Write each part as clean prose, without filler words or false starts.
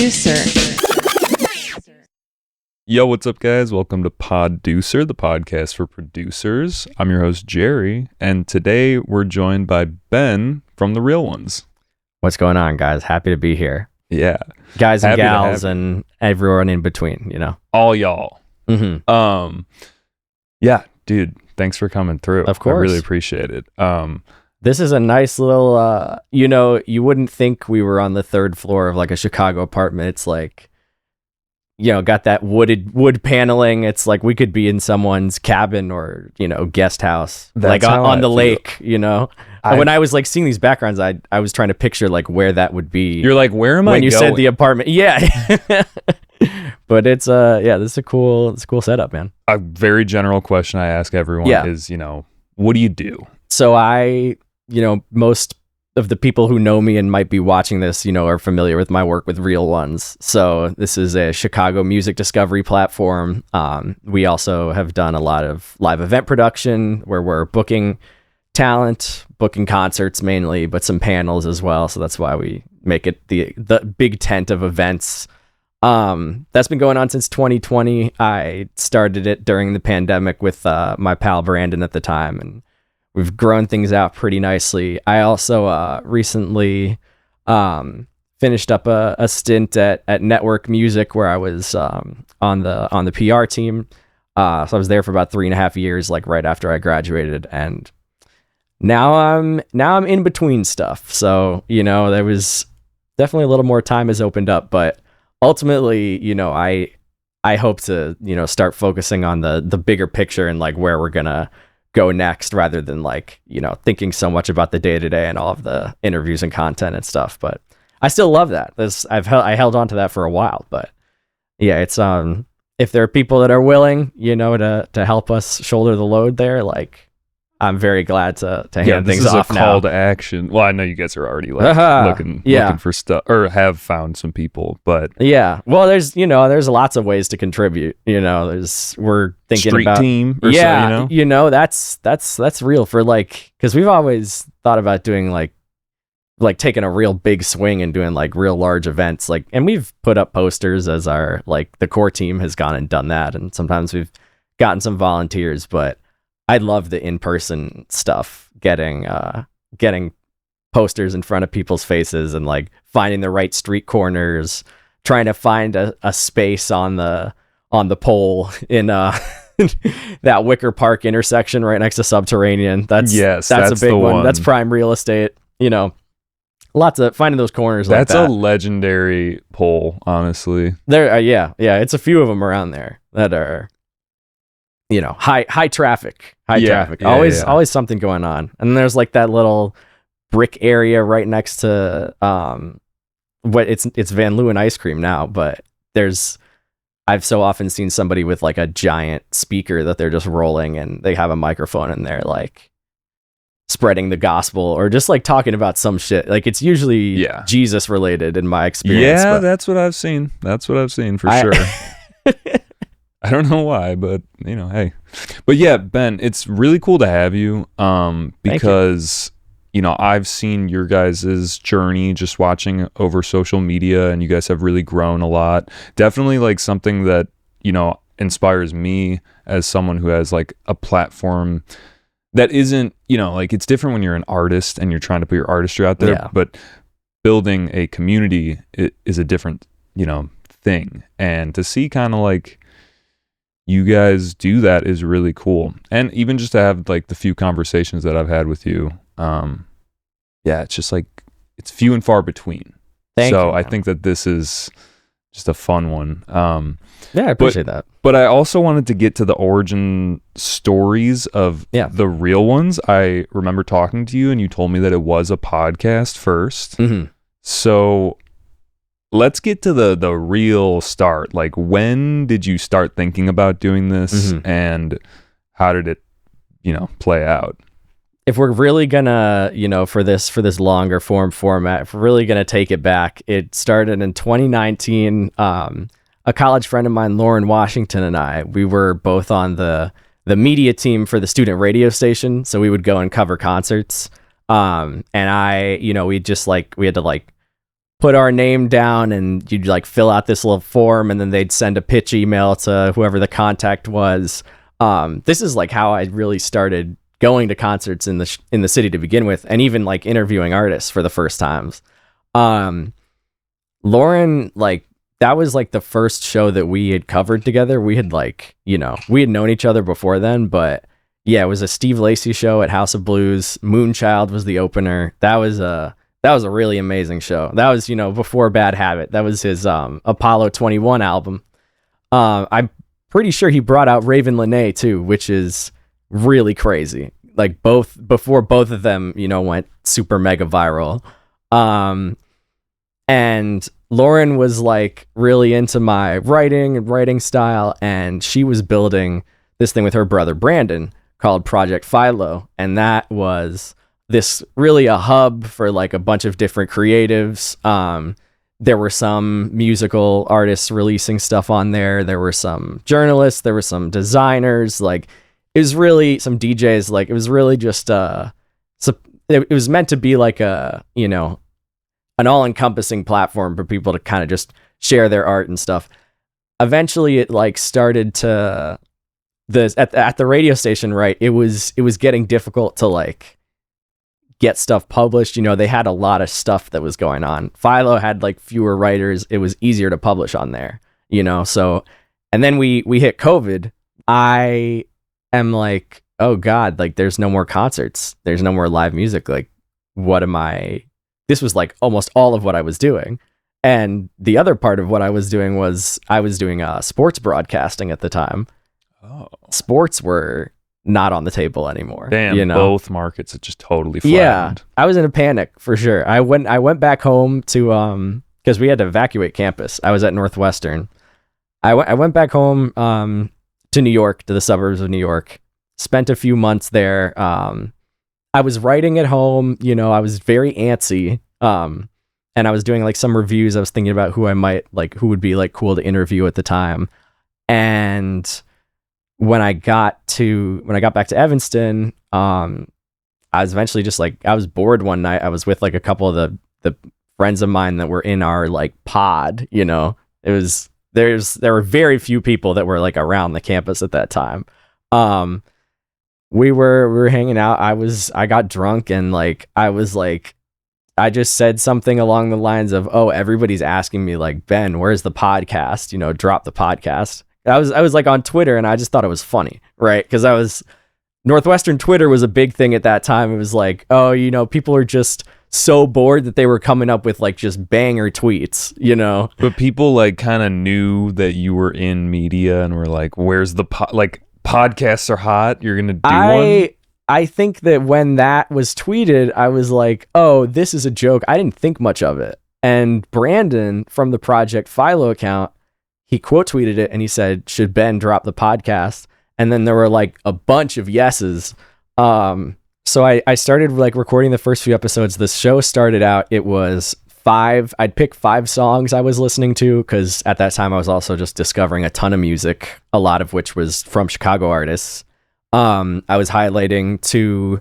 Poducer. Yo, what's up, guys? Welcome to Poducer, the podcast for producers. I'm your host, Jerry, and today we're joined by Ben from The Real Ones. What's going on, guys? Happy to be here. Yeah. Guys and gals and everyone in between, you know. All y'all. Mm-hmm. Yeah, dude, thanks for coming through. Of course. I really appreciate it. This is a nice little, you wouldn't think we were on the third floor of like a Chicago apartment. It's like, got that wood paneling. It's like we could be in someone's cabin or, guest house. That's like how on I the feel. lake, And when I was like seeing these backgrounds, I was trying to picture like where that would be. You're like, where am I when you going? said the apartment? Yeah. But it's this is a cool setup, man. A very general question I ask everyone is, what do you do? So most of the people who know me and might be watching this, are familiar with my work with Real Ones. So this is a Chicago music discovery platform. We also have done a lot of live event production where we're booking talent, booking concerts mainly, but some panels as well. So that's why we make it the big tent of events. That's been going on since 2020. I started it during the pandemic with my pal Brandon at the time, and we've grown things out pretty nicely. I also recently finished up a stint at Network Music where I was on the PR team. So I was there for about 3.5 years, like right after I graduated, and now I'm in between stuff. So there was definitely a little more time has opened up, but ultimately, I hope to start focusing on the bigger picture and like where we're gonna go next, rather than like thinking so much about the day to day and all of the interviews and content and stuff. But I still love that. I held on to that for a while, but yeah, it's if there are people that are willing to help us shoulder the load there, like I'm very glad to hand things off now. This is a call to action. Well, I know you guys are already looking for stuff or have found some people, but yeah. Well, there's lots of ways to contribute. We're thinking street about team. Or so, that's real for like, because we've always thought about doing like taking a real big swing and doing like real large events. Like, and we've put up posters as our like the core team has gone and done that, and sometimes we've gotten some volunteers, but I love the in-person stuff, getting posters in front of people's faces and like finding the right street corners, trying to find a space on the pole in that Wicker Park intersection right next to Subterranean. That's a big one. That's prime real estate. Lots of finding those corners. That's like that. a legendary pole, honestly. There, yeah, it's a few of them around there that are high traffic. Always something going on. And there's like that little brick area right next to it's Van Leeuwen ice cream now, but I've so often seen somebody with like a giant speaker that they're just rolling and they have a microphone and they're like spreading the gospel or just like talking about some shit. Like it's usually Jesus related in my experience. Yeah, that's what I've seen. For sure. I don't know why, but hey. But yeah, Ben, it's really cool to have you because I've seen your guys' journey just watching over social media, and you guys have really grown a lot. Definitely like something that inspires me as someone who has like a platform that isn't like, it's different when you're an artist and you're trying to put your artistry out there, but building a community is a different thing, and to see kind of like you guys do that is really cool. And even just to have like the few conversations that I've had with you, it's just like it's few and far between. Thank you, I think that this is just a fun one. I appreciate that. But I also wanted to get to the origin stories of The Real Ones. I remember talking to you and you told me that it was a podcast first. Mm-hmm. So let's get to the real start. Like, when did you start thinking about doing this, and how did it, play out? If we're really gonna, for this longer format, if we're really gonna take it back, it started in 2019. A college friend of mine, Lauren Washington, and I, we were both on the media team for the student radio station. So we would go and cover concerts. And we had to put our name down, and you'd like fill out this little form, and then they'd send a pitch email to whoever the contact was. This is like how I really started going to concerts in the city to begin with, and even like interviewing artists for the first times. Lauren, like, that was like the first show that we had covered together. We had like, we had known each other before then, but yeah, it was a Steve Lacy show at House of Blues. Moonchild was the opener. That was a really amazing show. That was, before Bad Habit. That was his Apollo 21 album. I'm pretty sure he brought out Raven Lenae too, which is really crazy. Like before both of them, went super mega viral. And Lauren was like really into my writing and writing style, and she was building this thing with her brother Brandon called Project Philo, and that was this really a hub for like a bunch of different creatives. There were some musical artists releasing stuff on there. There were some journalists. There were some designers. Like, it was really some DJs. Like, it was really just it was meant to be like a an all-encompassing platform for people to kind of just share their art and stuff. Eventually, it like started to at the radio station, right? It was getting difficult to like get stuff published. They had a lot of stuff that was going on. Philo had like fewer writers. It was easier to publish on there, so, and then we hit COVID. I am like, oh God, like there's no more concerts. There's no more live music. Like, what am I? This was like almost all of what I was doing. And the other part of what I was doing was I was doing sports broadcasting at the time. Oh. Sports were not on the table anymore. Damn, both markets had just totally flattened. Yeah, I was in a panic for sure. I went back home to because we had to evacuate campus. I was at Northwestern. I went back home to New York, to the suburbs of New York. Spent a few months there. I was writing at home. I was very antsy. And I was doing like some reviews. I was thinking about who would be like cool to interview at the time. And when I got back to Evanston, I was eventually just like, I was bored one night. I was with like a couple of the friends of mine that were in our like pod, there were very few people that were like around the campus at that time. We were hanging out. I got drunk, and like, I just said something along the lines of, oh, everybody's asking me like, Ben, where's the podcast? Drop the podcast. I was like on Twitter, and I just thought it was funny, right? Because Northwestern Twitter was a big thing at that time. It was like, oh, people are just so bored that they were coming up with like just banger tweets, But people like kind of knew that you were in media and were like, where's the podcasts are hot. You're gonna do one. I think that when that was tweeted, I was like, oh, this is a joke. I didn't think much of it. And Brandon from the Project Philo account, he quote tweeted it, and he said, should Ben drop the podcast? And then there were like a bunch of yeses. So I started like recording the first few episodes. The show started out, it was I'd pick 5 songs I was listening to, because at that time I was also just discovering a ton of music, a lot of which was from Chicago artists. I was highlighting 2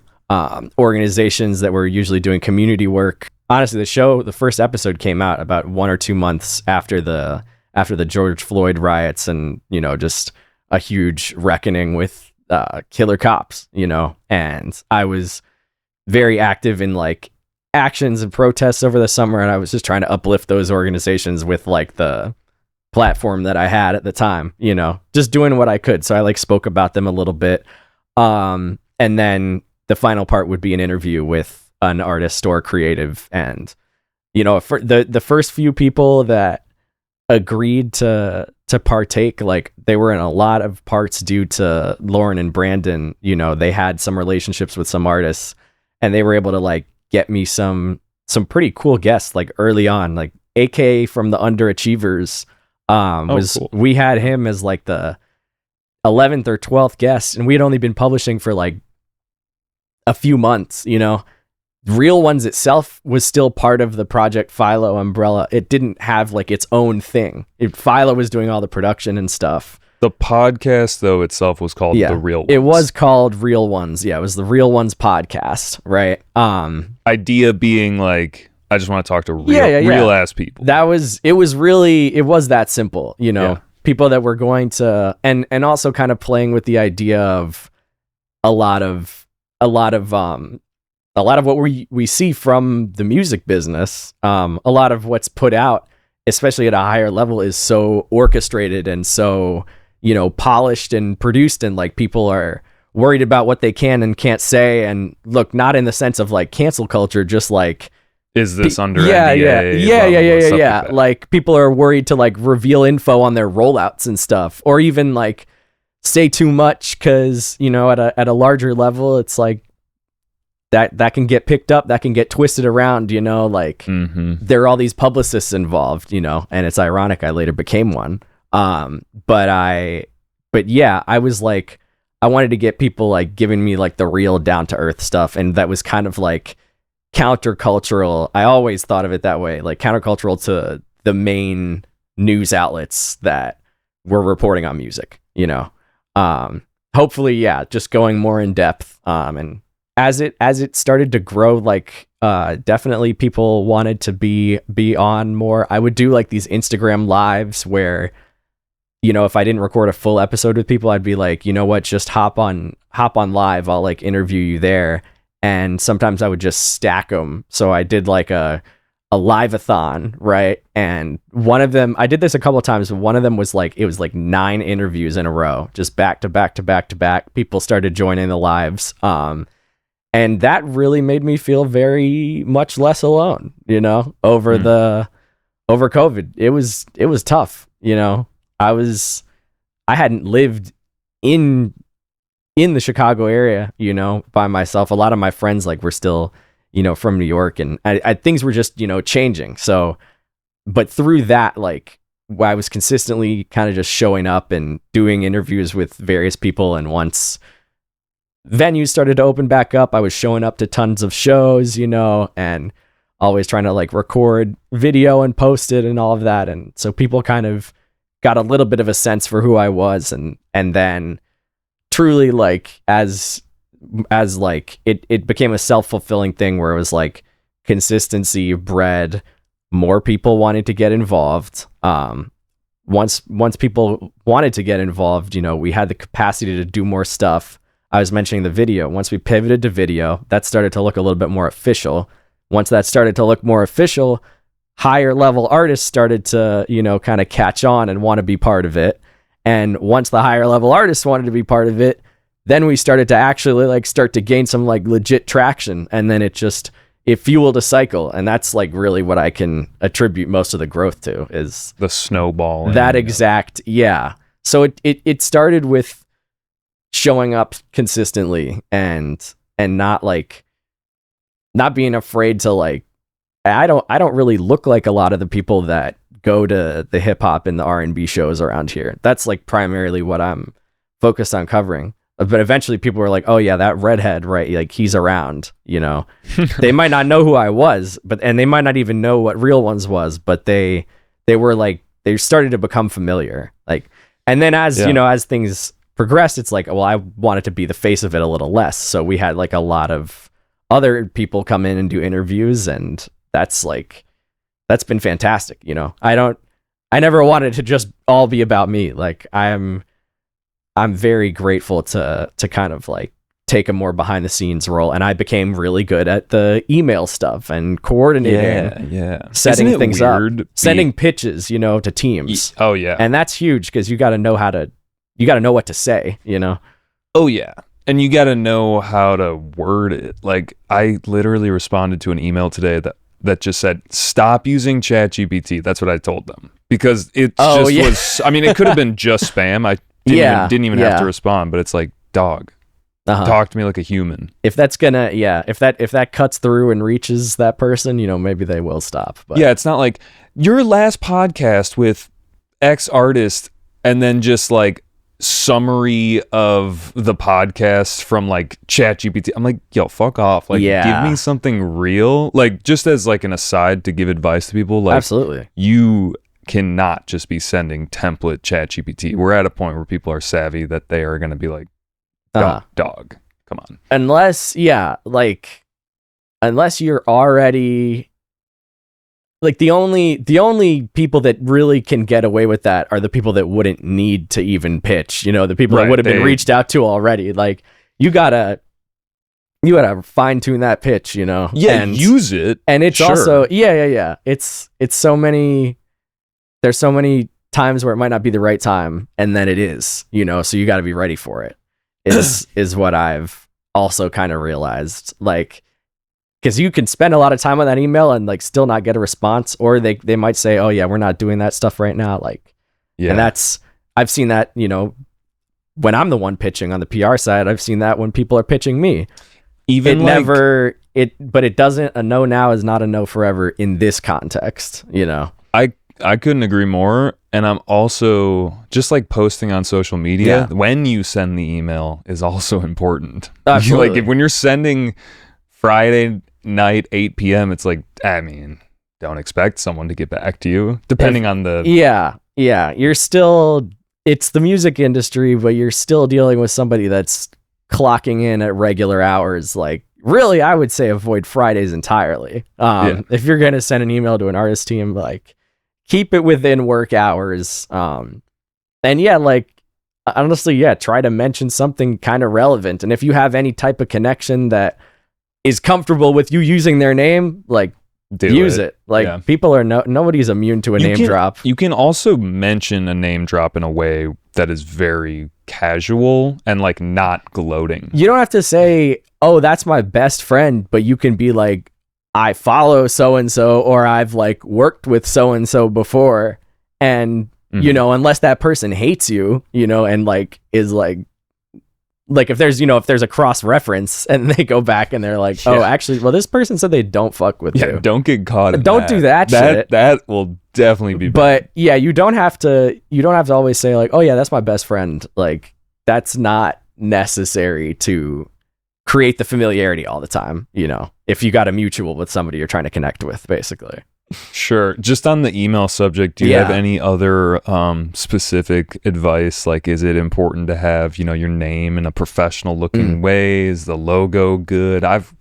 organizations that were usually doing community work. Honestly, the first episode came out about 1 or 2 months after the George Floyd riots, and just a huge reckoning with killer cops, and I was very active in like actions and protests over the summer, and I was just trying to uplift those organizations with like the platform that I had at the time, just doing what I could. So I like spoke about them a little bit. And then the final part would be an interview with an artist or creative. And, for the first few people that agreed to partake, like they were in a lot of parts due to Lauren and Brandon. They had some relationships with some artists, and they were able to like get me some pretty cool guests like early on, like AK from the Underachievers. Cool. We had him as like the 11th or 12th guest, and we had only been publishing for like a few months. Real Ones itself was still part of the Project Philo umbrella. It didn't have like its own thing. Philo was doing all the production and stuff. The podcast though itself was called The Real Ones. It was called Real Ones. Yeah, it was the Real Ones podcast, right? Idea being like I just want to talk to real ass people. It was that simple, you know. Yeah. People that were going to, and also kind of playing with the idea of a lot of what we see from the music business. A lot of what's put out, especially at a higher level, is so orchestrated and so, you know, polished and produced, and like people are worried about what they can and can't say. And look, not in the sense of like cancel culture, just like, is this under NDA? Yeah. Like people are worried to like reveal info on their rollouts and stuff, or even like say too much, because, you know, at a larger level, it's like that can get picked up, that can get twisted around, you know, like there are all these publicists involved, you know, and it's ironic I later became one. But yeah, I was like, I wanted to get people like giving me like the real down to earth stuff, and that was kind of like countercultural. I always thought of it that way, like countercultural to the main news outlets that were reporting on music, you know. Hopefully, yeah, just going more in depth. And as it started to grow, like definitely people wanted to be on more. I would do like these Instagram lives where, you know, if I didn't record a full episode with people, I'd be like, you know what, just hop on live. I'll like interview you there. And sometimes I would just stack them. So I did like a live-a-thon, right? And one of them, I did this a couple of times. One of them was like, it was like 9 interviews in a row, just back to back to back to back. People started joining the lives. And that really made me feel very much less alone, you know, over COVID. It was tough, you know. I hadn't lived in the Chicago area, you know, by myself. A lot of my friends like were still, you know, from New York, and I things were just, you know, changing. So, but through that, like, I was consistently kind of just showing up and doing interviews with various people. And once venues started to open back up, I was showing up to tons of shows, you know, and always trying to like record video and post it and all of that. And so people kind of got a little bit of a sense for who I was, and then truly, like, as like it became a self-fulfilling thing where it was like consistency bred more people wanted to get involved. Once people wanted to get involved, you know, we had the capacity to do more stuff. I was mentioning the video. Once we pivoted to video, that started to look a little bit more official. Once that started to look more official, higher level artists started to, you know, kind of catch on and want to be part of it. And once the higher level artists wanted to be part of it, then we started to actually like start to gain some like legit traction. And then it fueled a cycle. And that's like really what I can attribute most of the growth to, is the snowball. That exact. Yeah. So it started with showing up consistently and not being afraid to like, I don't really look like a lot of the people that go to the hip hop and the R&B shows around here. That's like primarily what I'm focused on covering. But eventually people were like, oh yeah, that redhead, right? Like he's around, you know. They might not know who I was, and they might not even know what Real Ones was, but they were like, they started to become familiar. Like, and then you know, as things progressed, it's like, well, I wanted to be the face of it a little less. So we had like a lot of other people come in and do interviews, and that's been fantastic, you know. I never wanted to just all be about me. Like I'm very grateful to kind of like take a more behind the scenes role, and I became really good at the email stuff and coordinating, setting things up, sending pitches, you know, to teams. Oh yeah. And that's huge, because you got to know what to say, you know. Oh yeah. And you got to know how to word it. Like I literally responded to an email today that just said, stop using ChatGPT. That's what I told them, because it was, I mean, it could have been just spam. I didn't even have to respond, but it's like, dog, talk to me like a human. If that's gonna, if that cuts through and reaches that person, you know, maybe they will stop. But yeah, it's not like your last podcast with X artist and then just like summary of the podcast from like ChatGPT. I'm like, yo, fuck off. Like, give me something real. Like, just as like an aside to give advice to people. Like, absolutely, you cannot just be sending template ChatGPT. We're at a point where people are savvy that they are going to be like, dog, come on. Unless you're already like the only people that really can get away with that are the people that wouldn't need to even pitch, the people that would have been reached out to already. Like you gotta fine tune that pitch, Yeah, and use it. And it's also it's so many, there's so many times where it might not be the right time, and then it is, so you got to be ready for it. Is what I've also kind of realized, like, because you can spend a lot of time on that email and like still not get a response, or they might say, oh yeah, we're not doing that stuff right now, like, and I've seen that, when I'm the one pitching on the PR side. I've seen that when people are pitching me. Even but it doesn't, a no now is not a no forever in this context, I couldn't agree more. And I'm also just like posting on social media when you send the email is also important. Absolutely. Like when you're sending Friday night 8 p.m., it's like, I mean, don't expect someone to get back to you depending on the you're still, it's the music industry, but you're still dealing with somebody that's clocking in at regular hours. Like, really, I would say avoid Fridays entirely. If you're gonna send an email to an artist team, like, keep it within work hours. And like, honestly, try to mention something kind of relevant. And if you have any type of connection that is comfortable with you using their name, like, use it. Like, people are nobody's immune to a name drop. You can also mention a name drop in a way that is very casual and like not gloating. You don't have to say, oh, that's my best friend, but you can be like, I follow so-and-so, or I've like worked with so-and-so before. And, unless that person hates you, and like is like if there's, if there's a cross reference and they go back and they're like, oh, actually, well, this person said they don't fuck with you. Don't get caught in don't do that shit. That will definitely be bad. But you don't have to always say like, oh yeah, that's my best friend. Like, that's not necessary to create the familiarity all the time, if you got a mutual with somebody you're trying to connect with, basically. Sure. Just on the email subject, do you have any other specific advice? Like, is it important to have, your name in a professional looking way? Is the logo good? I've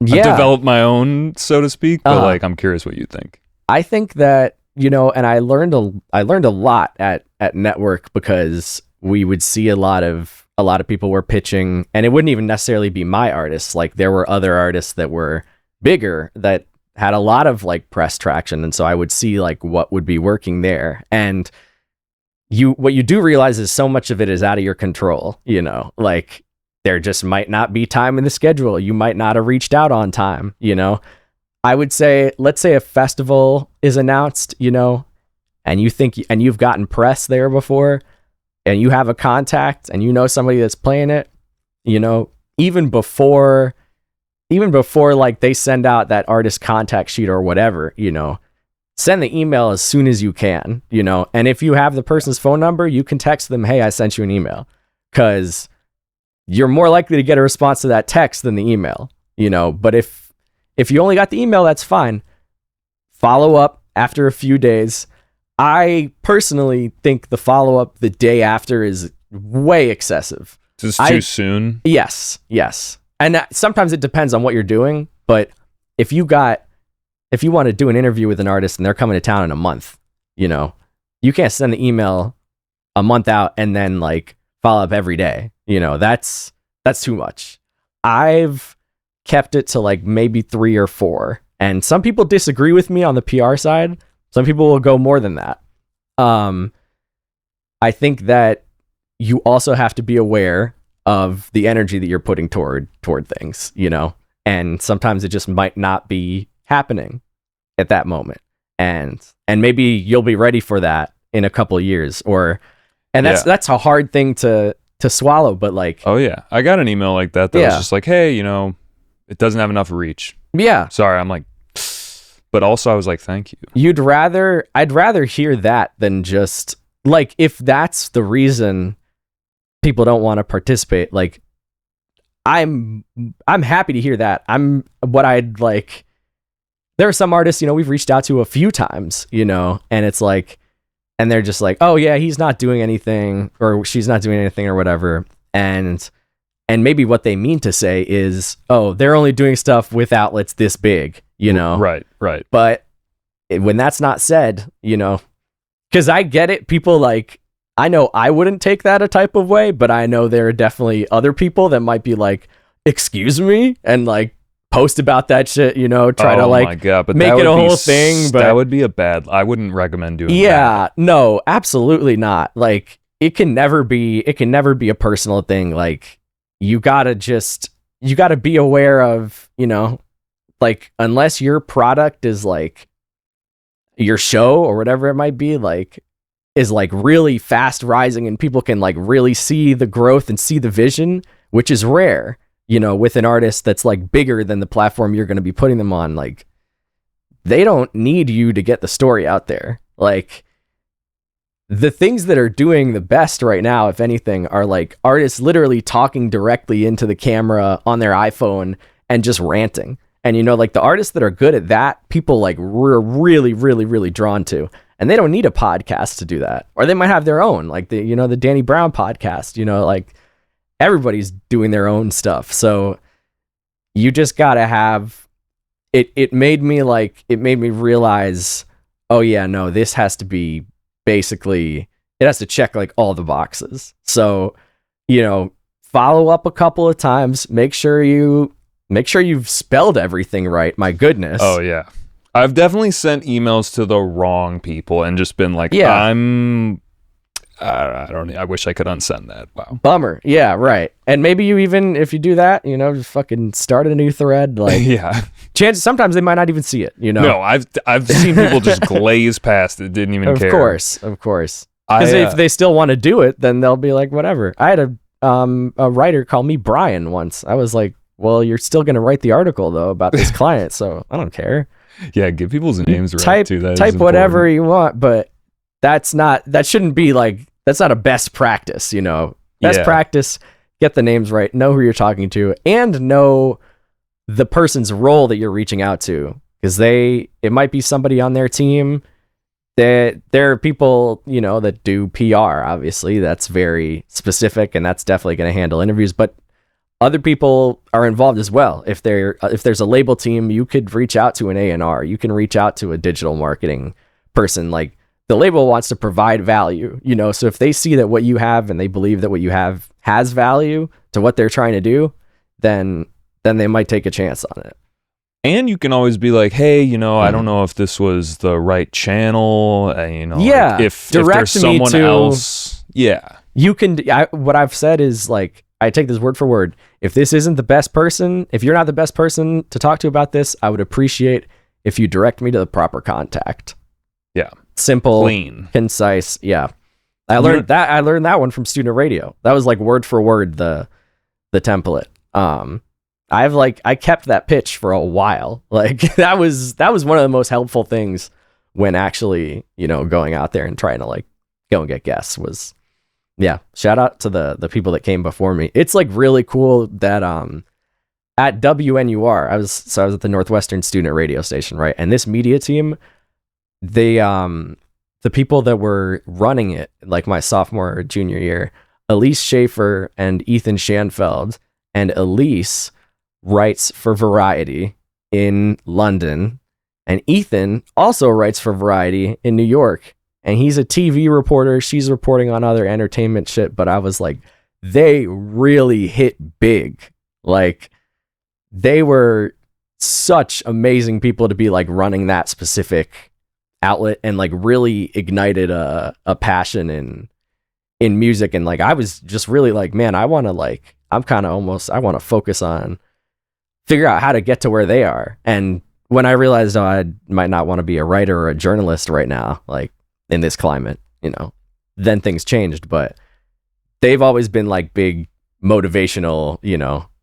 developed my own, so to speak, but like, I'm curious what you think. I think that, and I learned a lot at Network, because we would see a lot of people were pitching, and it wouldn't even necessarily be my artists. Like, there were other artists that were bigger that had a lot of like press traction, and so I would see like what would be working there. And what you do realize is so much of it is out of your control. Like, there just might not be time in the schedule. You might not have reached out on time. I would say, let's say a festival is announced, and you've gotten press there before, and you have a contact and somebody that's playing it, even before like they send out that artist contact sheet or whatever, send the email as soon as you can, and if you have the person's phone number, you can text them, hey, I sent you an email, because you're more likely to get a response to that text than the email, but if you only got the email, that's fine. Follow up after a few days. I personally think the follow-up the day after is way excessive. Just too soon? Yes. And sometimes it depends on what you're doing, but if you want to do an interview with an artist and they're coming to town in a month, you can't send the email a month out and then like follow up every day. That's too much. I've kept it to like maybe 3 or 4, and some people disagree with me on the PR side. Some people will go more than that. I think that you also have to be aware of the energy that you're putting toward things, and sometimes it just might not be happening at that moment. And maybe you'll be ready for that in a couple of years, that's a hard thing to swallow, but like, oh yeah, I got an email like that was just like, hey, it doesn't have enough reach. Yeah. Sorry. I'm like, but also I was like, thank you. I'd rather hear that than just like, if that's the reason people don't want to participate, like, I'm happy to hear that. There are some artists, we've reached out to a few times, and it's like, and they're just like, oh yeah, he's not doing anything, or she's not doing anything, or whatever. And maybe what they mean to say is, oh, they're only doing stuff with outlets this big, Right. But when that's not said, because I get it. People like, I know I wouldn't take that a type of way, but I know there are definitely other people that might be like, excuse me, and like post about that shit, try to like, my God, but make it a whole thing. But that would be I wouldn't recommend doing that. Yeah, no, absolutely not. Like, it can never be a personal thing. Like, you gotta be aware of, like, unless your product is like your show or whatever it might be, like, is like really fast rising and people can like really see the growth and see the vision, which is rare, with an artist that's like bigger than the platform you're going to be putting them on. Like, they don't need you to get the story out there. Like, the things that are doing the best right now, if anything, are like artists literally talking directly into the camera on their iPhone and just ranting. And, like, the artists that are good at that, people like were really, really, really drawn to. And they don't need a podcast to do that. Or they might have their own, like the Danny Brown podcast, like, everybody's doing their own stuff. So you just gotta have it. It made me realize, oh yeah, no, this has to be basically, it has to check like all the boxes. So, follow up a couple of times, make sure you've spelled everything right. My goodness. Oh yeah. I've definitely sent emails to the wrong people and just been like, yeah. I wish I could unsend that. Wow. Bummer. Yeah, right. And maybe you even, if you do that, just fucking start a new thread. Like, yeah. Sometimes they might not even see it, No, I've seen people just glaze past it, didn't even care. Of course. Because if they still want to do it, then they'll be like, whatever. I had a writer call me Brian once. I was like, well, you're still going to write the article though about this client, so I don't care. Yeah, give people's names right too. Type whatever you want, but that's not a best practice, Best practice, get the names right, know who you're talking to, and know the person's role that you're reaching out to. Because it might be somebody on their team. That there are people, that do PR, obviously. That's very specific, and that's definitely going to handle interviews, but other people are involved as well. If there's a label team, you could reach out to an A&R. You can reach out to a digital marketing person. Like, the label wants to provide value, so if they see that what you have and they believe that what you have has value to what they're trying to do, then they might take a chance on it. And you can always be like, hey, I don't know if this was the right channel, yeah, like if there's someone else. Yeah. You can, what I've said is, like, I take this word for word. If this isn't the best person, if you're not the best person to talk to about this, I would appreciate if you direct me to the proper contact. Yeah. Simple, clean, concise. Yeah. I learned that one from student radio. That was like word for word, the template. I kept that pitch for a while. Like, that was one of the most helpful things when actually, going out there and trying to like go and get guests was, yeah. Shout out to the people that came before me. It's like really cool that at WNUR, I was at the Northwestern student radio station, right? And this media team, they the people that were running it, like my sophomore or junior year, Elise Schaefer and Ethan Schanfeld, and Elise writes for Variety in London, and Ethan also writes for Variety in New York. And he's a TV reporter. She's reporting on other entertainment shit. But I was like, they really hit big. Like, they were such amazing people to be like running that specific outlet and like really ignited a passion in music. And like, I was just really like, man, I want to focus on figure out how to get to where they are. And when I realized, I might not want to be a writer or a journalist right now, like, in this climate, then things changed. But they've always been like big motivational,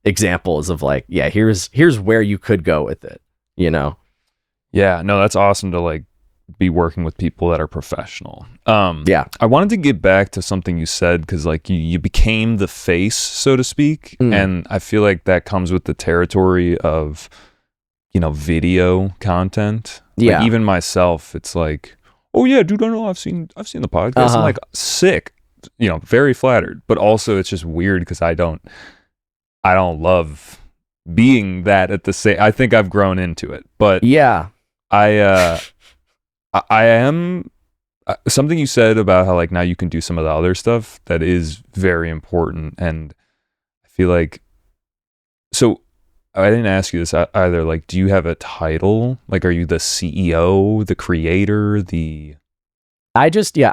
examples of like, yeah, here's where you could go with it, Yeah, no, that's awesome to like be working with people that are professional. Yeah. I wanted to get back to something you said, because like you became the face, so to speak. And I feel like that comes with the territory of, video content. Yeah. Like, even myself, it's like, oh yeah, dude, I know, I've seen the podcast. I'm like, sick, very flattered. But also it's just weird because I don't love being that at the same. I think I've grown into it. But yeah, I am something you said about how like now you can do some of the other stuff that is very important, and I feel like, so I didn't ask you this either, like do you have a title, like are you the CEO, the creator, the I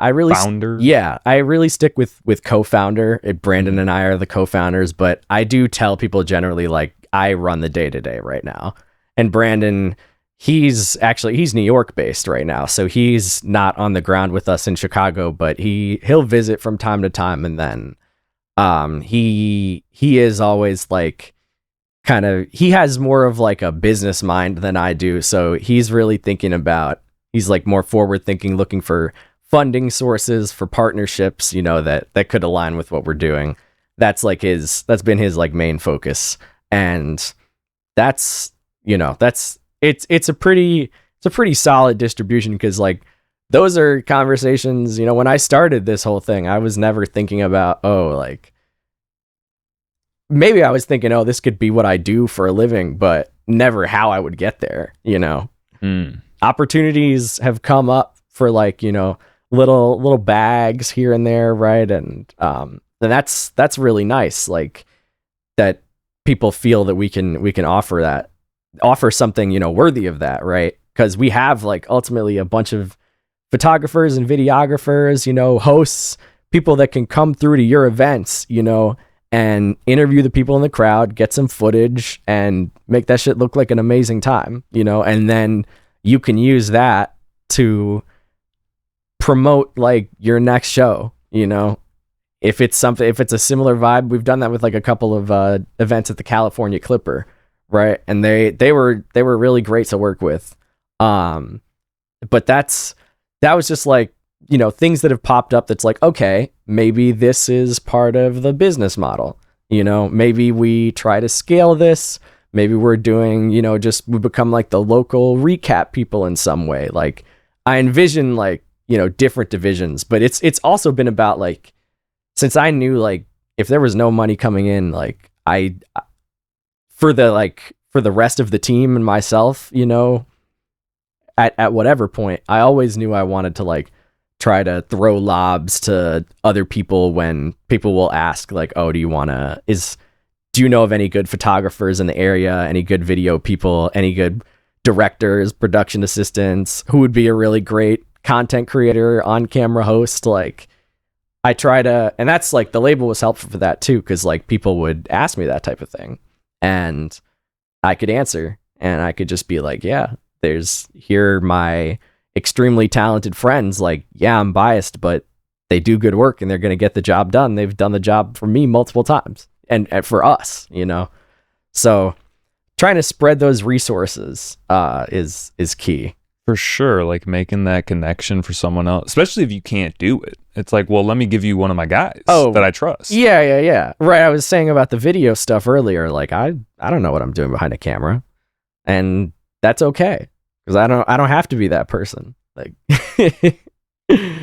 really founder? I really stick with co-founder. Brandon and I are the co-founders, but I do tell people generally like I run the day-to-day right now. And Brandon, he's New York based right now, so he's not on the ground with us in Chicago, but he'll visit from time to time. And then he is always like kind of, he has more of like a business mind than I do, so he's really thinking about, he's like more forward thinking, looking for funding sources, for partnerships, you know, that could align with what we're doing. That's been his like main focus. And that's, you know, it's a pretty solid distribution, because like those are conversations, you know, when I started this whole thing, I was never thinking about, oh, like maybe I was thinking, oh, this could be what I do for a living, but never how I would get there, you know. Opportunities have come up for like, you know, little bags here and there, right? And that's really nice, like that people feel that we can offer something, you know, worthy of that, right? Because we have like ultimately a bunch of photographers and videographers, you know, hosts, people that can come through to your events, you know, and interview the people in the crowd, get some footage, and make that shit look like an amazing time, you know. And then you can use that to promote like your next show, you know. If it's a similar vibe, we've done that with like a couple of events at the California Clipper, right? And they were really great to work with. But that was just like, you know, things that have popped up that's like, okay, maybe this is part of the business model, you know, maybe we try to scale this, maybe we're doing, you know, we become like the local recap people in some way. Like I envision like, you know, different divisions, but it's also been about like, since I knew like if there was no money coming in, like for the rest of the team and myself, you know, at whatever point, I always knew I wanted to like try to throw lobs to other people when people will ask like, oh, do you know of any good photographers in the area, any good video people, any good directors, production assistants, who would be a really great content creator, on camera host? Like I try to, and that's like the label was helpful for that too, because like people would ask me that type of thing and I could answer, and I could just be like, yeah, here are my extremely talented friends. Like, yeah, I'm biased, but they do good work and they're going to get the job done. They've done the job for me multiple times and for us, you know. So trying to spread those resources is key. For sure, like making that connection for someone else, especially if you can't do it. It's like, well, let me give you one of my guys that I trust. Yeah. Right. I was saying about the video stuff earlier. Like, I don't know what I'm doing behind a camera, and that's okay, because I don't have to be that person. Like,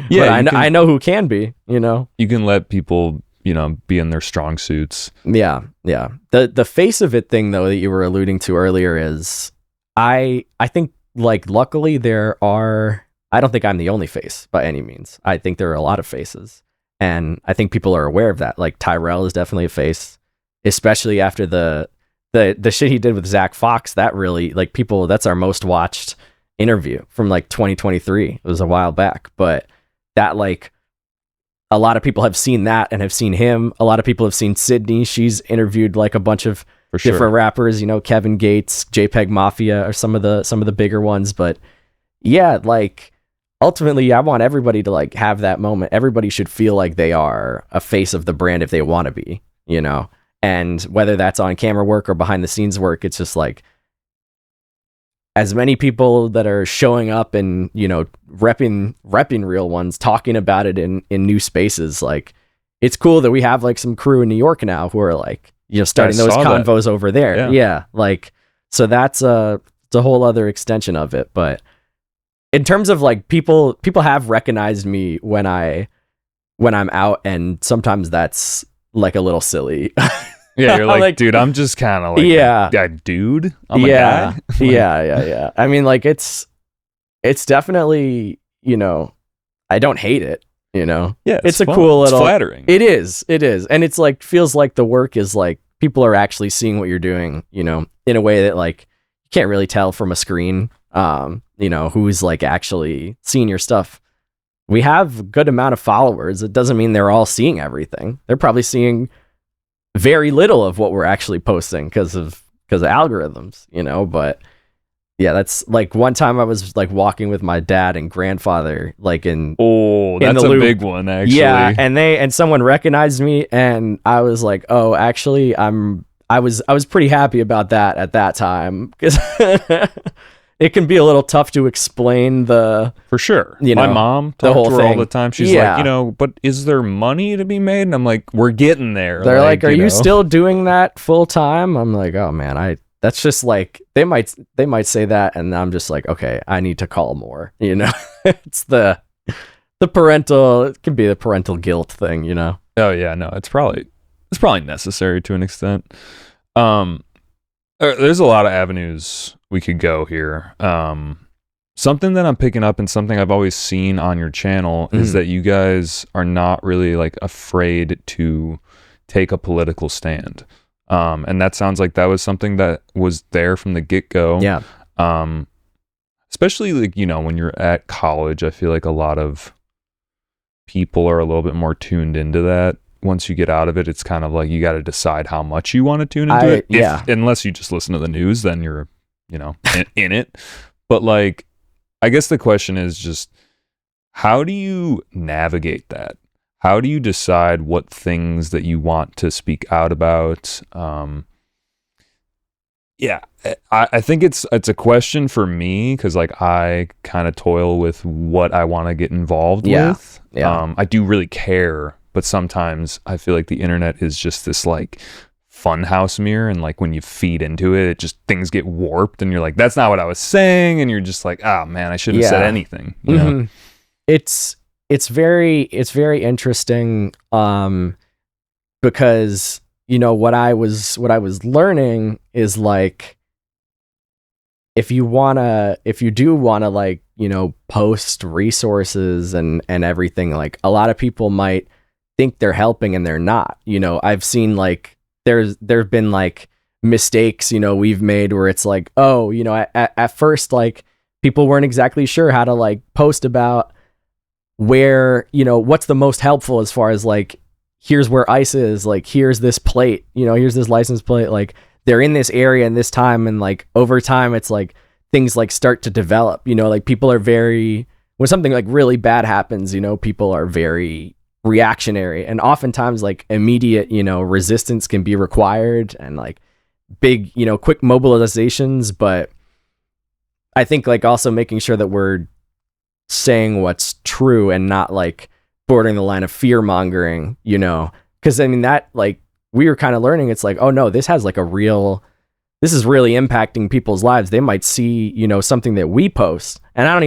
yeah, I know who can be. You know, you can let people, you know, be in their strong suits. Yeah. The face of it thing though that you were alluding to earlier is, I think. Like, luckily I don't think I'm the only face by any means. I think there are a lot of faces, and I think people are aware of that. Like Tyrell is definitely a face, especially after the shit he did with Zach Fox. That really, like, people, that's our most watched interview from like 2023. It was a while back, but that, like, a lot of people have seen that and have seen him. A lot of people have seen Sydney. She's interviewed like a bunch of different rappers, you know, Kevin Gates, JPEG Mafia are some of the bigger ones. But yeah, like ultimately I want everybody to like have that moment. Everybody should feel like they are a face of the brand if they want to be, you know. And whether that's on camera work or behind the scenes work, it's just like as many people that are showing up and, you know, repping real ones, talking about it in new spaces. Like, it's cool that we have like some crew in New York now who are like, you know, starting those convos over there. Yeah. Like, so it's a whole other extension of it. But in terms of like people have recognized me when I'm out, and sometimes that's like a little silly. Yeah, you're like, dude, I'm just kind of like, yeah, dude, I'm a guy. Yeah. I mean, like, it's it's definitely, I don't hate it, Yeah, it's a fun. cool little, it's flattering. It is. And it's like, feels like the work is like, people are actually seeing what you're doing, in a way that like, you can't really tell from a screen, who's like actually seeing your stuff. We have a good amount of followers. It doesn't mean they're all seeing everything. They're probably seeing very little of what we're actually posting because of algorithms, but yeah, that's like one time I was like walking with my dad and grandfather, like that's a big one, actually. Yeah, and someone recognized me, and I was like, oh, actually, I was pretty happy about that at that time, because it can be a little tough to explain for sure. My mom talked to her all the time. She's like, but is there money to be made? And I'm like, we're getting there. They're like, are you still doing that full time? I'm like, oh man, that's just like, they might say that, and I'm just like, okay, I need to call more. It's the parental. It can be the parental guilt thing. Oh yeah, no, it's probably necessary to an extent. There's a lot of avenues we could go here. Something that I'm picking up and something I've always seen on your channel is that you guys are not really like afraid to take a political stand. And that sounds like that was something that was there from the get-go. Yeah. Especially like, when you're at college, I feel like a lot of people are a little bit more tuned into that. Once you get out of it, it's kind of like you got to decide how much you want to tune into it. Unless you just listen to the news, then you're, in it. But like, I guess the question is just, how do you navigate that? How do you decide what things that you want to speak out about? I think it's a question for me, because like I kind of toil with what I want to get involved with. Yeah. I do really care. But sometimes I feel like the internet is just this like funhouse mirror, and like when you feed into it, things get warped, and you're like, that's not what I was saying, and you're just like, oh man, I shouldn't have said anything. You know? It's very interesting, because what I was learning is like, if you do wanna like post resources and everything, like a lot of people might think they're helping and they're not. I've seen like there've been like mistakes we've made where it's like, oh, at first like people weren't exactly sure how to like post about where, what's the most helpful as far as like, here's where ICE is, like here's this plate, here's this license plate, like they're in this area in this time, and like over time it's like things like start to develop, like people are very, when something like really bad happens, people are very reactionary, and oftentimes like immediate resistance can be required, and like big quick mobilizations. But I think like also making sure that we're saying what's true and not like bordering the line of fear mongering, because I mean that like we were kind of learning, it's like, oh no, this is really impacting people's lives. They might see something that we post, and I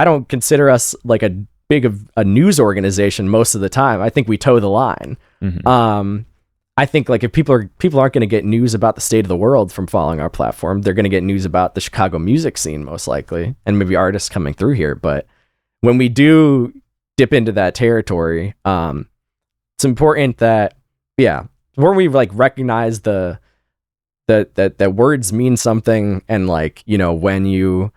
don't consider us like a big of a news organization most of the time. I think we toe the line. I think like if people aren't going to get news about the state of the world from following our platform, they're going to get news about the Chicago music scene most likely, and maybe artists coming through here. But when we do dip into that territory, it's important that where we like recognize that words mean something, and like when you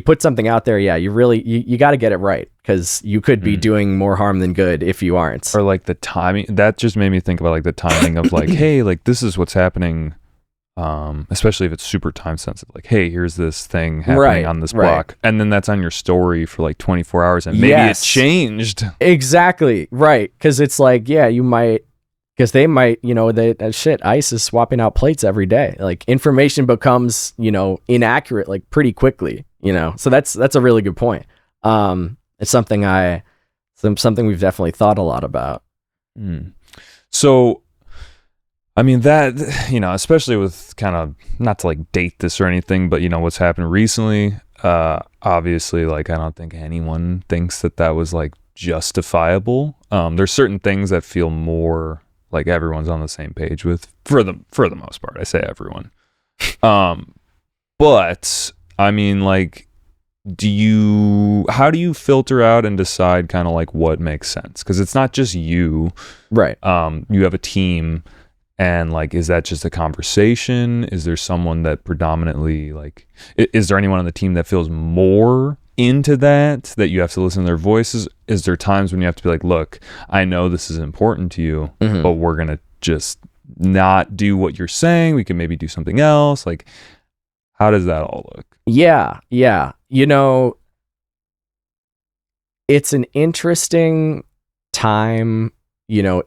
put something out there, you really, you got to get it right, because you could be doing more harm than good if you aren't. Or like the timing, that just made me think about like the timing of like, hey, like this is what's happening, especially if it's super time sensitive. Like, hey, here's this thing happening on this block. And then that's on your story for like 24 hours, and maybe it changed. Exactly. Right. Because it's like, you might, because they might, ICE is swapping out plates every day. Like information becomes, inaccurate like pretty quickly. So that's a really good point. It's something we've definitely thought a lot about. So, I mean that, especially with kind of, not to like date this or anything, but what's happened recently, obviously like, I don't think anyone thinks that was like justifiable. There's certain things that feel more like everyone's on the same page with, for the most part. I say everyone. But I mean, like, how do you filter out and decide kind of like what makes sense? Because it's not just you, right? You have a team, and like, is that just a conversation? Is there someone that predominantly like, is there anyone on the team that feels more into that you have to listen to their voices? Is there times when you have to be like, look, I know this is important to you, but we're gonna just not do what you're saying, we can maybe do something else? Like, how does that all look? Yeah. You know, it's an interesting time, you know,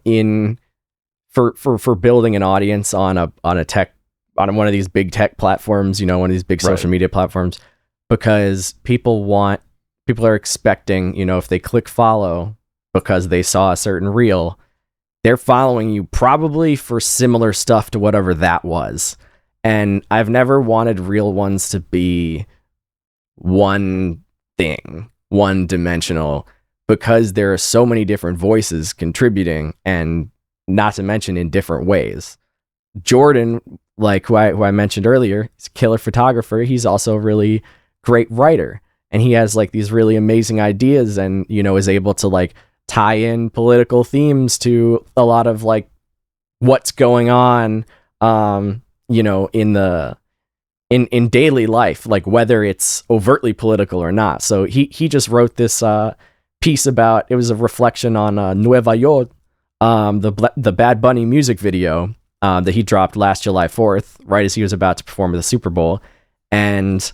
for building an audience on one of these big tech platforms, you know, one of these big social media platforms, because people are expecting, you know, if they click follow because they saw a certain reel, they're following you probably for similar stuff to whatever that was. And I've never wanted real ones to be one thing, one dimensional, because there are so many different voices contributing, and not to mention in different ways. Jordan, like who I mentioned earlier, is a killer photographer. He's also a really great writer, and he has like these really amazing ideas, and, you know, is able to like tie in political themes to a lot of like what's going on, you know, in daily life, like whether it's overtly political or not. So he just wrote this piece about, it was a reflection on Nueva York, the Bad Bunny music video that he dropped last July 4th, right as he was about to perform at the Super Bowl. And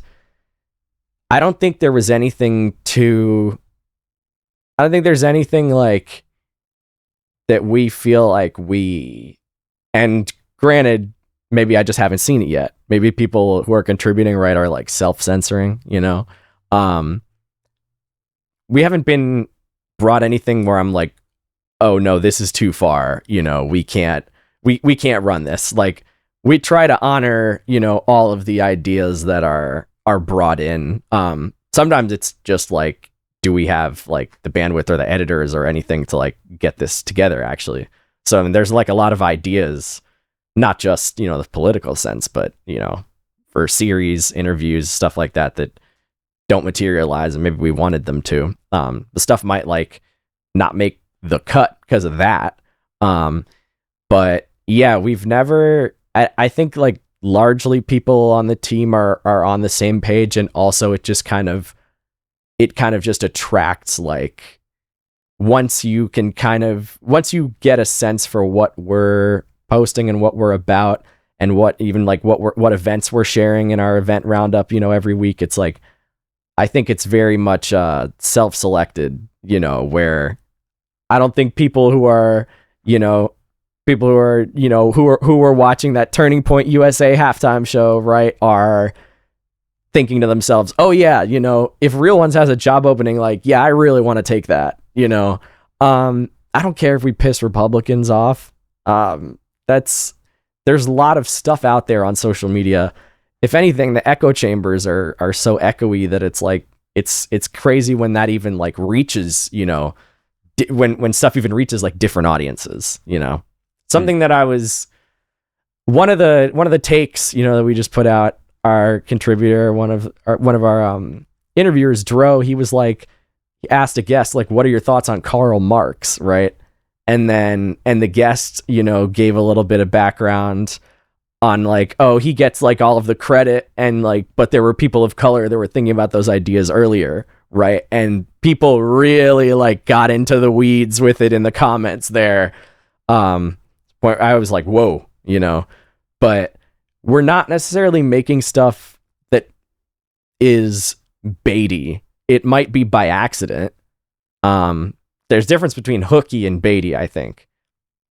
I don't think there's anything like that we feel like and granted, maybe I just haven't seen it yet. Maybe people who are contributing, right, are like self-censoring, you know? We haven't been brought anything where I'm like, oh no, this is too far. You know, we can't run this. Like, we try to honor, you know, all of the ideas that are brought in. Sometimes it's just like, do we have like the bandwidth or the editors or anything to like get this together actually? So I mean, there's like a lot of ideas, not just, you know, the political sense, but, you know, for series, interviews, stuff like that don't materialize, and maybe we wanted them to. The stuff might like not make the cut because of that. But yeah, we've never, I think like largely people on the team are on the same page, and also it kind of just attracts, like, once you get a sense for what we're posting and what we're about, and what events we're sharing in our event roundup, you know, every week, it's like, I think it's very much self-selected, you know, where I don't think people who are watching that Turning Point USA halftime show, right, are thinking to themselves, oh yeah, you know, if Real Ones has a job opening, like, yeah, I really want to take that, you know. I don't care if we piss Republicans off. There's a lot of stuff out there on social media. If anything, the echo chambers are so echoey that it's like, it's crazy when that even like reaches, you know, when stuff even reaches like different audiences, you know. Something that I was, one of the takes, you know, that we just put out, our contributor, one of our interviewers, Dro, he asked a guest, like, what are your thoughts on Karl Marx, right? And the guest, you know, gave a little bit of background on like, oh, he gets like all of the credit, and like, but there were people of color that were thinking about those ideas earlier, right? And people really like got into the weeds with it in the comments there. Where I was like, whoa, you know. But we're not necessarily making stuff that is baity. It might be by accident. There's difference between hooky and baity, I think.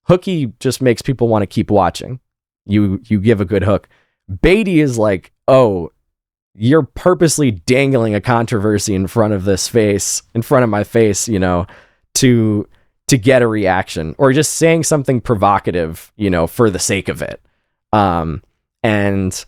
Hooky just makes people want to keep watching. You give a good hook. Baity is like, oh, you're purposely dangling a controversy in front of my face, you know, to get a reaction, or just saying something provocative, you know, for the sake of it. And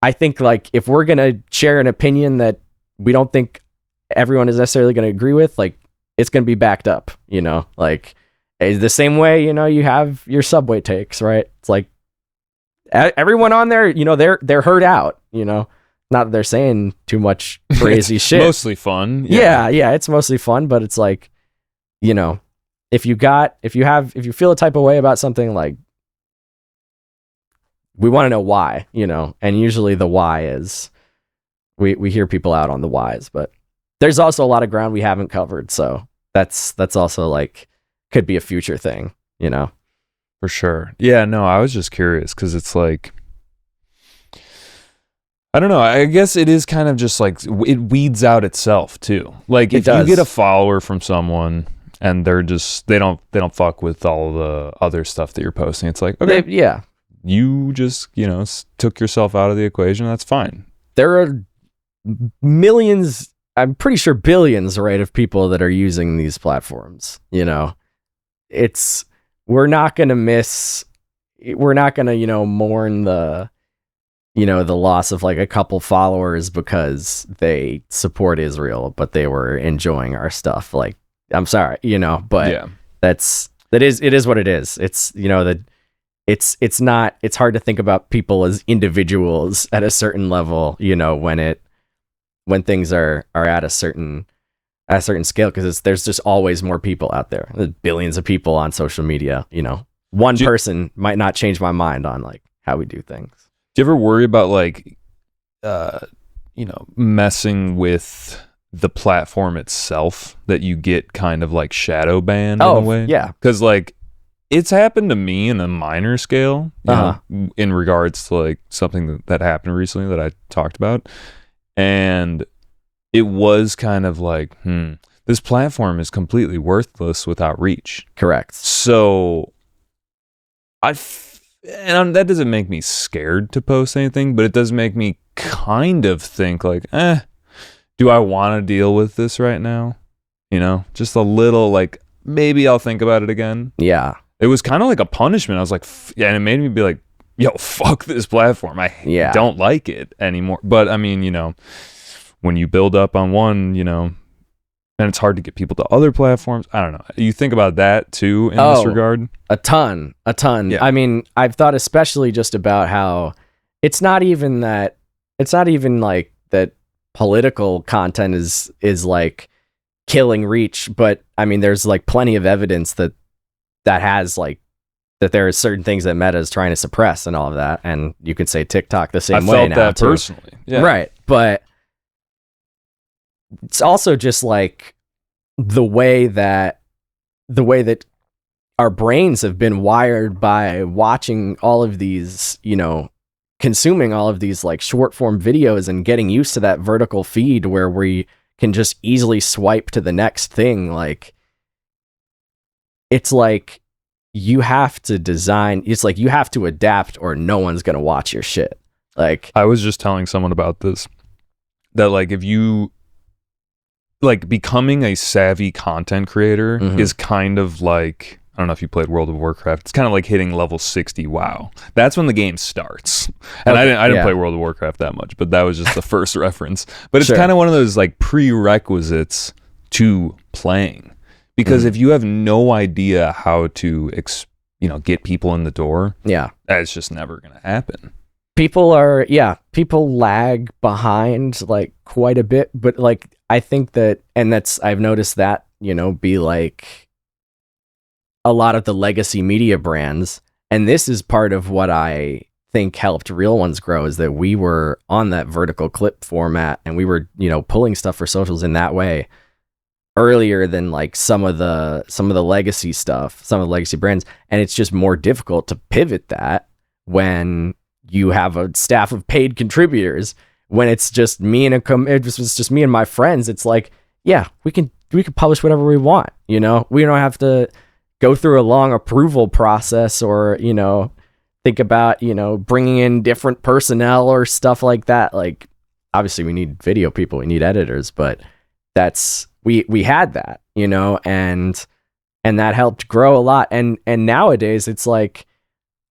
I think like, if we're going to share an opinion that we don't think everyone is necessarily going to agree with, like, it's going to be backed up, you know, like, the same way, you know, you have your Subway takes, right? It's like everyone on there, you know, they're heard out, you know, not that they're saying too much crazy shit. Mostly fun. Yeah, it's mostly fun, but it's like, you know, if you feel a type of way about something, like, we want to know why, you know, and usually the why is we hear people out on the whys, but there's also a lot of ground we haven't covered, so that's also like could be a future thing, you know. For sure. Yeah, no, I was just curious because it's like, I don't know. I guess it is kind of just like it weeds out itself too. Like if you get a follower from someone and they don't fuck with all the other stuff that you're posting, it's like, okay, you just, you know, took yourself out of the equation. That's fine. There are millions, I'm pretty sure billions, right, of people that are using these platforms. You know, we're not gonna, you know, mourn the, you know, the loss of like a couple followers because they support Israel, but they were enjoying our stuff. Like, I'm sorry, you know, but it is what it is. It's, you know, that it's hard to think about people as individuals at a certain level, you know, when things are at a certain scale, because there's just always more people out there. There's billions of people on social media, you know. One person might not change my mind on like how we do things. Do you ever worry about like, you know, messing with the platform itself, that you get kind of like shadow banned in a way? Yeah. Because like it's happened to me in a minor scale, you know, in regards to like something that happened recently that I talked about. And it was kind of like, this platform is completely worthless without reach. Correct. So and that doesn't make me scared to post anything, but it does make me kind of think like, do I want to deal with this right now? You know, just a little like, maybe I'll think about it again. Yeah. It was kind of like a punishment. I was like, and it made me be like, yo, fuck this platform. I don't like it anymore. But I mean, you know, when you build up on one, you know, and it's hard to get people to other platforms. I don't know. You think about that too in this regard? A ton. Yeah. I mean, I've thought especially just about how it's not even like that political content is like killing reach, but I mean, there's like plenty of evidence that has like, that there are certain things that Meta is trying to suppress and all of that. And you can say TikTok the same way now. I felt that personally. Yeah. Right. But it's also just like the way that our brains have been wired by watching all of these, you know, consuming all of these like short form videos and getting used to that vertical feed where we can just easily swipe to the next thing. Like, it's like you have to adapt or no one's going to watch your shit. Like, I was just telling someone about this, that like if you like becoming a savvy content creator is kind of like, I don't know if you played World of Warcraft. It's kind of like hitting level 60. WoW. That's when the game starts. And I didn't play World of Warcraft that much, but that was just the first reference. But it's kind of one of those like prerequisites to playing, because if you have no idea how to get people in the door, that's just never going to happen. People lag behind like quite a bit, but like I think that, and I've noticed that, you know, be like a lot of the legacy media brands, and this is part of what I think helped Real Ones grow, is that we were on that vertical clip format and we were, you know, pulling stuff for socials in that way earlier than like some of the legacy stuff, some of the legacy brands. And it's just more difficult to pivot that when you have a staff of paid contributors. When it's just me and it's just me and my friends, it's like, yeah, we can publish whatever we want, you know. We don't have to go through a long approval process or, you know, think about, you know, bringing in different personnel or stuff like that. Like, obviously we need video people, we need editors, but we had that, you know, and that helped grow a lot. And nowadays it's like,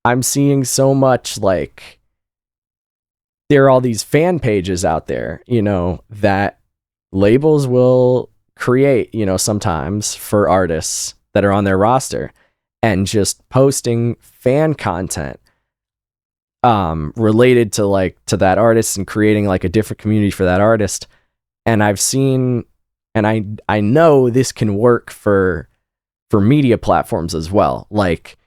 I'm seeing so much, like, there are all these fan pages out there, you know, that labels will create, you know, sometimes for artists that are on their roster, and just posting fan content related to that artist and creating like a different community for that artist. And I've seen, and I know this can work for media platforms as well. Like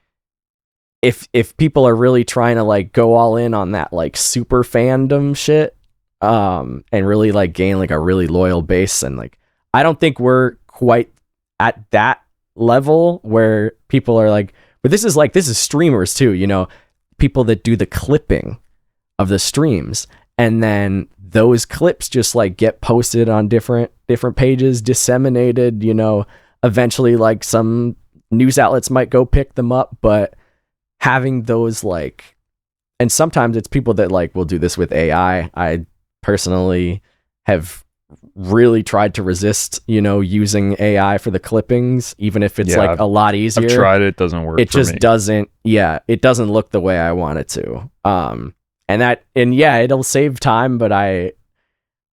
if people are really trying to like go all in on that like super fandom shit, and really like gain like a really loyal base, and like I don't think we're quite at that level where people are like, but this is streamers too, you know, people that do the clipping of the streams, and then those clips just like get posted on different pages, disseminated, you know, eventually like some news outlets might go pick them up. But having those like, and sometimes it's people that like will do this with AI. I personally have really tried to resist, you know, using AI for the clippings, even if it's like a lot easier. I've tried it, doesn't work. It just doesn't, it doesn't look the way I want it to. And it'll save time, but I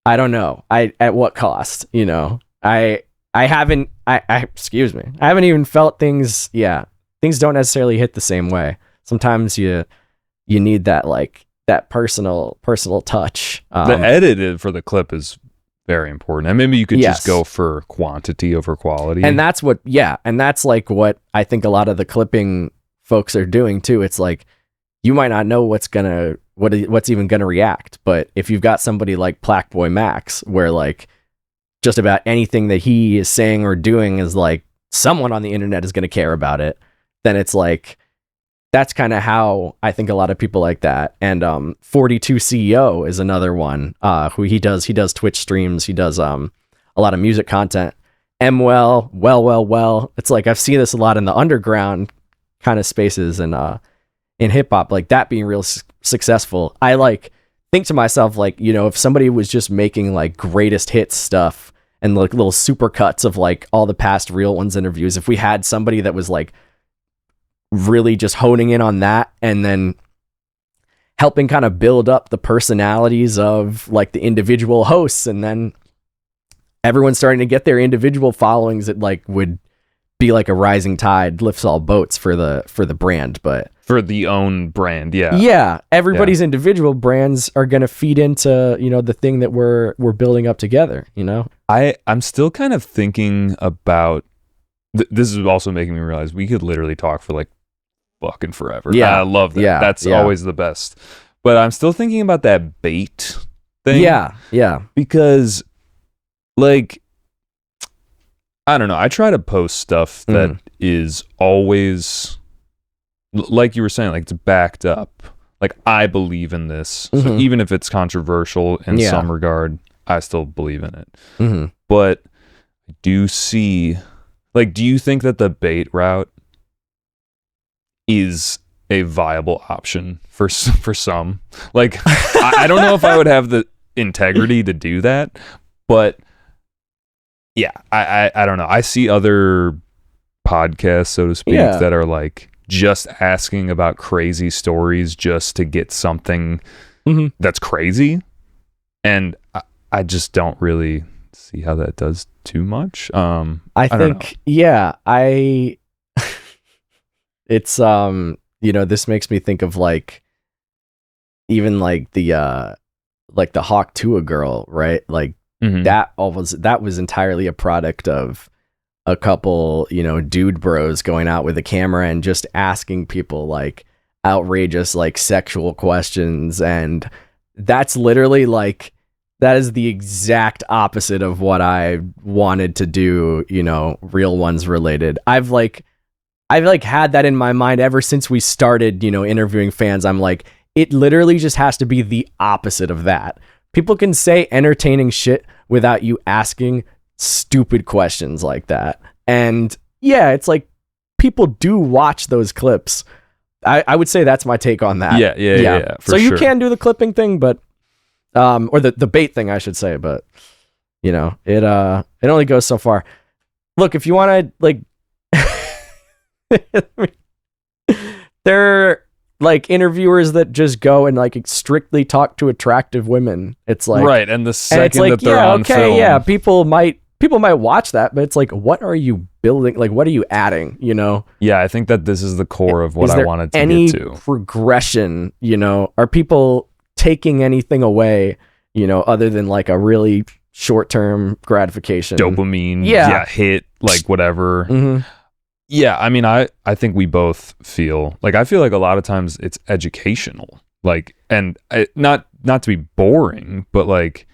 don't know. At what cost, you know? I haven't even felt things. Yeah. Things don't necessarily hit the same way. Sometimes you need that like that personal touch. The edit for the clip is very important. And maybe you could just go for quantity over quality. And that's like what I think a lot of the clipping folks are doing too. It's like, you might not know what's even gonna react, but if you've got somebody like Plaqueboy Max, where like just about anything that he is saying or doing is like someone on the internet is gonna care about it, then it's like that's kind of how I think a lot of people like that. And 42 CEO is another one who he does Twitch streams, he does a lot of music content. Well. It's like I've seen this a lot in the underground kind of spaces and in hip hop, like that being real successful. I like think to myself, like, you know, if somebody was just making like greatest hits stuff and like little super cuts of like all the past Real Ones interviews, if we had somebody that was like really just honing in on that and then helping kind of build up the personalities of like the individual hosts, and then everyone's starting to get their individual followings, it like would be like a rising tide lifts all boats for the brand. But for the own brand, everybody's individual brands are going to feed into, you know, the thing that we're building up together, you know. I'm still kind of thinking about this is also making me realize we could literally talk for like fucking forever. I love that. That's always the best. But I'm still thinking about that bait thing. Because like, I don't know, I try to post stuff that is always, like you were saying, like it's backed up. Like, I believe in this. So even if it's controversial in some regard, I still believe in it. But I do see, like, do you think that the bait route is a viable option for some? Like, I don't know if I would have the integrity to do that, but yeah, I don't know. I see other podcasts, so to speak, that are like just asking about crazy stories just to get something that's crazy. And I just don't really see how that does too much. I think, it's, you know, this makes me think of like, even like the Hawk Tuah girl, right? Like that was entirely a product of a couple, you know, dude bros going out with a camera and just asking people like outrageous, like sexual questions. And that's literally like, that is the exact opposite of what I wanted to do, you know, Real Ones related. I've had that in my mind ever since we started, you know, interviewing fans. I'm like, it literally just has to be the opposite of that. People can say entertaining shit without you asking stupid questions like that. And yeah, it's like people do watch those clips. I would say that's my take on that. Yeah. So you can do the clipping thing, but or the bait thing, I should say, but you know, it only goes so far. Look, if you want to like they're like interviewers that just go and like strictly talk to attractive women. It's like, right, and the second that they're on film, people people might watch that, but it's like, what are you building? Like, what are you adding, you know? Yeah, I think that this is the core of what I wanted to any get to. Progression, you know? Are people taking anything away, you know, other than like a really short-term gratification? Dopamine, hit, like whatever. Mm-hmm. Yeah, I mean, I think we both feel like, I feel like a lot of times it's educational, like, and not to be boring, but like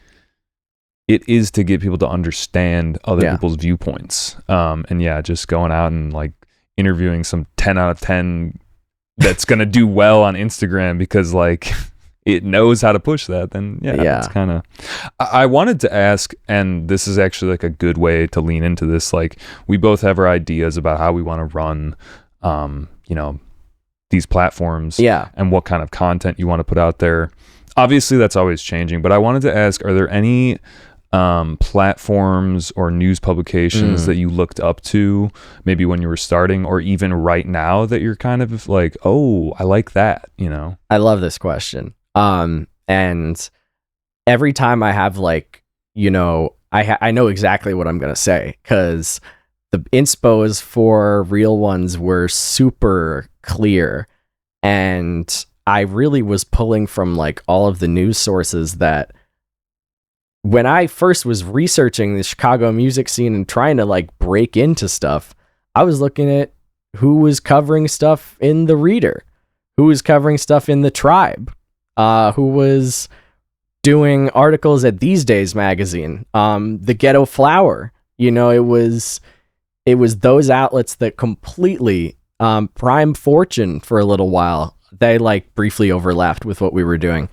it is to get people to understand other people's viewpoints. And yeah, just going out and like interviewing some 10 out of 10 that's gonna do well on Instagram because like it knows how to push that, then it's kind of, I wanted to ask, and this is actually like a good way to lean into this, like we both have our ideas about how we want to run you know, these platforms and what kind of content you want to put out there. Obviously that's always changing, but I wanted to ask, are there any platforms or news publications that you looked up to maybe when you were starting, or even right now that you're kind of like, oh, I like that, you know? I love this question. And every time I have like, you know, I know exactly what I'm going to say, because the inspos for Real Ones were super clear. And I really was pulling from like all of the news sources that when I first was researching the Chicago music scene and trying to like break into stuff, I was looking at who was covering stuff in the Reader, who was covering stuff in the Tribe, who was doing articles at These Days magazine, the Ghetto Flower. You know, it was those outlets that completely, Prime Fortune for a little while, they like briefly overlapped with what we were doing.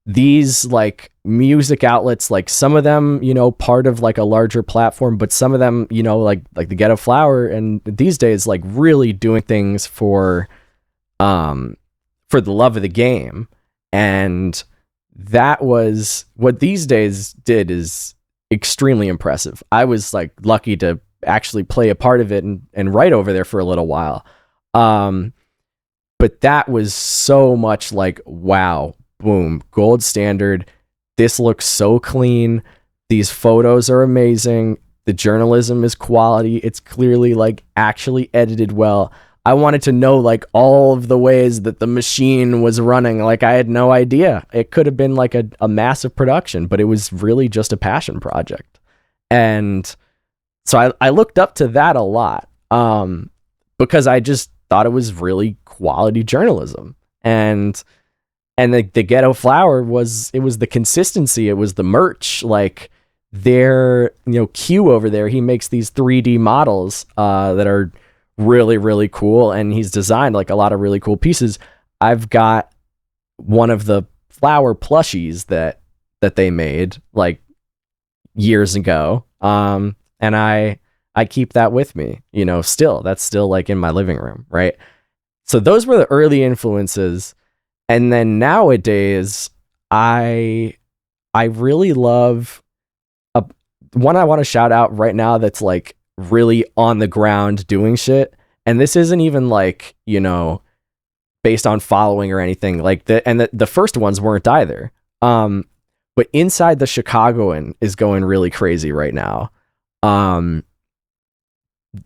These like music outlets, like some of them, you know, part of like a larger platform, but some of them, you know, like the Ghetto Flower and These Days, like really doing things for the love of the game. And that was what These Days did, is extremely impressive. I was like lucky to actually play a part of it and write over there for a little while. But that was so much like, wow, boom, gold standard. This looks so clean. These photos are amazing. The journalism is quality. It's clearly like actually edited well. I wanted to know like all of the ways that the machine was running. Like I had no idea. It could have been like a massive production, but it was really just a passion project. And so I looked up to that a lot, because I just thought it was really quality journalism. And the Ghetto Flower was the consistency. It was the merch. Like their, you know, Q over there, he makes these 3D models that are really, really cool. And he's designed like a lot of really cool pieces. I've got one of the flower plushies that they made like years ago. And I keep that with me, you know, still. That's still like in my living room, right? So those were the early influences. And then nowadays, I really love one I want to shout out right now that's like really on the ground doing shit. And this isn't even like, you know, based on following or anything like that. And the first ones weren't either. But Inside the Chicagoan is going really crazy right now.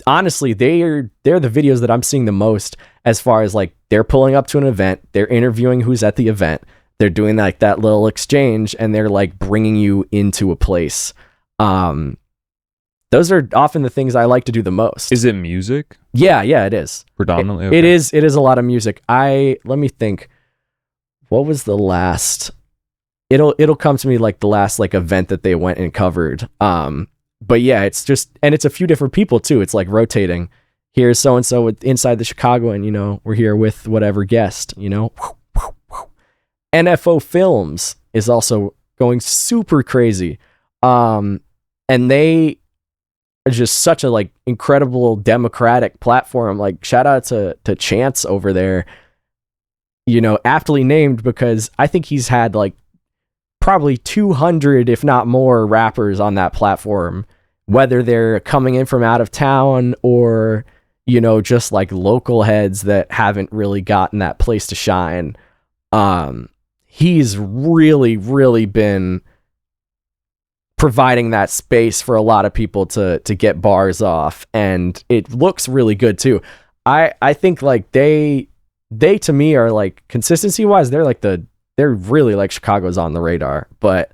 Honestly, they're the videos that I'm seeing the most, as far as like they're pulling up to an event, they're interviewing who's at the event, they're doing like that little exchange, and they're like bringing you into a place. Those are often the things I like to do the most. Is it music? Yeah, it is. Predominantly? It is a lot of music. Let me think. What was the last? It'll come to me like the last like event that they went and covered. But yeah, it's just, and it's a few different people too. It's like rotating. Here's so-and-so with Inside the Chicago, and, you know, we're here with whatever guest, you know. NFO Films is also going super crazy. And they are just such a like incredible democratic platform. Like shout out to Chance over there, you know, aptly named, because I think he's had like probably 200, if not more, rappers on that platform, whether they're coming in from out of town or, you know, just like local heads that haven't really gotten that place to shine. He's really, really been providing that space for a lot of people to get bars off, and it looks really good too. I think like they to me are like, consistency wise, they're really like Chicago's on the radar, but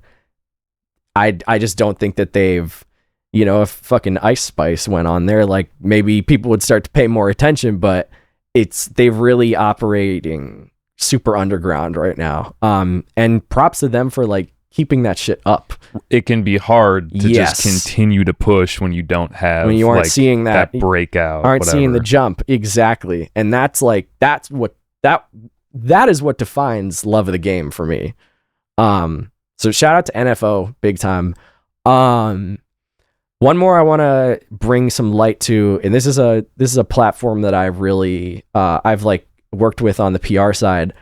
I just don't think that they've, you know, if fucking Ice Spice went on there, like maybe people would start to pay more attention, but they're really operating super underground right now. And props to them for like keeping that shit up. It can be hard to just continue to push when you don't have, when you aren't like, seeing that breakout, aren't whatever. seeing the jump. Exactly. And that is what defines love of the game for me. So shout out to NFO big time. One more I want to bring some light to, and this is a platform that I really I've like worked with on the PR side.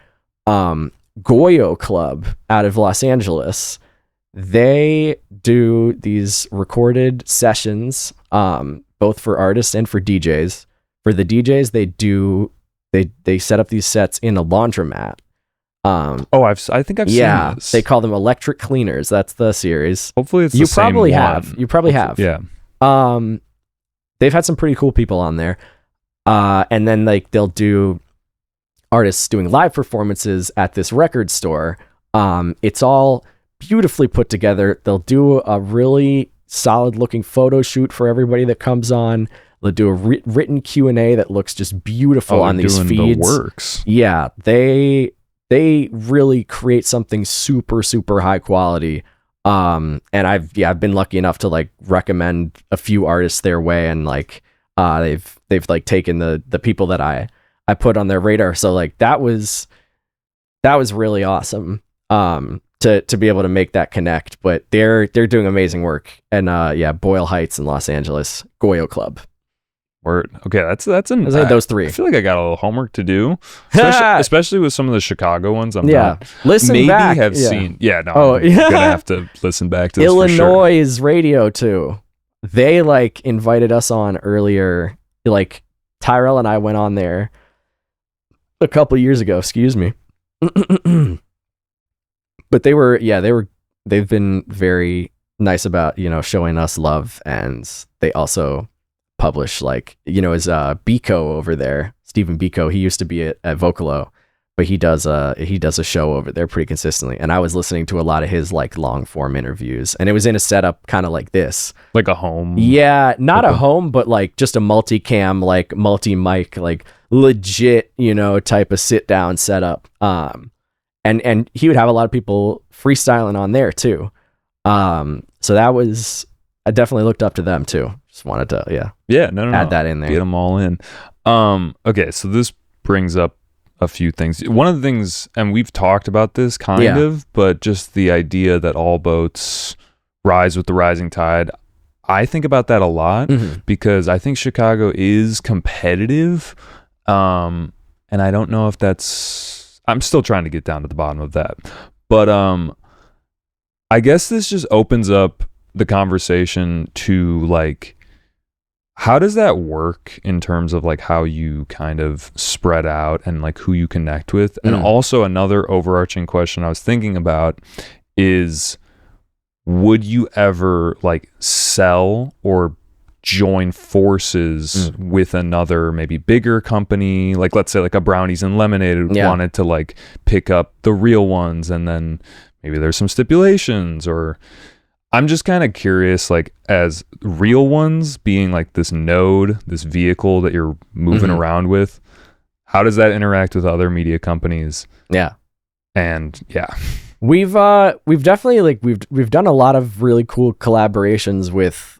Goyo Club out of Los Angeles. They do these recorded sessions, both for artists and for DJs. For the DJs, they set up these sets in a laundromat. I think I've seen this. They call them electric cleaners. That's the series. Hopefully it's you the same probably one. have. You probably have. Yeah. They've had some pretty cool people on there. And then like they'll do artists doing live performances at this record store. It's all beautifully put together. They'll do a really solid looking photo shoot for everybody that comes on. They'll do a written Q&A that looks just beautiful on these feeds. The works. Yeah, they really create something super, super high quality. And I've been lucky enough to like recommend a few artists their way, and like they've like taken the people that I put on their radar. So like that was really awesome to be able to make that connect. But they're doing amazing work. And Boyle Heights in Los Angeles, Goyo Club. Word. Okay, that's those three. I feel like I got a little homework to do, especially with some of the Chicago ones. I'm not listen maybe back. have seen. Yeah, no. Oh, I'm gonna have to listen back to this Illinois for sure. radio too. They like invited us on earlier. Like Tyrell and I went on there a couple years ago. Excuse me. But they've been very nice about, you know, showing us love, and they also publish, like, you know, is Biko over there, Stephen Biko. He used to be at Vocalo, but he does a show over there pretty consistently. And I was listening to a lot of his like long form interviews, and it was in a setup kind of like this, like a home. Yeah, not a home, but like just a multicam, like multi-mic, like legit, you know, type of sit down setup. And he would have a lot of people freestyling on there too. So that was, I definitely looked up to them too. Just wanted to, add that in there. Get them all in. Okay, so this brings up a few things. One of the things, and we've talked about this kind of, but just the idea that all boats rise with the rising tide. I think about that a lot because I think Chicago is competitive. And I don't know if that's, I'm still trying to get down to the bottom of that. But I guess this just opens up the conversation to like, how does that work in terms of like how you kind of spread out and like who you connect with? And also another overarching question I was thinking about is, would you ever like sell or join forces with another maybe bigger company? Like let's say like a Brownies and Lemonade wanted to like pick up the Real Ones, and then maybe there's some stipulations, or I'm just kind of curious, like as Real Ones being like this node, this vehicle that you're moving around with, how does that interact with other media companies? Yeah. And we've definitely like, we've done a lot of really cool collaborations with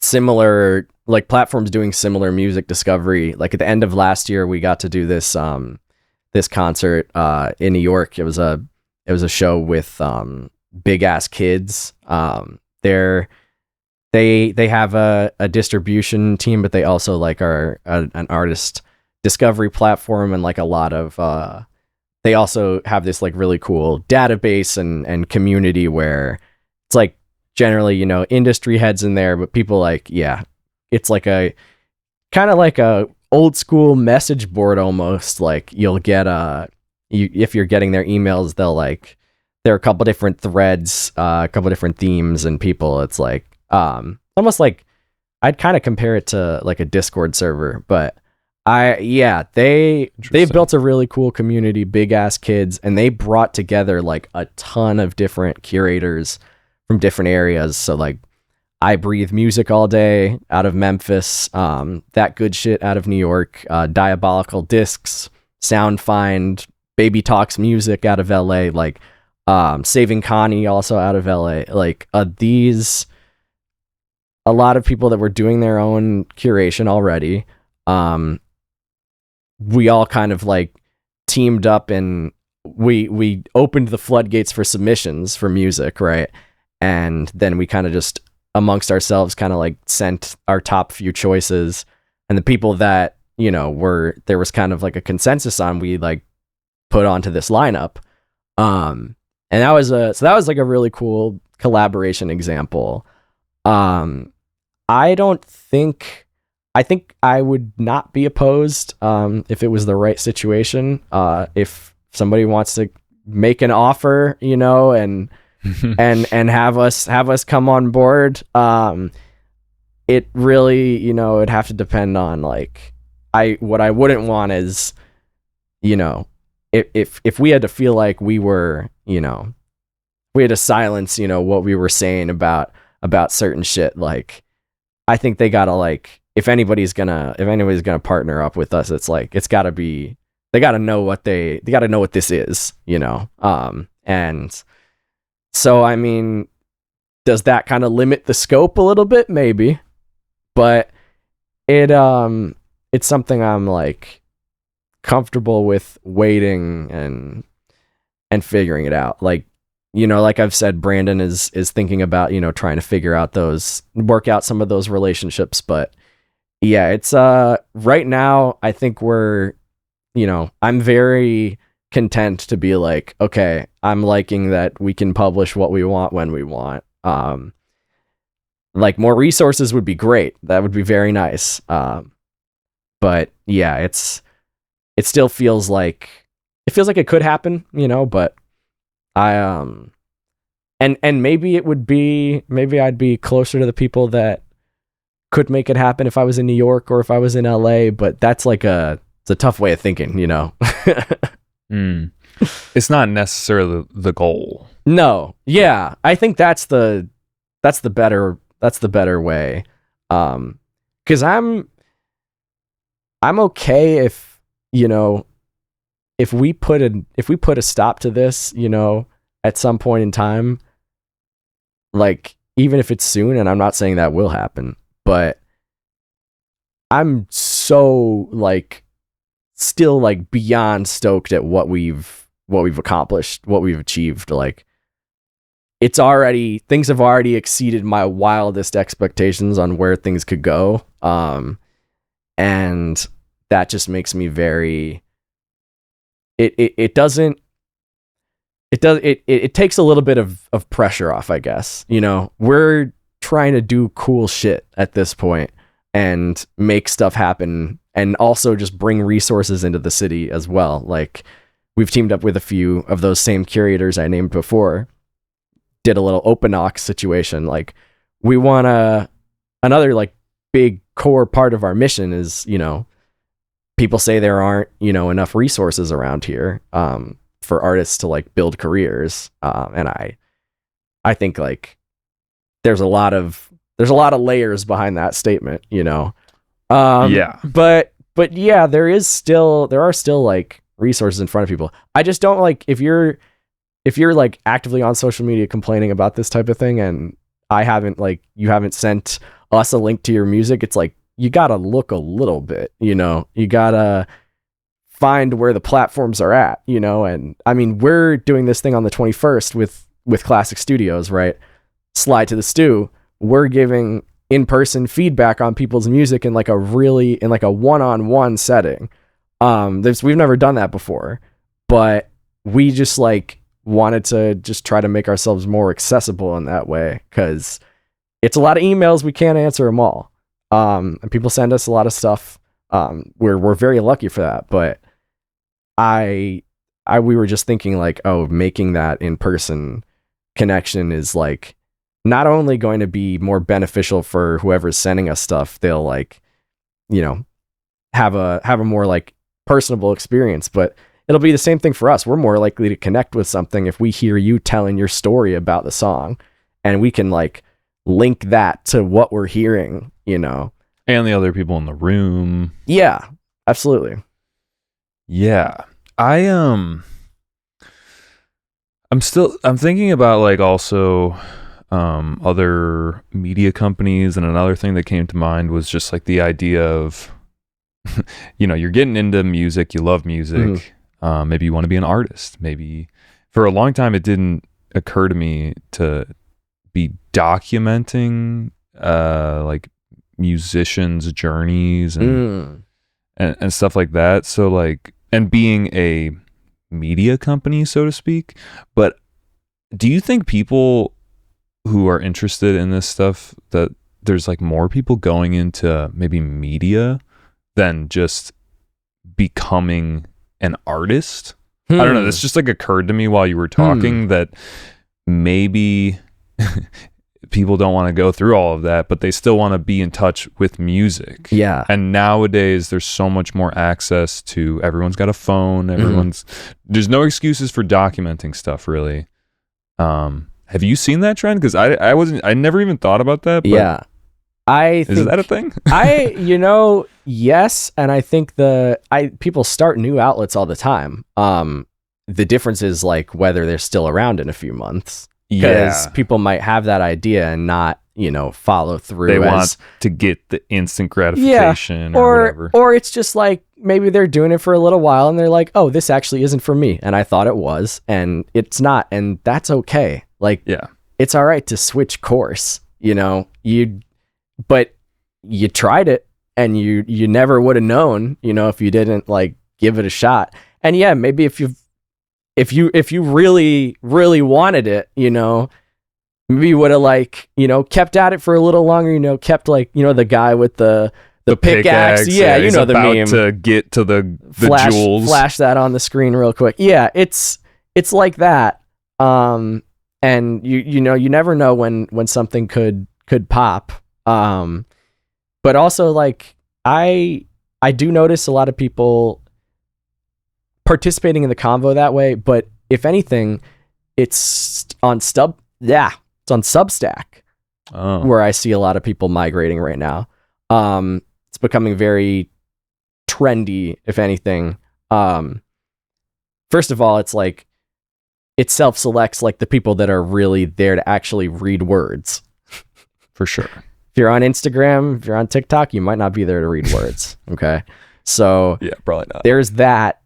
similar like platforms doing similar music discovery. Like at the end of last year, we got to do this this concert in New York. It was a show with Big Ass Kids. They have a distribution team, but they also like are an artist discovery platform, and like a lot of they also have this like really cool database and community where it's like generally, you know, industry heads in there, but people like, it's like a kind of like a old school message board almost. Like you'll get if you're getting their emails, they'll like there are a couple different threads, a couple different themes and people. It's like almost like I'd kind of compare it to like a Discord server, but they've built a really cool community, big ass kids, and they brought together like a ton of different curators from different areas. So like I Breathe Music all day out of Memphis, That Good Shit out of New York, Diabolical Discs, Soundfind, Baby Talks Music out of LA, like Saving Connie also out of LA. Like these, a lot of people that were doing their own curation already. We all kind of like teamed up and we opened the floodgates for submissions for music, right? And then we kind of just amongst ourselves kind of like sent our top few choices, and the people that, you know, there was kind of like a consensus on, we like put onto this lineup. And that was like a really cool collaboration example. I think I would not be opposed if it was the right situation. If somebody wants to make an offer, you know, and and have us come on board, it really, you know, it'd have to depend on like what I wouldn't want is, you know, if we had to feel like we were, you know, we had to silence, you know, what we were saying about certain shit. Like, I think they gotta like, if anybody's gonna partner up with us, it's like, it's gotta be, they gotta know what they gotta know what this is, you know? And so, I mean, does that kind of limit the scope a little bit? Maybe, but it's something I'm like comfortable with waiting and figuring it out. Like, you know, like I've said, Brandon is thinking about, you know, trying to work out some of those relationships, but yeah, it's right now I think we're, you know, I'm very content to be like, okay, I'm liking that we can publish what we want when we want. Like more resources would be great. That would be very nice. But yeah, it still feels like it could happen, you know, but and maybe I'd be closer to the people that could make it happen if I was in New York or if I was in LA, but that's like it's a tough way of thinking, you know. It's not necessarily the goal. No. Yeah. I think that's the better way. 'Cause I'm okay if, you know, if we put a stop to this, you know, at some point in time, like even if it's soon, and I'm not saying that will happen, but I'm so like still like beyond stoked at what we've accomplished, what we've achieved. Like things have already exceeded my wildest expectations on where things could go. And that just makes me very, it takes a little bit of pressure off, I guess. You know, we're trying to do cool shit at this point and make stuff happen, and also just bring resources into the city as well. Like, we've teamed up with a few of those same curators I named before, did a little open aux situation. Like, we want another like big core part of our mission is, you know, people say there aren't, you know, enough resources around here for artists to like build careers, and I think like there's a lot of layers behind that statement, you know. Yeah, but yeah, there are still like resources in front of people. I just don't like if you're like actively on social media complaining about this type of thing, and you haven't sent us a link to your music. It's like, you gotta look a little bit, you know. You gotta find where the platforms are at, you know. And I mean, we're doing this thing on the 21st with Classic Studios, right? Slide to the Stew. We're giving in-person feedback on people's music in like a one-on-one setting. We've never done that before, but we just like wanted to just try to make ourselves more accessible in that way, because it's a lot of emails, we can't answer them all. And people send us a lot of stuff. We're very lucky for that, but I we were just thinking like, oh, making that in-person connection is like not only going to be more beneficial for whoever's sending us stuff, they'll like, you know, have a more like personable experience, but it'll be the same thing for us. We're more likely to connect with something if we hear you telling your story about the song, and we can like link that to what we're hearing, you know, and the other people in the room. Yeah, absolutely. Yeah. I'm thinking about like also other media companies, and another thing that came to mind was just like the idea of you know, you're getting into music, you love music, maybe you want to be an artist. Maybe for a long time it didn't occur to me to be documenting like musicians' journeys and stuff like that. So like, and being a media company, so to speak. But do you think people who are interested in this stuff, that there's like more people going into maybe media than just becoming an artist? I don't know. This just like occurred to me while you were talking that maybe people don't want to go through all of that, but they still want to be in touch with music. Yeah. And nowadays there's so much more access to, everyone's got a phone, there's no excuses for documenting stuff really. Have you seen that trend? Because I never even thought about that. But yeah. Is that a thing? Yes. And I think people start new outlets all the time. The difference is like whether they're still around in a few months. Because people might have that idea and not, you know, follow through. They want to get the instant gratification or whatever. Or it's just like maybe they're doing it for a little while and they're like, oh, this actually isn't for me. And I thought it was, and it's not. And that's okay. Like, it's all right to switch course, you know, but you tried it and you never would have known, you know, if you didn't like give it a shot. And yeah, maybe if you really, really wanted it, you know, maybe you would have like, you know, kept at it for a little longer, you know, kept like, you know, the guy with the pickaxe. Yeah, you know the meme. To get to the jewels. Flash that on the screen real quick. Yeah, it's like that. And you know, you never know when something could pop. But also like I do notice a lot of people participating in the convo that way, but if anything, it's on Substack where I see a lot of people migrating right now. It's becoming very trendy, if anything. First of all, it's like it self-selects like the people that are really there to actually read words. For sure. If you're on Instagram, if you're on TikTok, you might not be there to read words. Okay. So yeah, probably not. There's that.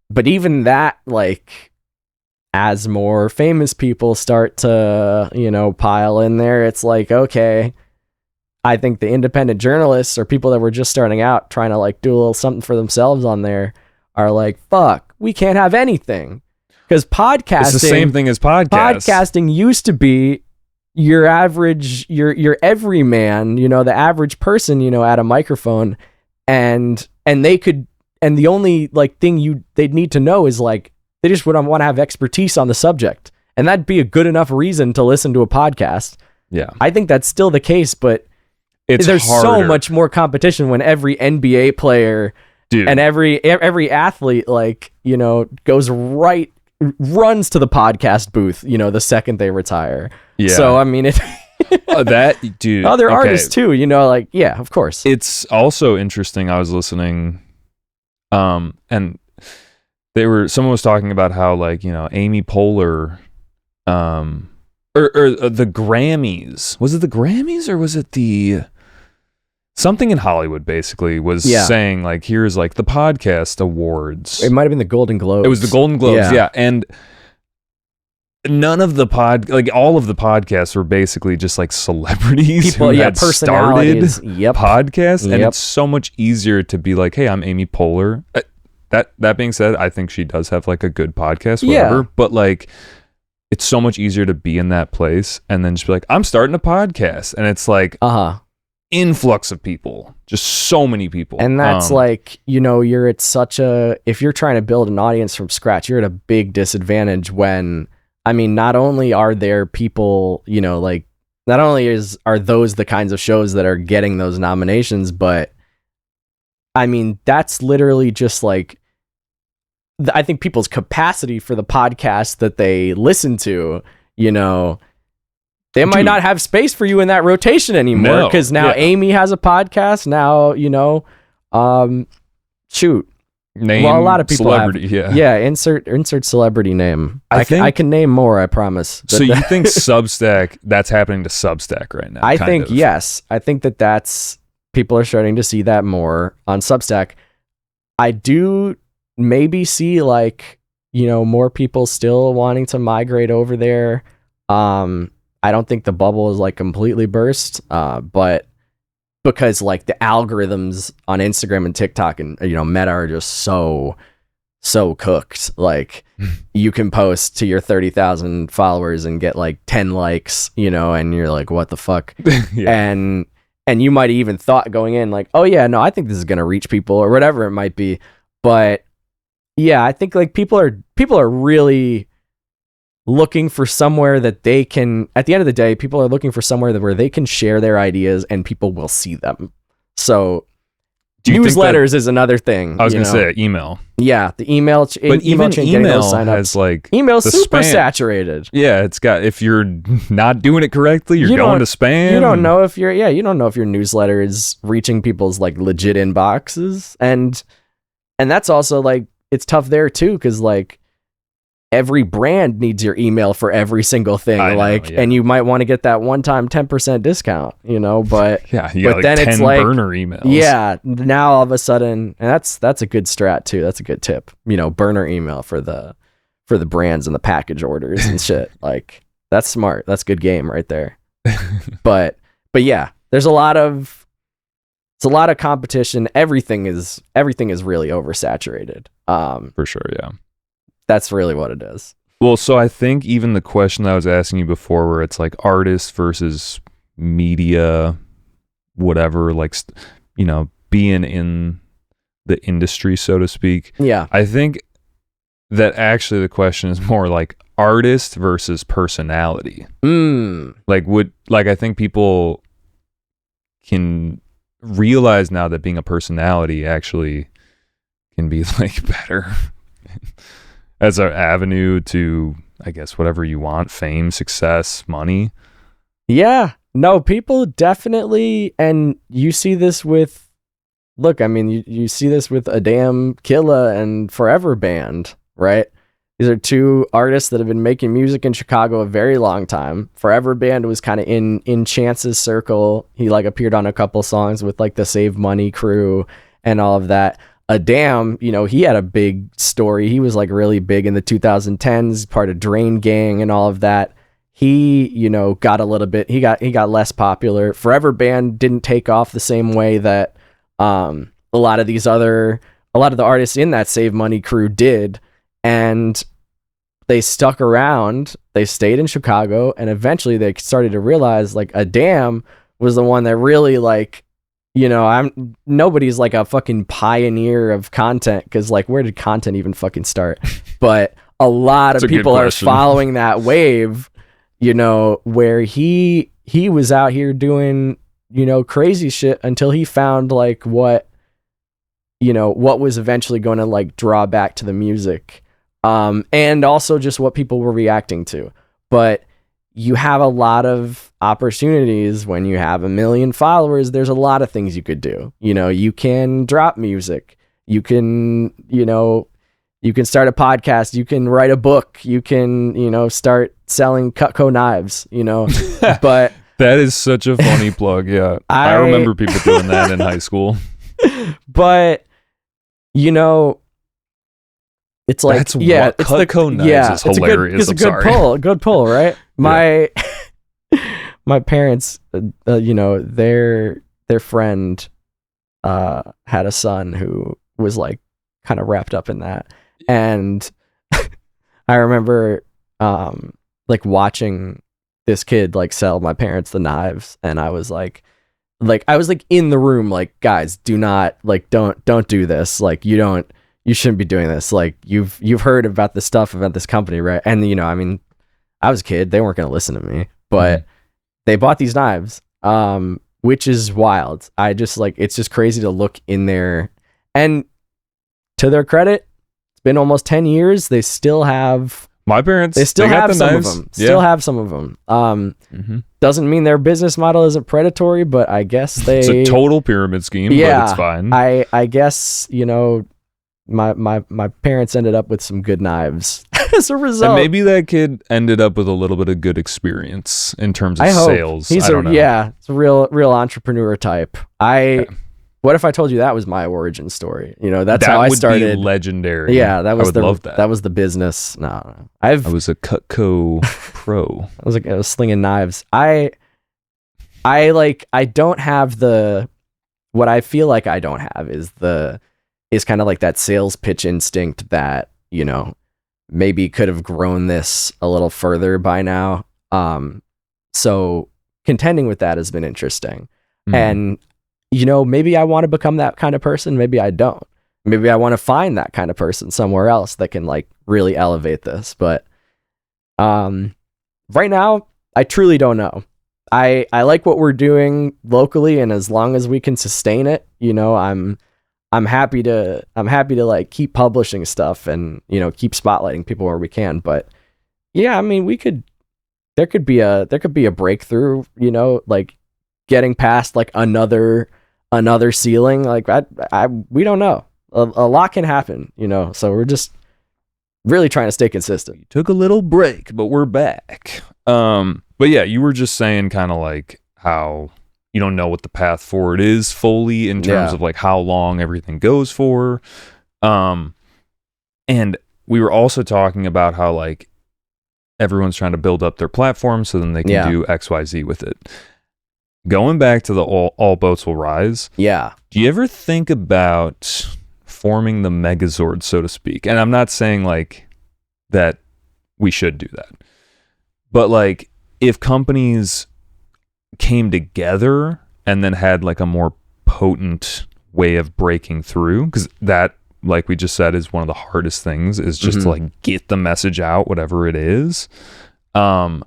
But even that, like, as more famous people start to, you know, pile in there, it's like, okay, I think the independent journalists or people that were just starting out trying to like do a little something for themselves on there are like, fuck, we can't have anything. Because podcasting, it's the same thing as podcasts. Podcasting used to be your average, your everyman, you know, the average person, you know, at a microphone, and they could, and the only like thing they'd need to know is like they just would want to have expertise on the subject, and that'd be a good enough reason to listen to a podcast. Yeah, I think that's still the case, but there's harder. So much more competition when every NBA player and every athlete, like, you know, runs to the podcast booth, you know, the second they retire. Yeah. So I mean, that dude. Other artists too, you know, like, yeah, of course. It's also interesting. I was listening, and someone was talking about how, like, you know, Amy Poehler, or the Grammys. Was it the Grammys or was it something in Hollywood basically was saying like, here's like the podcast awards. It might have been the Golden Globes. It was the Golden Globes, yeah. And none of the all of the podcasts were basically just like celebrities who had started podcasts, and it's so much easier to be like, hey, I'm Amy Poehler. That being said, I think she does have like a good podcast, whatever. But like, it's so much easier to be in that place and then just be like, I'm starting a podcast, and it's like, influx of people, just so many people. And that's like, you're at if you're trying to build an audience from scratch, you're at a big disadvantage when, not only are there people, not only are those the kinds of shows that are getting those nominations, but that's literally just like, I think people's capacity for the podcast that they listen to, they might not have space for you in that rotation anymore, because now Amy has a podcast. Now, name, well, a lot of people celebrity, insert celebrity name. I can name more, I promise. So you think Substack, that's happening to Substack right now? I think, yes. I think that's, people are starting to see that more on Substack. I do maybe see like, more people still wanting to migrate over there. I don't think the bubble is like completely burst, but because like the algorithms on Instagram and TikTok and Meta are just so cooked. Like you can post to your 30,000 followers and get like 10 likes, and you're like, what the fuck? And you might have even thought going in like, oh yeah, no, I think this is gonna reach people or whatever it might be. But yeah, I think like people are really looking for somewhere that they can, at the end of the day, people are looking for somewhere where they can share their ideas and people will see them. So newsletters is another thing. I was going to say email. Yeah, the email. But even email has like email's super spam. Saturated. Yeah, it's got, if you're not doing it correctly, you're going to spam. You don't know if you don't know if your newsletter is reaching people's like legit inboxes. And that's also like, it's tough there too, because like, every brand needs your email for every single thing, and you might want to get that one-time 10% discount, but but then 10 it's like burner emails. Yeah, now all of a sudden, and that's a good strat too. That's a good tip. Burner email for the brands and the package orders and shit. Like that's smart. That's good game right there. but yeah, there's a lot of competition. Everything is really oversaturated. For sure, yeah. That's really what it is. Well, so I think even the question that I was asking you before, where it's like artists versus media, whatever, like, being in the industry, so to speak. Yeah. I think that actually the question is more like artist versus personality. Like I think people can realize now that being a personality actually can be like better as an avenue to, I guess, whatever you want, fame, success, money. Yeah. No, people definitely, and you see this with, you see this with Adam Killa and Forever Band, right? These are two artists that have been making music in Chicago a very long time. Forever Band was kind of in Chance's circle. He like appeared on a couple songs with like the Save Money crew and all of that. Adam, he had a big story. He was like really big in the 2010s, part of Drain Gang and all of that. He, got a little bit, he got less popular. Forever Band didn't take off the same way that a lot of the artists in that Save Money crew did. And they stuck around, they stayed in Chicago, and eventually they started to realize like Adam was the one that really like, nobody's like a fucking pioneer of content, because like where did content even fucking start? But a lot of people are following that wave, where he was out here doing crazy shit until he found like what was eventually going to like draw back to the music, and also just what people were reacting to. But you have a lot of opportunities when you have 1 million followers. There's a lot of things you could do. You can drop music. You can, you can start a podcast. You can write a book. You can, start selling Cutco knives, but that is such a funny plug. Yeah. I remember people doing that in high school, but it's like, that's it's Cutco knives is hilarious. It's a good pull, right? My parents, their friend had a son who was like kind of wrapped up in that, and I remember like watching this kid like sell my parents the knives, and I was like like I was like in the room, like, guys, do not, like, don't do this. Like, you shouldn't be doing this. Like, you've heard about this stuff about this company, right? And you know, I mean, I was a kid, they weren't gonna listen to me, but they bought these knives, which is wild. I just like, it's just crazy to look in there, and to their credit, it's been almost 10 years. They still have my parents. They still have some knives. of them. Still have some of them. Doesn't mean their business model isn't predatory, but I guess it's a total pyramid scheme. Yeah, but it's fine. I guess, you know, my parents ended up with some good knives as a result. And maybe that kid ended up with a little bit of good experience in terms of sales. I don't know. Yeah, it's a real entrepreneur type. What if I told you that was my origin story? You know, that's how I started. That would be legendary. Yeah, that was love that. That was the business. No. I was a Cutco pro. I was slinging knives. I don't have what I feel like I don't have is kind of like that sales pitch instinct that, you know, maybe could have grown this a little further by now. So contending with that has been interesting. And you know, maybe I want to become that kind of person. Maybe I don't. Maybe I want to find that kind of person somewhere else that can like really elevate this. But right now, I truly don't know. I like what we're doing locally, and as long as we can sustain it, you know, I'm happy to like keep publishing stuff and, you know, keep spotlighting people where we can. But yeah, I mean, there could be a breakthrough, you know, like getting past like another ceiling. Like we don't know. A lot can happen, you know. So we're just really trying to stay consistent. You took a little break, but we're back. But yeah, you were just saying kind of like how you don't know what the path forward is fully in terms of like how long everything goes for. And we were also talking about how like everyone's trying to build up their platform so then they can do XYZ with it. Going back to the all boats will rise. Yeah. Do you ever think about forming the Megazord, so to speak? And I'm not saying like that we should do that, but like if companies came together and then had like a more potent way of breaking through, because that, like we just said, is one of the hardest things, is just to like get the message out, whatever it is. Or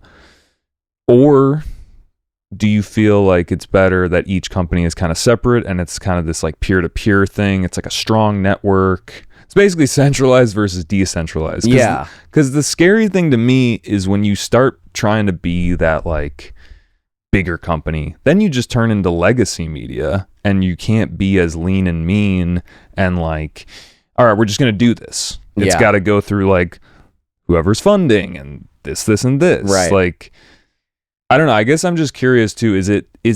do you feel like it's better that each company is kind of separate and it's kind of this like peer-to-peer thing? It's like a strong network. It's basically centralized versus decentralized. Yeah. Because the scary thing to me is when you start trying to be that like bigger company, then you just turn into legacy media and you can't be as lean and mean and like, all right, we're just going to do this. It's got to go through like whoever's funding and this, and this. Right. Like, I don't know. I guess I'm just curious too. Is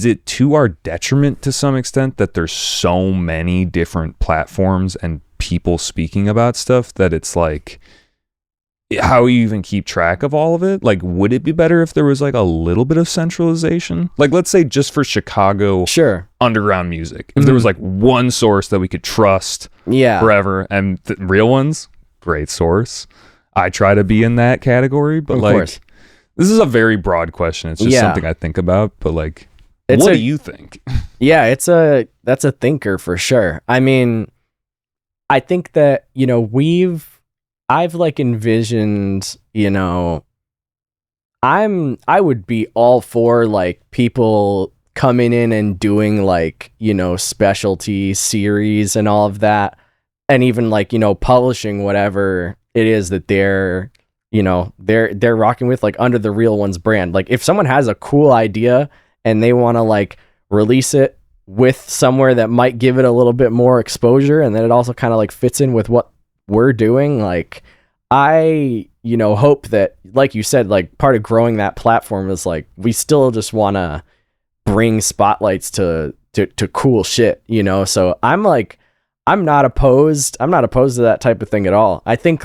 it to our detriment to some extent that there's so many different platforms and people speaking about stuff that it's like, how you even keep track of all of it? Like, would it be better if there was like a little bit of centralization? Like, let's say just for Chicago underground music, if there was like one source that we could trust forever, and the real ones, great source. I try to be in that category, but of course. This is a very broad question. It's just something I think about, but like, what do you think? Yeah, that's a thinker for sure. I mean, I think that, you know, I've like envisioned, you know, I would be all for like people coming in and doing like, you know, specialty series and all of that, and even like, you know, publishing whatever it is that they're rocking with, like under the Real Ones brand. Like if someone has a cool idea and they want to like release it with somewhere that might give it a little bit more exposure, and then it also kind of like fits in with what we're doing, like I, you know, hope that, like you said, like part of growing that platform is like we still just want to bring spotlights to cool shit, you know. So I'm not opposed to that type of thing at all. I think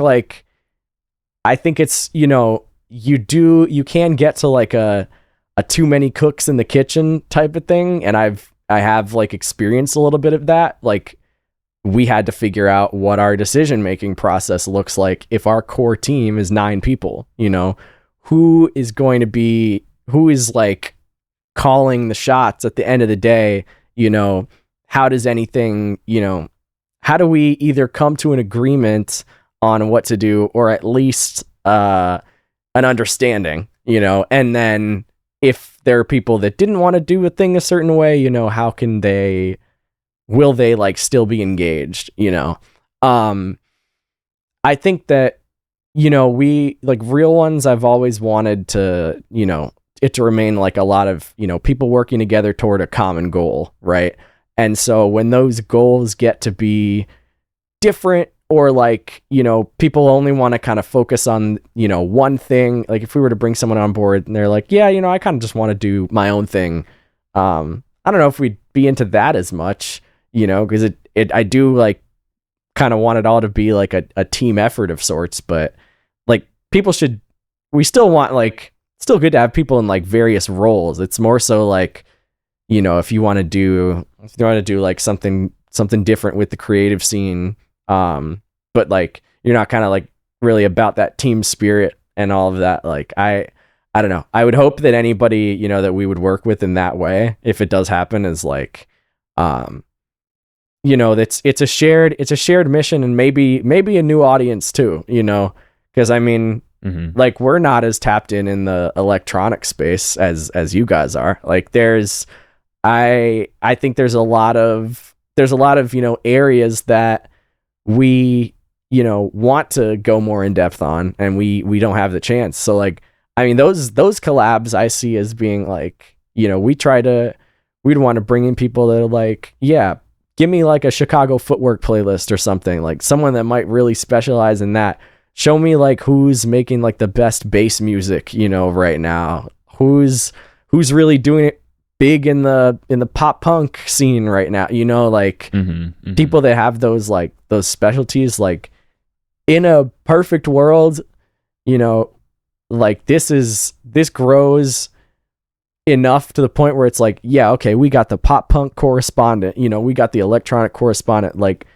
it's, you know, you can get to like a too many cooks in the kitchen type of thing, and I have like experienced a little bit of that. Like we had to figure out what our decision-making process looks like if our core team is 9 people, you know, who is like calling the shots at the end of the day. How does anything, how do we either come to an agreement on what to do, or at least an understanding, and then if there are people that didn't want to do a thing a certain way, how can will they like still be engaged? I think that, we like Real Ones, I've always wanted to, it to remain like a lot of, people working together toward a common goal. Right. And so when those goals get to be different, or like, people only want to kind of focus on, one thing, like if we were to bring someone on board and they're like, yeah, I kind of just want to do my own thing. I don't know if we'd be into that as much, because I do like kind of want it all to be like a team effort of sorts, but like we still want like, still good to have people in like various roles. It's more so like, if you want to do like something different with the creative scene, but like you're not kind of like really about that team spirit and all of that. Like I don't know. I would hope that anybody, that we would work with in that way, if it does happen, is like, it's a shared mission, and maybe a new audience too, because I mean, like we're not as tapped in the electronic space as you guys are. Like I think there's a lot of areas that we want to go more in depth on, and we don't have the chance. So like, I mean, those collabs I see as being like, we'd want to bring in people that are like, yeah, give me like a Chicago footwork playlist or something, like someone that might really specialize in that. Show me like who's making like the best bass music, right now. Who's really doing it big in the pop punk scene right now, like people that have those specialties. Like in a perfect world, like this grows enough to the point where it's like, yeah, okay, we got the pop punk correspondent, we got the electronic correspondent, like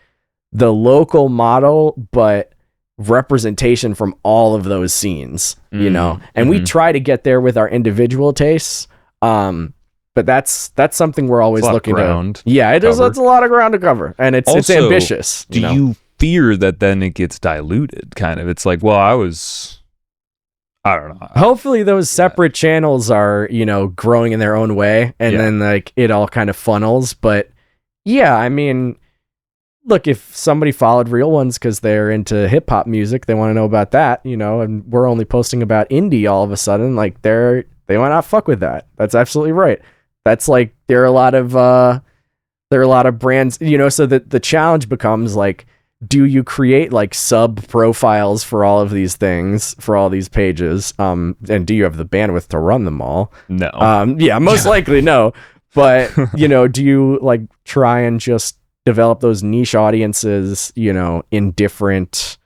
the local model, but representation from all of those scenes, and we try to get there with our individual tastes. But that's something we're always looking to. Yeah, it is. That's a lot of ground to cover, and it's ambitious. Do you fear that then it gets diluted? Kind of. It's like, well, I don't know. Hopefully those separate channels are, growing in their own way, and then like it all kind of funnels. But yeah, I mean, look, if somebody followed Real Ones because they're into hip hop music, they want to know about that, and we're only posting about indie all of a sudden, like they might not fuck with that. That's absolutely right. That's like, there are a lot of brands, so that the challenge becomes like, do you create like sub profiles for all of these things, for all these pages? And do you have the bandwidth to run them all? No. Yeah, most likely no. But, do you like try and just develop those niche audiences, in different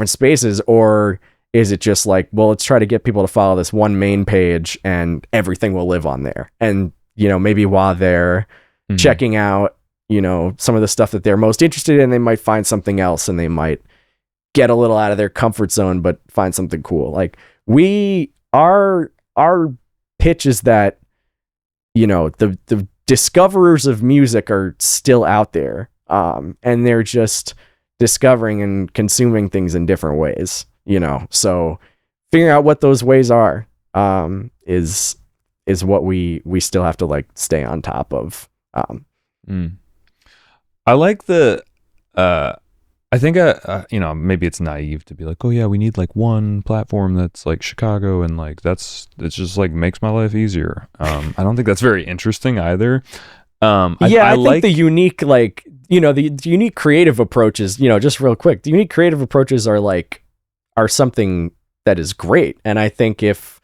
spaces? Or is it just like, well, let's try to get people to follow this one main page and everything will live on there? And, maybe while they're checking out, some of the stuff that they're most interested in, they might find something else, and they might get a little out of their comfort zone, but find something cool. Like our pitch is that, the discoverers of music are still out there. And they're just discovering and consuming things in different ways, so figuring out what those ways are, is what we still have to like stay on top of. I like I think maybe it's naive to be like, oh yeah, we need like one platform that's like Chicago, and like it's just like makes my life easier. I don't think that's very interesting either. I think the unique, like, the unique creative approaches, just real quick, the unique creative approaches are something that is great. And I think if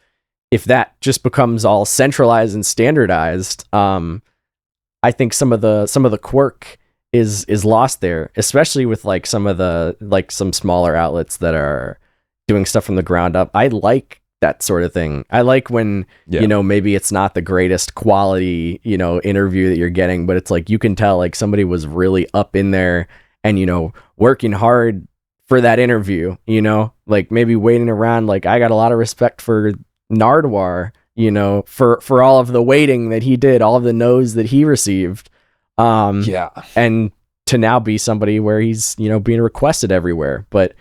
that just becomes all centralized and standardized, I think some of the quirk is lost there, especially with like some of the, like some smaller outlets that are doing stuff from the ground up. I like that sort of thing. I like when, maybe it's not the greatest quality, interview that you're getting, but it's like, you can tell like somebody was really up in there and, working hard for that interview, like maybe waiting around. Like I got a lot of respect for Nardwuar for all of the waiting that he did, all of the no's that he received. And to now be somebody where he's, being requested everywhere. But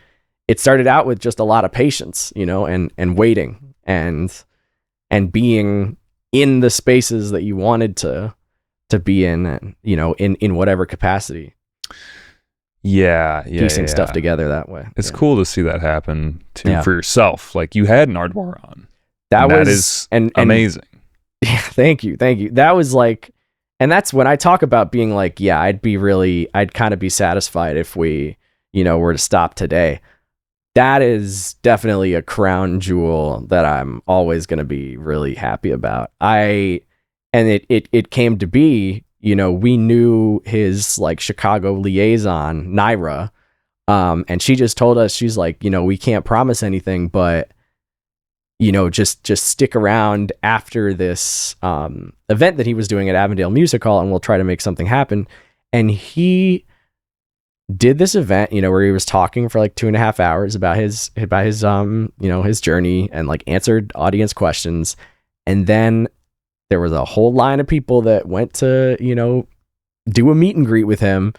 it started out with just a lot of patience, and waiting and being in the spaces that you wanted to be in, in whatever capacity. Piecing stuff together that way. It's cool to see that happen too for yourself. Like, you had Nardwuar on. That is amazing. Yeah, thank you. That was like, and that's when I talk about being like, I'd kind of be satisfied if we, were to stop today. That is definitely a crown jewel that I'm always going to be really happy about. And it came to be, we knew his like Chicago liaison, Naira, and she just told us, she's like, we can't promise anything, but just stick around after this event that he was doing at Avondale Music Hall, and we'll try to make something happen. And he did this event, where he was talking for like 2.5 hours about his his journey, and like answered audience questions. And then there was a whole line of people that went to, do a meet and greet with him.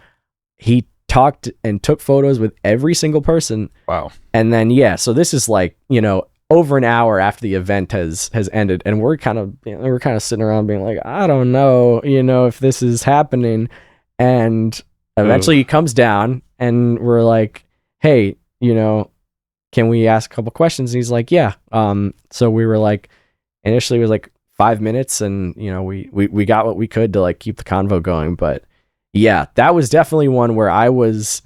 He talked and took photos with every single person. Wow. And then, so this is like, over an hour after the event has ended, and we're kind of sitting around being like, I don't know, if this is happening. And eventually he comes down, and we're like, hey, can we ask a couple questions? And he's like, yeah. So we were like, initially it was like 5 minutes, and we got what we could to like keep the convo going. But yeah, that was definitely one where I was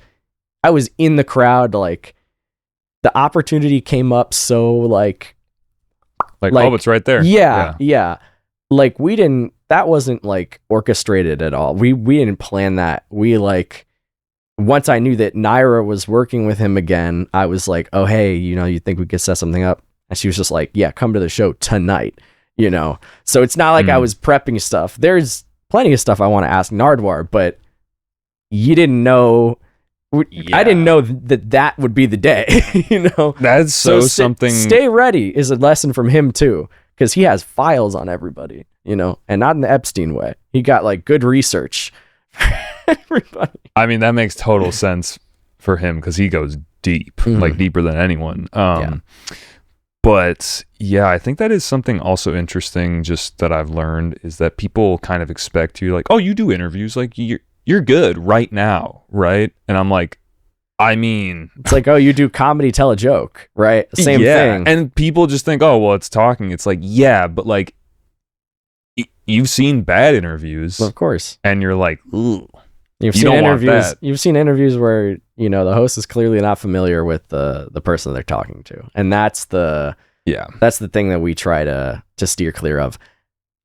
in the crowd, like, the opportunity came up so like oh, it's right there. Yeah. Like, that wasn't like orchestrated at all. We didn't plan that. We like, once I knew that Naira was working with him again, I was like, oh, hey, you think we could set something up? And she was just like, yeah, come to the show tonight, So it's not like I was prepping stuff. There's plenty of stuff I want to ask Nardwuar, but you didn't know. I didn't know that would be the day, That's something. Stay ready is a lesson from him too, because he has files on everybody, and not in the Epstein way. He got like good research. Everybody. I mean, that makes total sense for him, because he goes deep, like deeper than anyone. But yeah, I think that is something also interesting, just that I've learned, is that people kind of expect you, like, oh, you do interviews, like you're good right now, right? And I'm like, I mean, it's like, oh, you do comedy, tell a joke, right? Same thing. And people just think, oh, well, it's talking. It's like, yeah, but like, you've seen bad interviews, of course, and you're like, ooh, you've seen interviews where the host is clearly not familiar with the person they're talking to, and that's the thing that we try to steer clear of.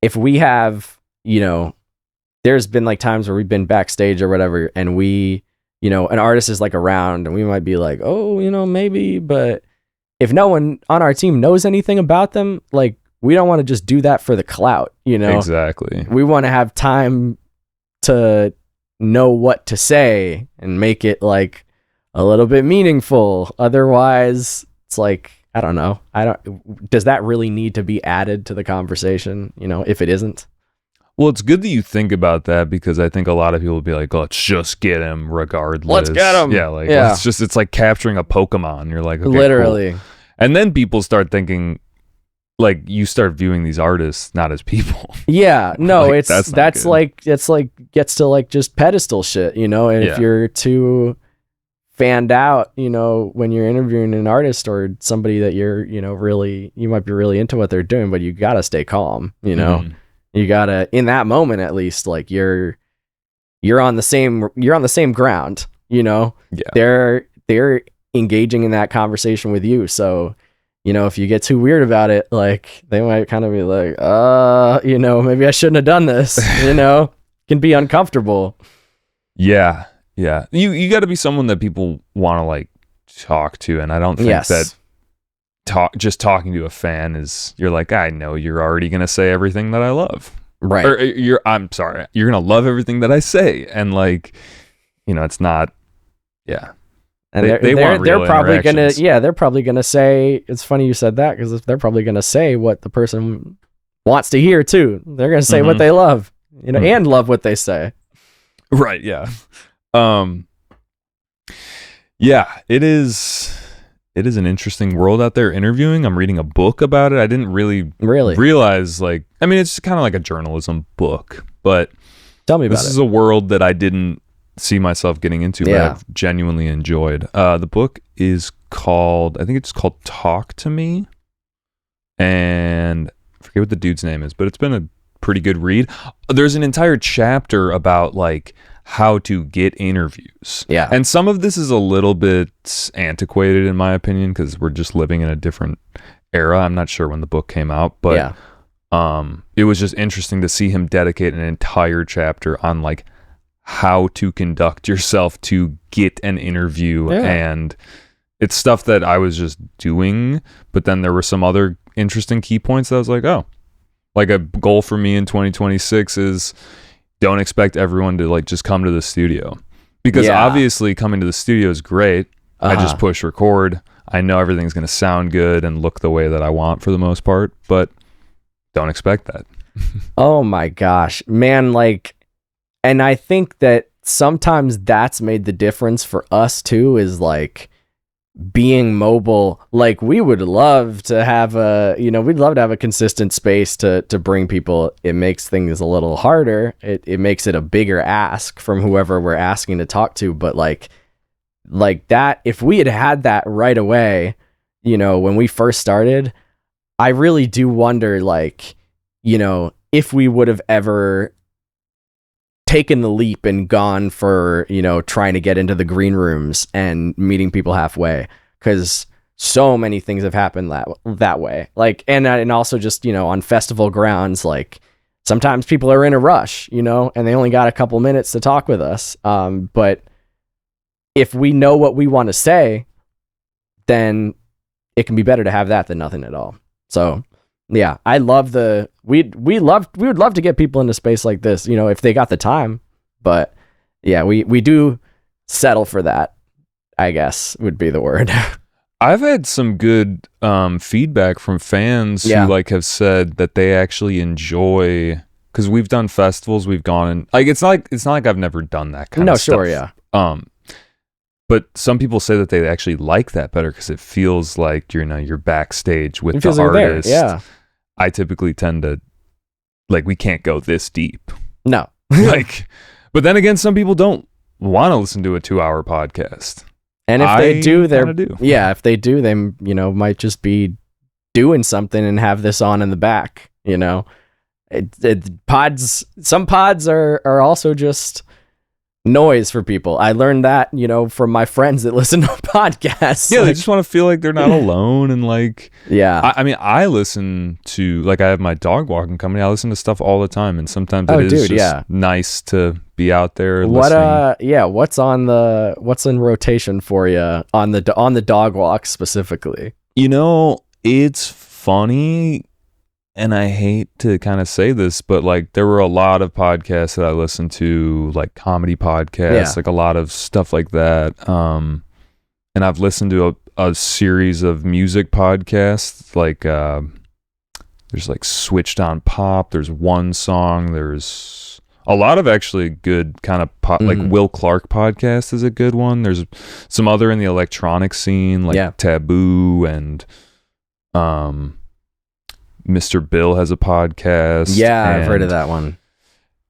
If we have, there's been like times where we've been backstage or whatever, and we, an artist is like around, and we might be like, oh, maybe, but if no one on our team knows anything about them, like, we don't want to just do that for the clout, Exactly. We want to have time to know what to say and make it like a little bit meaningful. Otherwise, it's like, I don't know. Does that really need to be added to the conversation, if it isn't? Well, it's good that you think about that, because I think a lot of people will be like, let's just get him regardless. Let's get him. Yeah, like, it's like capturing a Pokemon. You're like, okay, literally. Cool. And then people start thinking, like, you start viewing these artists not as people. Yeah, no, like, that's like gets to like just pedestal shit, and if you're too fanned out, when you're interviewing an artist or somebody that you're, really, you might be really into what they're doing, but you gotta stay calm, You gotta, in that moment at least, like, you're on the same ground, Yeah. They're engaging in that conversation with you, so. If you get too weird about it, like, they might kind of be like, maybe I shouldn't have done this, can be uncomfortable. Yeah. Yeah. You got to be someone that people want to like talk to. And I don't think that just talking to a fan is, you're like, I know you're already going to say everything that I love. Right. Or I'm sorry, you're going to love everything that I say. And like, it's not, yeah. And they're probably gonna they're probably gonna say, it's funny you said that, because they're probably gonna say what the person wants to hear too. They're going to say what they love, and love what they say. Right. Yeah. Yeah, it is an interesting world out there interviewing. I'm reading a book about it. I didn't really realize, like, I mean, it's kind of like a journalism book, but tell me about this is a world that I didn't see myself getting into, but I've genuinely enjoyed. The book is called, I think it's called Talk to Me, and I forget what the dude's name is, but it's been a pretty good read. There's an entire chapter about like how to get interviews. Yeah. And some of this is a little bit antiquated in my opinion, because we're just living in a different era. I'm not sure when the book came out, but it was just interesting to see him dedicate an entire chapter on like how to conduct yourself to get an interview. And it's stuff that I was just doing, but then there were some other interesting key points that I was like, oh, like a goal for me in 2026 is don't expect everyone to like just come to the studio, because obviously coming to the studio is great. I just push record. I know everything's going to sound good and look the way that I want for the most part, but don't expect that. Oh my gosh, man. Like, and I think that sometimes that's made the difference for us too, is like being mobile. Like we would love to have we'd love to have a consistent space to bring people. It makes things a little harder. It makes it a bigger ask from whoever we're asking to talk to. But like that, if we had that right away, when we first started, I really do wonder, like, if we would have ever taken the leap and gone for, trying to get into the green rooms and meeting people halfway, because so many things have happened that way. Like, and also just, on festival grounds, like sometimes people are in a rush, and they only got a couple minutes to talk with us. But if we know what we want to say, then it can be better to have that than nothing at all. So yeah, I love we would love to get people into space like this, if they got the time. But yeah, we do settle for that, I guess would be the word. I've had some good feedback from fans who like have said that they actually enjoy, because we've done festivals, we've gone and like it's not like I've never done that kind of stuff. But some people say that they actually like that better because it feels like you're backstage with the artist. Yeah. I typically tend to like, we can't go this deep. No. Like, but then again, some people don't want to listen to a 2-hour podcast. And if they do, if they do, they might just be doing something and have this on in the back. Some pods are also just noise for people. I learned that, from my friends that listen to podcasts. Yeah, they just want to feel like they're not alone. And like, I mean, I listen to, like, I have my dog walking company. I listen to stuff all the time, and sometimes it is just nice to be out there listening. What's in rotation for you on the dog walk specifically? It's funny. And I hate to kind of say this, but like there were a lot of podcasts that I listened to, like comedy podcasts, like a lot of stuff like that. And I've listened to a series of music podcasts, like there's like Switched on Pop, there's One Song, there's a lot of actually good kind of pop, like Will Clark podcast is a good one. There's some other in the electronic scene, like Taboo and Mr. Bill has a podcast. Yeah, I've heard of that one.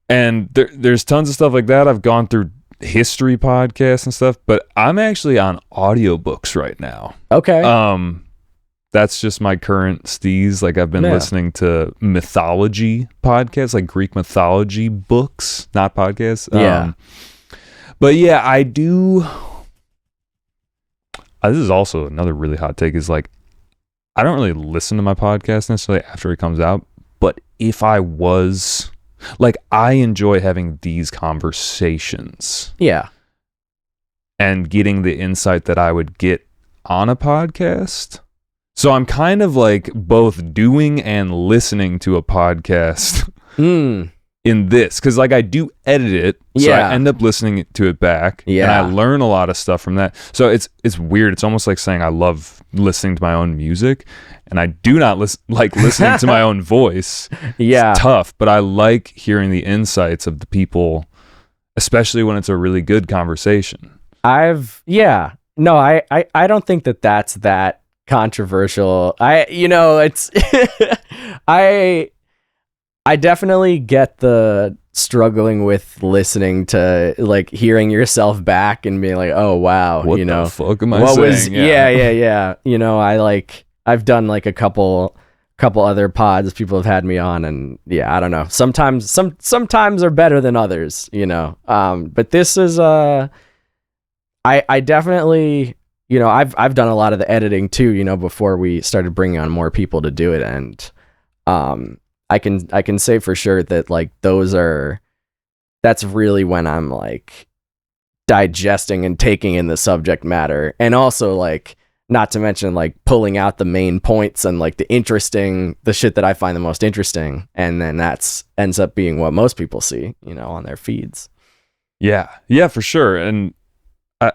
And there's tons of stuff like that. I've gone through history podcasts and stuff, but I'm actually on audiobooks right now. Okay. That's just my current steez. Like I've been listening to mythology podcasts, like Greek mythology books, not podcasts. But yeah, I do. This is also another really hot take, is like, I don't really listen to my podcast necessarily after it comes out, but if I was, like, I enjoy having these conversations. Yeah. And getting the insight that I would get on a podcast. So I'm kind of like both doing and listening to a podcast in this, because like I do edit it, so I end up listening to it back, and I learn a lot of stuff from that. So it's weird. It's almost like saying I love listening to my own music, and I do not like listening to my own voice. Yeah. It's tough, but I like hearing the insights of the people, especially when it's a really good conversation. I don't think that that's that controversial. It's I definitely get the struggling with listening to, like, hearing yourself back and being like, oh wow, what the fuck am I saying? I've done like a couple other pods people have had me on, and I don't know, sometimes are better than others, but this is I definitely, I've done a lot of the editing too, before we started bringing on more people to do it, and I can say for sure that, like, that's really when I'm like digesting and taking in the subject matter, and also, like, not to mention, like, pulling out the main points and, like, the shit that I find the most interesting, and then that's ends up being what most people see, on their feeds. Yeah, for sure. And I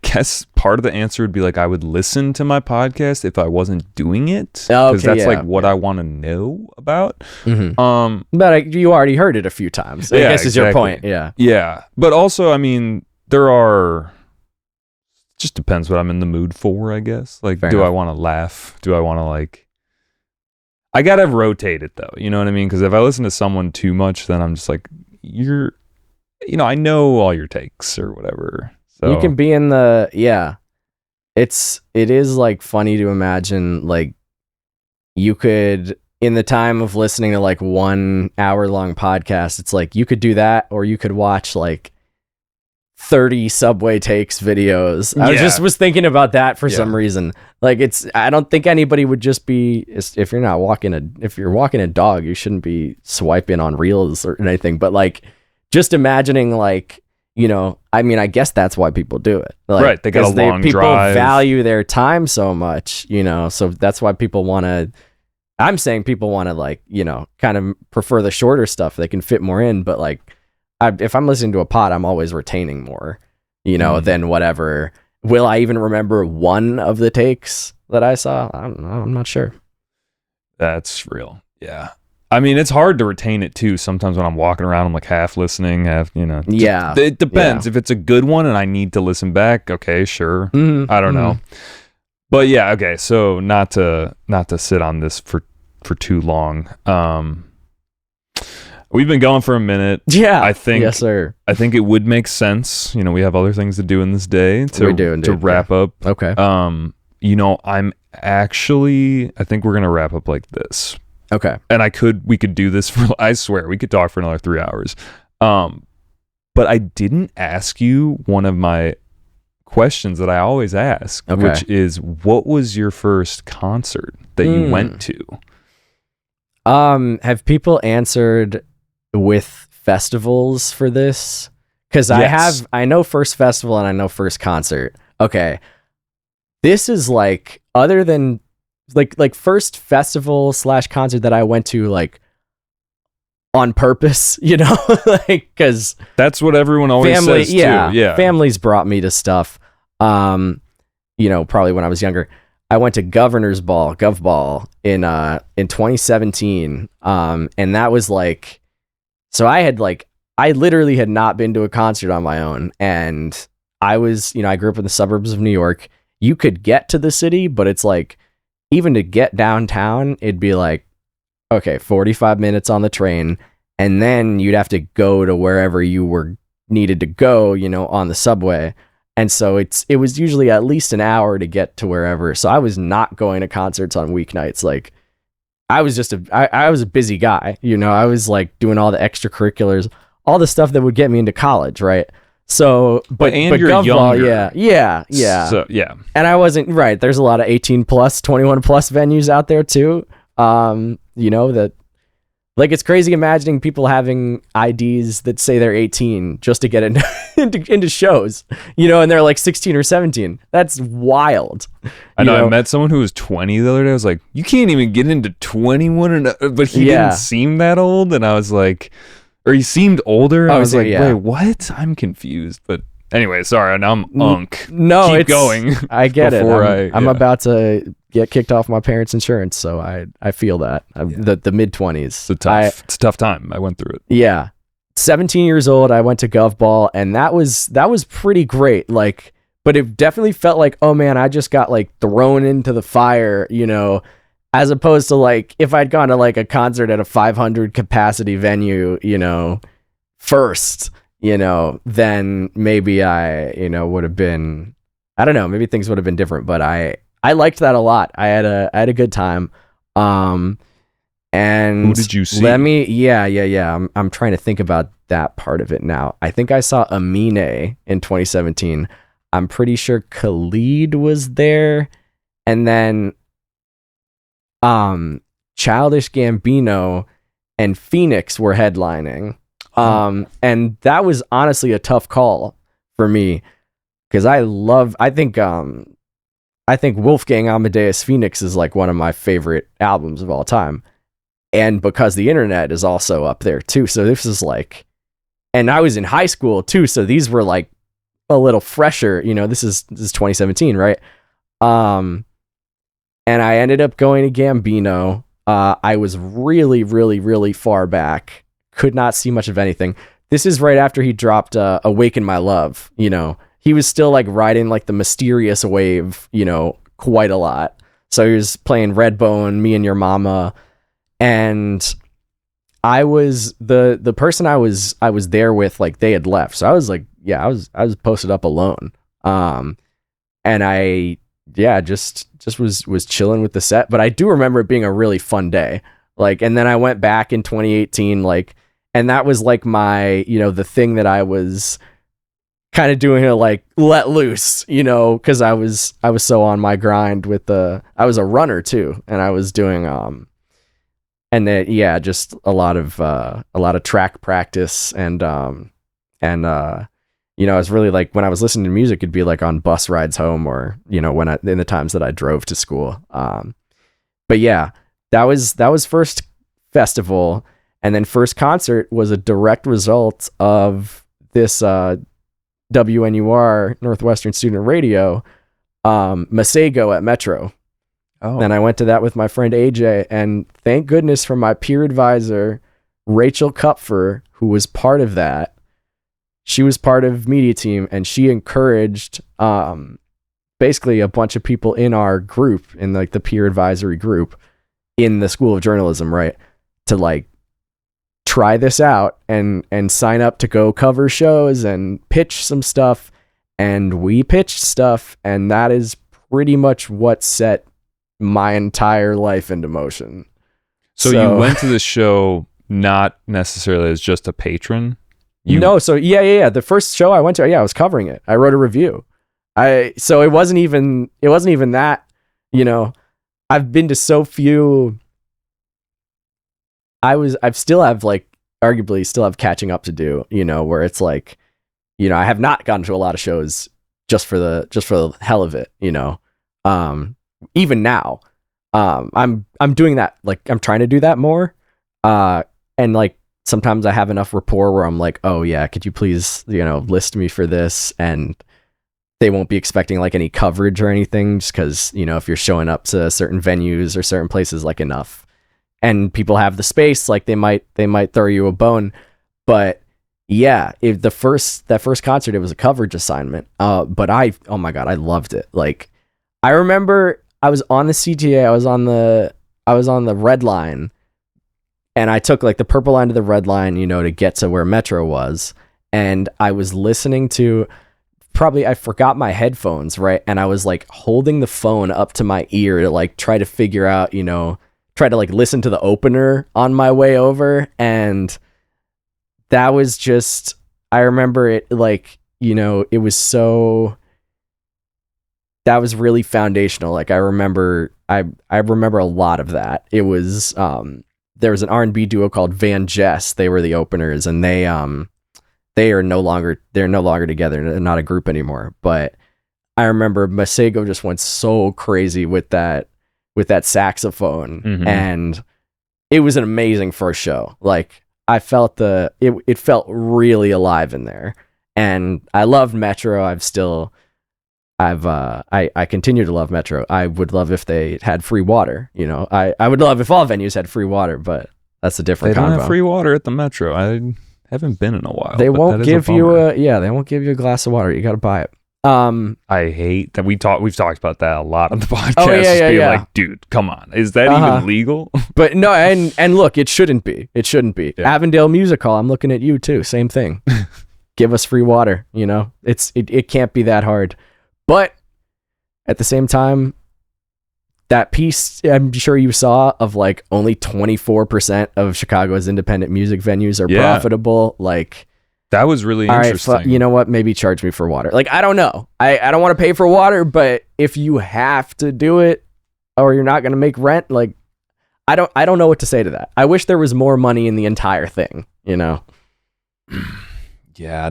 guess part of the answer would be, like, I would listen to my podcast if I wasn't doing it, because that's like what I want to know about. Mm-hmm. But you already heard it a few times, I guess, exactly. Is your point. Yeah, but also, I mean, just depends what I'm in the mood for, I guess. Like, do I want to laugh? Do I want to, like, I gotta rotate it though, you know what I mean? Because if I listen to someone too much, then I'm just like, I know all your takes or whatever. So you can be in it is like funny to imagine, like, you could, in the time of listening to like 1 hour long podcast, it's like you could do that, or you could watch like 30 Subway Takes videos. I was thinking about that for some reason. Like, I don't think anybody would just be, if you're walking a dog, you shouldn't be swiping on reels or anything, but, like, just imagining, like, I mean, I guess that's why people do it. Like, right. They got a long people drive. Value their time so much, so that's why people want to, I'm saying people want to, like, kind of prefer the shorter stuff. They can fit more in, but, like, if I'm listening to a pod, I'm always retaining more, than whatever. Will I even remember one of the takes that I saw? I don't know. I'm not sure. That's real. Yeah. I mean, it's hard to retain it too. Sometimes when I'm walking around, I'm like half listening, half, Yeah. It depends. If it's a good one and I need to listen back, okay, sure. Mm-hmm. I don't know. But yeah, okay. So not to sit on this for too long. We've been going for a minute. Yeah. I think, yes, sir. I think it would make sense. We have other things to do in this day to wrap up. Okay. I think we're going to wrap up like this. Okay. And we could do this for, I swear, we could talk for another 3 hours. But I didn't ask you one of my questions that I always ask, which is, what was your first concert that you went to? Have people answered with festivals for this? Because I know first festival and I know first concert. Okay. This is like, other than like first festival / concert that I went to, like, on purpose, like, because that's what everyone always says too. Yeah. Families brought me to stuff. Probably when I was younger. I went to Governor's Ball, Gov Ball, in 2017. And that was like, so I literally had not been to a concert on my own. And I was, I grew up in the suburbs of New York. You could get to the city, but it's like, even to get downtown, it'd be like, okay, 45 minutes on the train. And then you'd have to go to wherever you were needed to go, on the subway. And so it was usually at least an hour to get to wherever. So I was not going to concerts on weeknights. Like, I was just I was a busy guy, I was like doing all the extracurriculars, all the stuff that would get me into college, right? So, but you're younger. Yeah. So, yeah. And I wasn't, right. There's a lot of 18 plus, 21 plus venues out there too. That, like, it's crazy imagining people having IDs that say they're 18 just to get into shows, and they're like 16 or 17. That's wild. I know. I met someone who was 20 the other day. I was like, you can't even get into 21, but he didn't seem that old. And I was like, or he seemed older. I was like, wait, what? I'm confused. But Anyway, sorry, now I'm unk. No, Keep going. I get it. I'm yeah. about to get kicked off my parents' insurance, so I feel that. The mid-20s. It's a tough time. I went through it. Yeah. 17 years old, I went to Gov Ball, and that was pretty great. Like, but it definitely felt like, oh man, I just got like thrown into the fire, you know, as opposed to like if I'd gone to like a concert at a 500 capacity venue, you know, first, you know, then maybe I, you know, would have been, I don't know, maybe things would have been different, but I liked that a lot. I had a good time. And who did you see? I'm trying to think about that part of it now. I think I saw Amine in 2017. I'm pretty sure Khalid was there, and then Childish Gambino and Phoenix were headlining. And that was honestly a tough call for me because I think Wolfgang Amadeus Phoenix is like one of my favorite albums of all time. And because the internet is also up there too. So this is like, and I was in high school too. So these were like a little fresher, you know, this is 2017, right? And I ended up going to Gambino. I was really, really, really far back. Could not see much of anything. This is right after he dropped Awaken My Love, you know. He was still like riding like the mysterious wave, you know, quite a lot. So he was playing Redbone, Me and Your Mama, and I was the person I was there with, like they had left. So I was like, yeah, I was posted up alone. And I just was chilling with the set, but I do remember it being a really fun day. Like, and then I went back in 2018, like, and that was like my, you know, the thing that I was kind of doing to like let loose, you know, because I was so on my grind with I was a runner too, and I was doing just a lot of track practice and you know, I was really like when I was listening to music, it'd be like on bus rides home or, you know, in the times that I drove to school. But yeah, that was first festival. And then first concert was a direct result of this WNUR, Northwestern Student Radio, Masego at Metro. Oh. And I went to that with my friend AJ, and thank goodness for my peer advisor, Rachel Kupfer, who was part of that. She was part of media team, and she encouraged basically a bunch of people in our group, in like the peer advisory group in the School of Journalism, right, to like try this out and sign up to go cover shows and pitch some stuff. And we pitched stuff, and that is pretty much what set my entire life into motion. So you went to the show not necessarily as just a patron? The first show I went to, I was covering it. I wrote a review. So it wasn't even that, you know. I've been to so few. I still have like arguably still have catching up to do, you know, where it's like, you know, I have not gotten to a lot of shows just for the hell of it, you know. Even now, I'm doing that, like I'm trying to do that more. And like sometimes I have enough rapport where I'm like, oh yeah, could you please, you know, list me for this? And they won't be expecting like any coverage or anything, just because, you know, if you're showing up to certain venues or certain places like enough and people have the space, like they might throw you a bone. But yeah, if that first concert, it was a coverage assignment. But oh my God, I loved it. Like I remember I was on the CTA, I was on the red line, and I took like the purple line to the red line, you know, to get to where Metro was. And I was listening to, I forgot my headphones, right? And I was like holding the phone up to my ear to like try to figure out, you know, try to like listen to the opener on my way over. And that was just, I remember it like, you know, it was so, that was really foundational. Like I remember a lot of that. It was, there was an R&B duo called Van Jess. They were the openers, and they are no longer together. They're not a group anymore. But I remember Masego just went so crazy with that saxophone, mm-hmm. and it was an amazing first show. Like I felt it felt really alive in there. And I loved Metro. I continue to love Metro. I would love if they had free water. You know, I would love if all venues had free water, but that's a different They don't combo. have free water at the Metro. I haven't been in a while. They but won't that is give a you bummer. they won't give you a glass of water. You got to buy it. I hate that we've talked about that a lot on the podcast. Oh, yeah, just yeah, being yeah. like, dude, come on. Is that even legal? But no, and look, it shouldn't be. It shouldn't be. Yeah. Avondale Music Hall, I'm looking at you too. Same thing. Give us free water, you know? It can't be that hard. But at the same time, that piece I'm sure you saw of like only 24% of Chicago's independent music venues are profitable. Like, that was really interesting. All right, you know what? Maybe charge me for water. Like, I don't know. I don't want to pay for water, but if you have to do it or you're not going to make rent, like, I don't know what to say to that. I wish there was more money in the entire thing, you know? Yeah,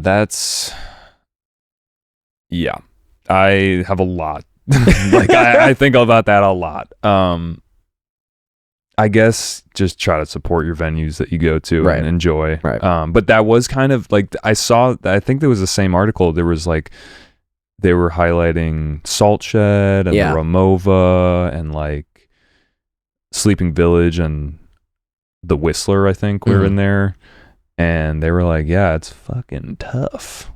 I have a lot. Like, I think about that a lot. I guess just try to support your venues that you go to and enjoy. Right. But that was kind of like, I think there was the same article. There was like, they were highlighting Salt Shed and the Ramova and like Sleeping Village and the Whistler, I think were in there. And they were like, yeah, it's fucking tough.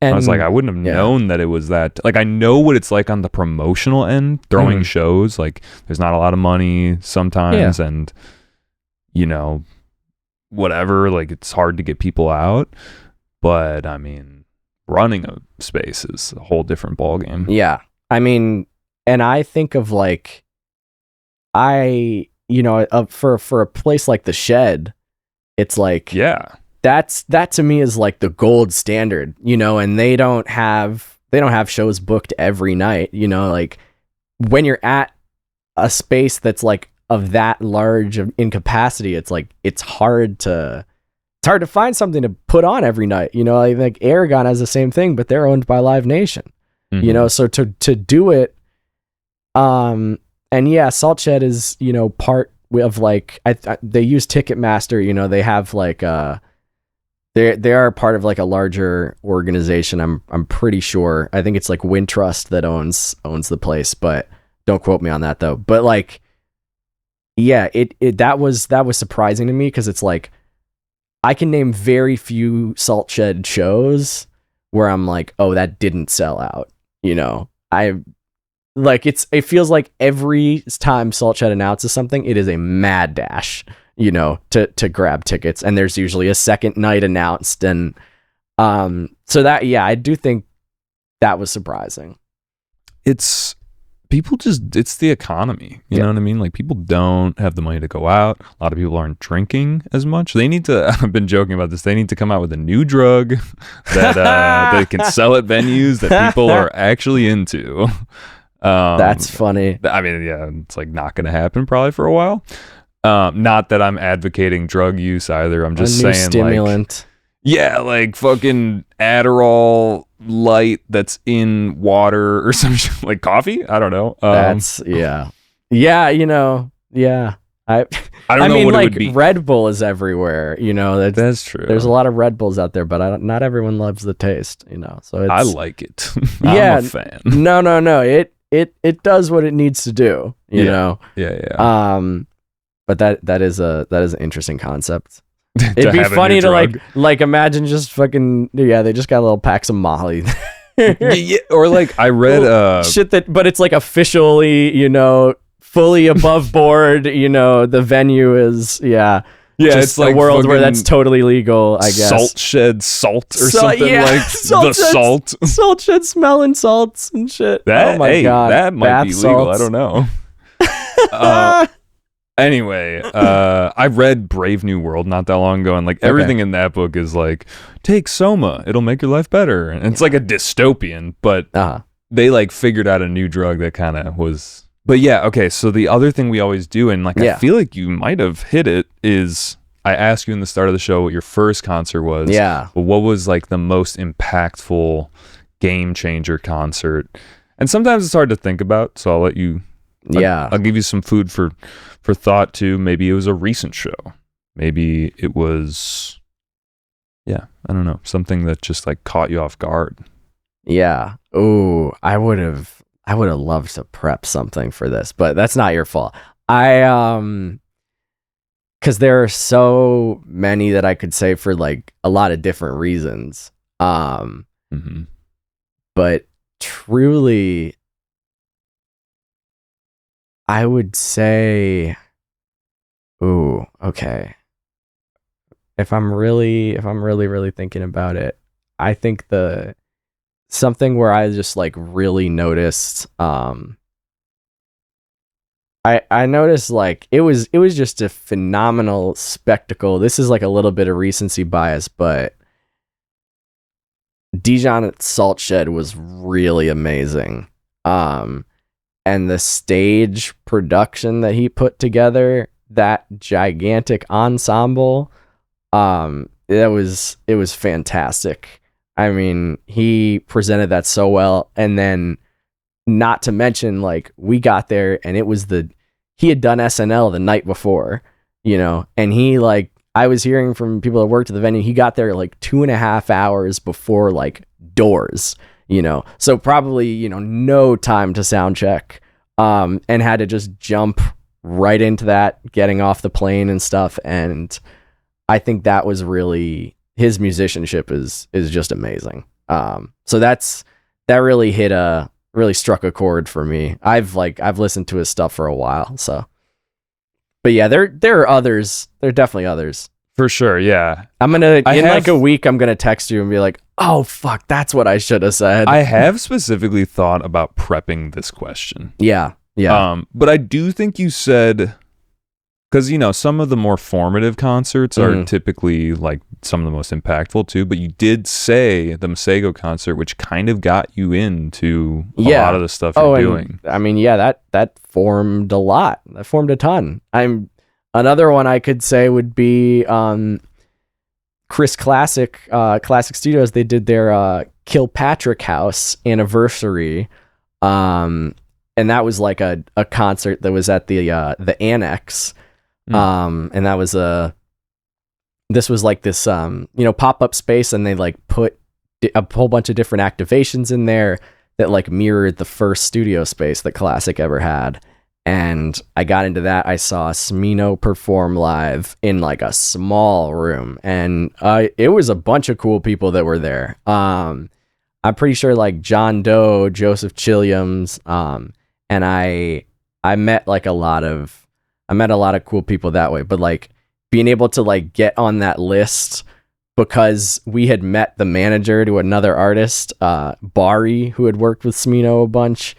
And I was like, I wouldn't have known that it was that. Like, I know what it's like on the promotional end, throwing shows. Like, there's not a lot of money sometimes, and, you know, whatever. Like, it's hard to get people out. But, I mean, running a space is a whole different ballgame. Yeah. I mean, and I think of, like, for a place like the Shed, it's like... Yeah. That to me is like the gold standard, you know, and they don't have shows booked every night, you know, like when you're at a space that's like of that large in capacity, it's like it's hard to find something to put on every night, you know, like Aragon has the same thing, but they're owned by Live Nation, you know, so to do it, and yeah, Salt Shed is, you know, part of like they use Ticketmaster, you know, they have like They are part of like a larger organization. I'm pretty sure. I think it's like Wintrust that owns the place, but don't quote me on that though. But like, yeah, that was surprising to me because it's like I can name very few Salt Shed shows where I'm like, oh, that didn't sell out. You know, it feels like every time Salt Shed announces something, it is a mad dash, you know, to grab tickets, and there's usually a second night announced, and so that, yeah, I do think that was surprising. It's the economy, you know what I mean? Like, people don't have the money to go out. A lot of people aren't drinking as much. They need to, I've been joking about this, they need to come out with a new drug that they can sell at venues that people are actually into. That's funny. I mean, yeah, it's like not going to happen probably for a while. Not that I'm advocating drug use either. I'm just saying, stimulant. Like fucking Adderall light that's in water or some shit, like coffee. I don't know. You know, yeah. I don't know mean, what like, it would be. Red Bull is everywhere. You know, that's true. There's a lot of Red Bulls out there, but not everyone loves the taste. You know, so I like it. Yeah, I'm a fan. No. It does what it needs to do. You know. Yeah. But that is an interesting concept. It'd be funny to like imagine just fucking they just got little packs of Molly. Yeah, or like I read shit but it's like officially, you know, fully above board, you know, the venue is just it's like a world where that's totally legal, I guess. Salt Shed salt or something like salt shed smelling salts and shit. Oh my god, that might bath be legal. salts. I don't know. Anyway, I read Brave New World not that long ago, and like everything in that book is like, take Soma, it'll make your life better. And it's like a dystopian, but they like figured out a new drug that kind of was. But yeah, okay. So the other thing we always do, and like I feel like you might have hit it, is I asked you in the start of the show what your first concert was. Yeah. But what was like the most impactful game changer concert? And sometimes it's hard to think about, so I'll let you. I'll give you some food for thought too. Maybe it was a recent show. Maybe it was yeah, I don't know, something that just like caught you off guard. Yeah. Oh, I would have loved to prep something for this, but that's not your fault. Because there are so many that I could say for like a lot of different reasons. Mm-hmm. But truly, I would say, ooh, okay. If I'm really thinking about it, I think something where I just like really noticed, I noticed like it was just a phenomenal spectacle. This is like a little bit of recency bias, but Dijon at Salt Shed was really amazing. And the stage production that he put together, that gigantic ensemble, it was fantastic. I mean, he presented that so well, and then not to mention, like, we got there and he had done SNL the night before, and he, like, I was hearing from people that worked at the venue, he got there like 2.5 hours before like doors, so probably, no time to sound check, and had to just jump right into that, getting off the plane and stuff. And I think that was really, his musicianship is just amazing. So that really struck a chord for me. I've listened to his stuff for a while, so. But yeah, there are others. There are definitely others. For sure, yeah. Like a week, I'm gonna text you and be like, "Oh fuck, that's what I should have said." I have specifically thought about prepping this question. Yeah. But I do think you said, because some of the more formative concerts are typically like some of the most impactful too. But you did say the Moskow concert, which kind of got you into a lot of the stuff you're doing. I mean, yeah, that formed a lot. That formed a ton. Another one I could say would be Chris Classic Studios. They did their Kilpatrick House anniversary, and that was like a concert that was at the Annex. And that was this was like this pop-up space, and they like put a whole bunch of different activations in there that like mirrored the first studio space that Classic ever had. And I got into that. I saw Smino perform live in like a small room, and it was a bunch of cool people that were there. I'm pretty sure like John Doe, Joseph Chilliams, and I met like a lot of cool people that way. But like being able to like get on that list because we had met the manager to another artist, Bari, who had worked with Smino a bunch.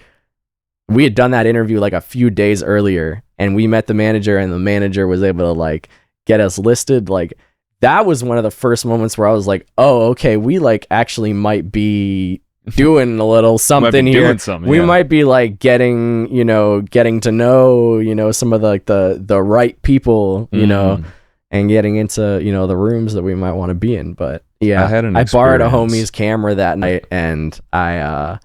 We had done that interview like a few days earlier, and we met the manager, and the manager was able to like get us listed. Like that was one of the first moments where I was like, oh, okay, we like actually might be doing a little something here. We might be like getting to know, some of the right people, and getting into, the rooms that we might want to be in. But yeah, I borrowed a homie's camera that night, and I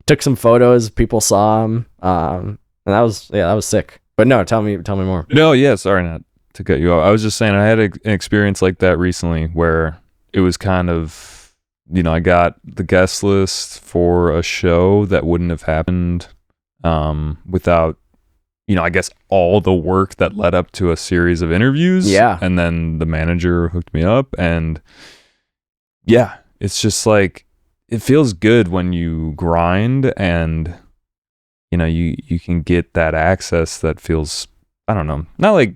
took some photos. People saw them, and that was sick. But no, tell me more. No, yeah, sorry not to cut you off. I was just saying I had an experience like that recently where it was kind of, I got the guest list for a show that wouldn't have happened without, I guess all the work that led up to a series of interviews. Yeah. And then the manager hooked me up, and yeah, it's just like, it feels good when you grind and, you can get that access that feels, I don't know, not like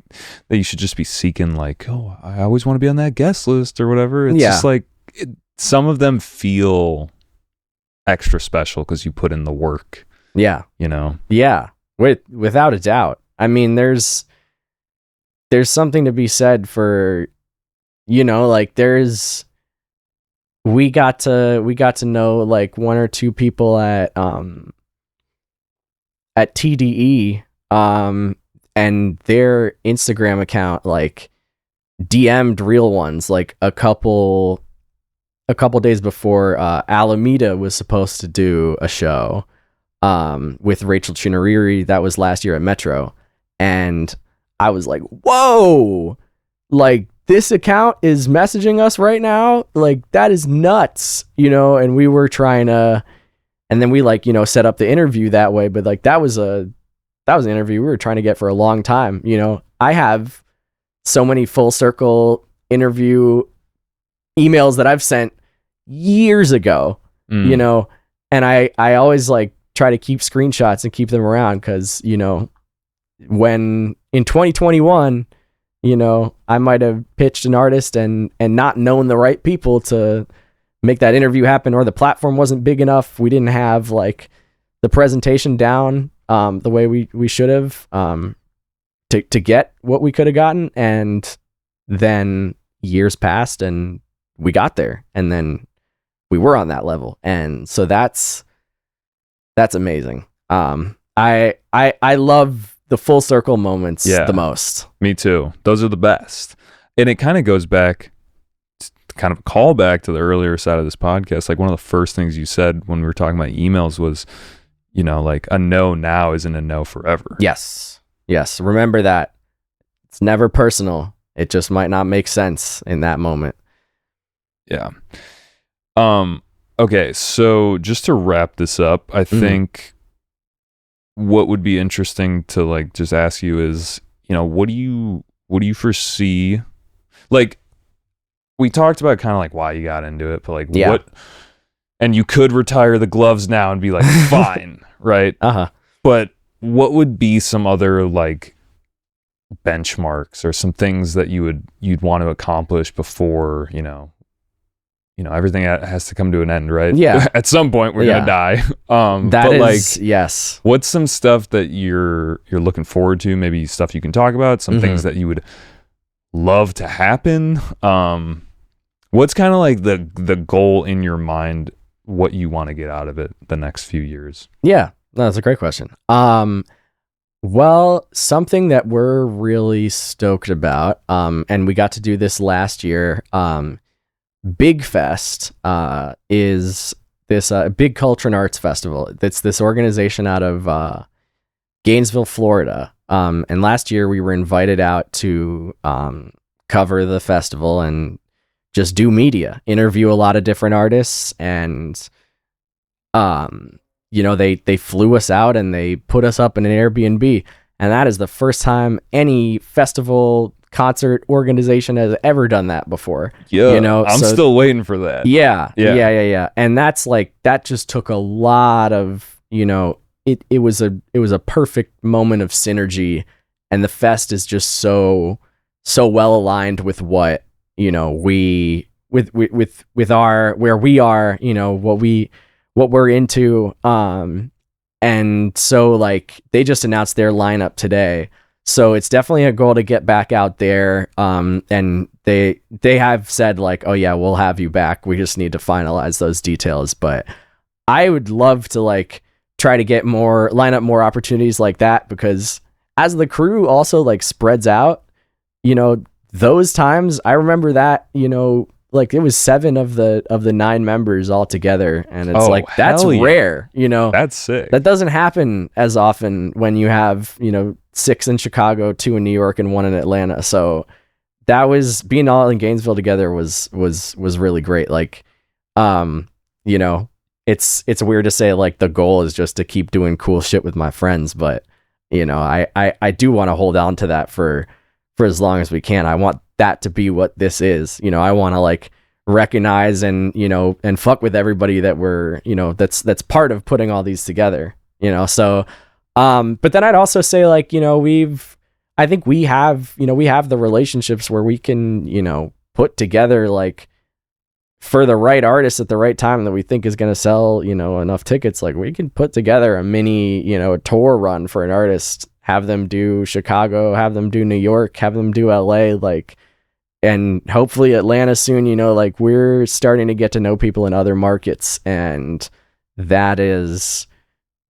that you should just be seeking like, oh, I always want to be on that guest list or whatever. It's just like, some of them feel extra special because you put in the work. Yeah. Yeah. Without a doubt. I mean, there's something to be said for, like we got to know like one or two people at TDE, and their Instagram account like DM'd Real Ones like a couple days before Alameda was supposed to do a show with Rachel Chinariri. That was last year at Metro, and I was like, whoa, like this account is messaging us right now. Like, that is nuts, and we were trying to, and then we set up the interview that way. But like, that was an interview we were trying to get for a long time. I have so many full circle interview emails that I've sent years ago, and I always try to keep screenshots and keep them around. Cause when in 2021, I might have pitched an artist and not known the right people to make that interview happen, or the platform wasn't big enough. We didn't have the presentation down the way we should have to get what we could have gotten. And then years passed and we got there, and then we were on that level. And so that's amazing. I love the full circle moments the most. Me too. Those are the best. And it kind of goes back, kind of a callback to the earlier side of this podcast. Like, one of the first things you said when we were talking about emails was, a no now isn't a no forever. Yes. Remember that. It's never personal. It just might not make sense in that moment. Yeah. Okay. So just to wrap this up, I think what would be interesting to just ask you is, what do you foresee? Like, we talked about kind of why you got into it, but what, and you could retire the gloves now and be fine, right? But what would be some other benchmarks or some things that you'd want to accomplish before, everything has to come to an end, right? Yeah. At some point we're gonna die. Yes. What's some stuff that you're looking forward to? Maybe stuff you can talk about, some things that you would love to happen. What's kind of the goal in your mind, what you want to get out of it the next few years? Yeah, that's a great question. Well, something that we're really stoked about, and we got to do this last year, Big Fest is this big culture and arts festival. It's this organization out of Gainesville, Florida. And last year we were invited out to cover the festival and just do media, interview a lot of different artists, and they flew us out and they put us up in an Airbnb. And that is the first time any festival concert organization has ever done that before. Yeah, I'm still waiting for that. Yeah. And that's that just took a lot of, it was a perfect moment of synergy, and the fest is just so well aligned with what, we with our, where we are, what we're into. And so they just announced their lineup today. So it's definitely a goal to get back out there. And they have said oh yeah, we'll have you back. We just need to finalize those details. But I would love to try to line up more opportunities like that, because as the crew also spreads out, those times I remember that, it was 7 of the 9 members all together, and it's that's rare, That's sick. That doesn't happen as often when you have 6 in Chicago, 2 in New York, and 1 in Atlanta. So that was, being all in Gainesville together was really great. It's weird to say the goal is just to keep doing cool shit with my friends, but I do want to hold on to that for as long as we can. I want that to be what this is. I want to recognize and and fuck with everybody that we're that's part of putting all these together. So but then I'd also say I think we have the relationships where we can put together for the right artist at the right time that we think is going to sell enough tickets. We can put together a mini tour run for an artist, have them do Chicago, have them do New York, have them do LA, and hopefully Atlanta soon. We're starting to get to know people in other markets, and that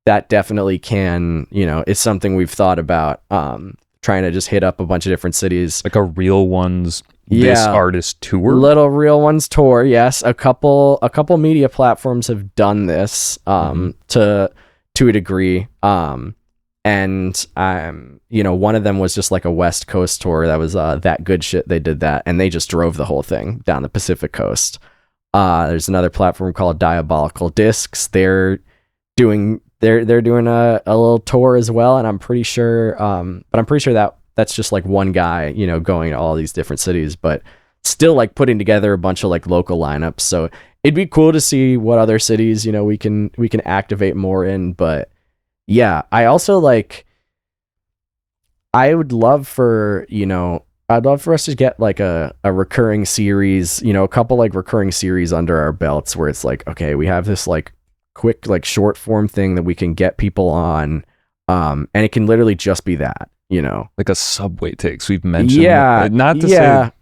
definitely can, it's something we've thought about, trying to just hit up a bunch of different cities. A Real Ones This Artist Tour? Little Real Ones Tour, yes. A couple media platforms have done this to a degree. And one of them was just like a West Coast tour that was That Good Shit. They did that, and they just drove the whole thing down the Pacific Coast. There's another platform called Diabolical Discs. They're doing a little tour as well, and I'm pretty sure that that's just like one guy, going to all these different cities, but still like putting together a bunch of like local lineups. So it'd be cool to see what other cities, we can activate more in. But yeah, I also I'd love for us to get like a recurring series, a couple like recurring series under our belts where it's like, okay, we have this like quick, like short form thing that we can get people on. And it can literally just be that, like a Subway Takes. We've mentioned, not to say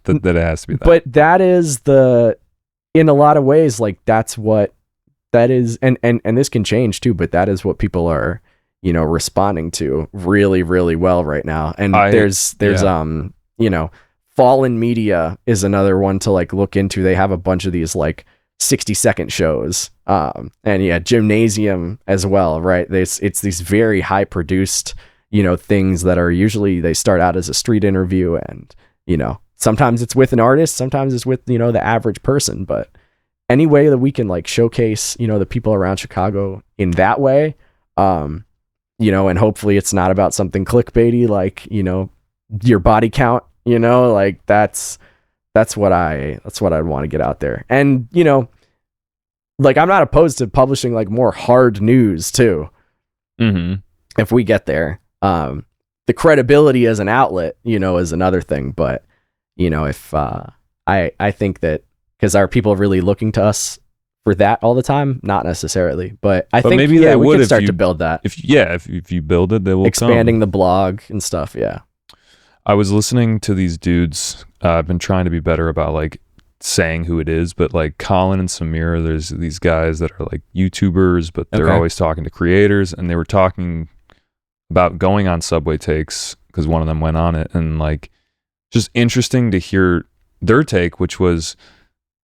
that it has to be that, but that is in a lot of ways, like that's what that is. And this can change too, but that is what people are, responding to really, really well right now. And there's Fallen Media is another one to like look into. They have a bunch of these like 60-second shows. And Gymnasium as well, right? It's these very high produced, things that are usually, they start out as a street interview, and, sometimes it's with an artist, sometimes it's with, the average person, but any way that we can like showcase, the people around Chicago in that way, and hopefully it's not about something clickbaity, like, your body count, like that's what I'd want to get out there. And, like, I'm not opposed to publishing like more hard news too. Mm-hmm. If we get there, the credibility as an outlet, is another thing. But, if I think that, because are people really looking to us for that all the time? Not necessarily, but I think maybe they we would can start to build that. If you build it, they will expanding come. the blog and stuff. Yeah. I was listening to these dudes. I've been trying to be better about like saying who it is, but like Colin and Samira, there's these guys that are like YouTubers, but they're always talking to creators, and they were talking about going on Subway Takes because one of them went on it, and like just interesting to hear their take, which was,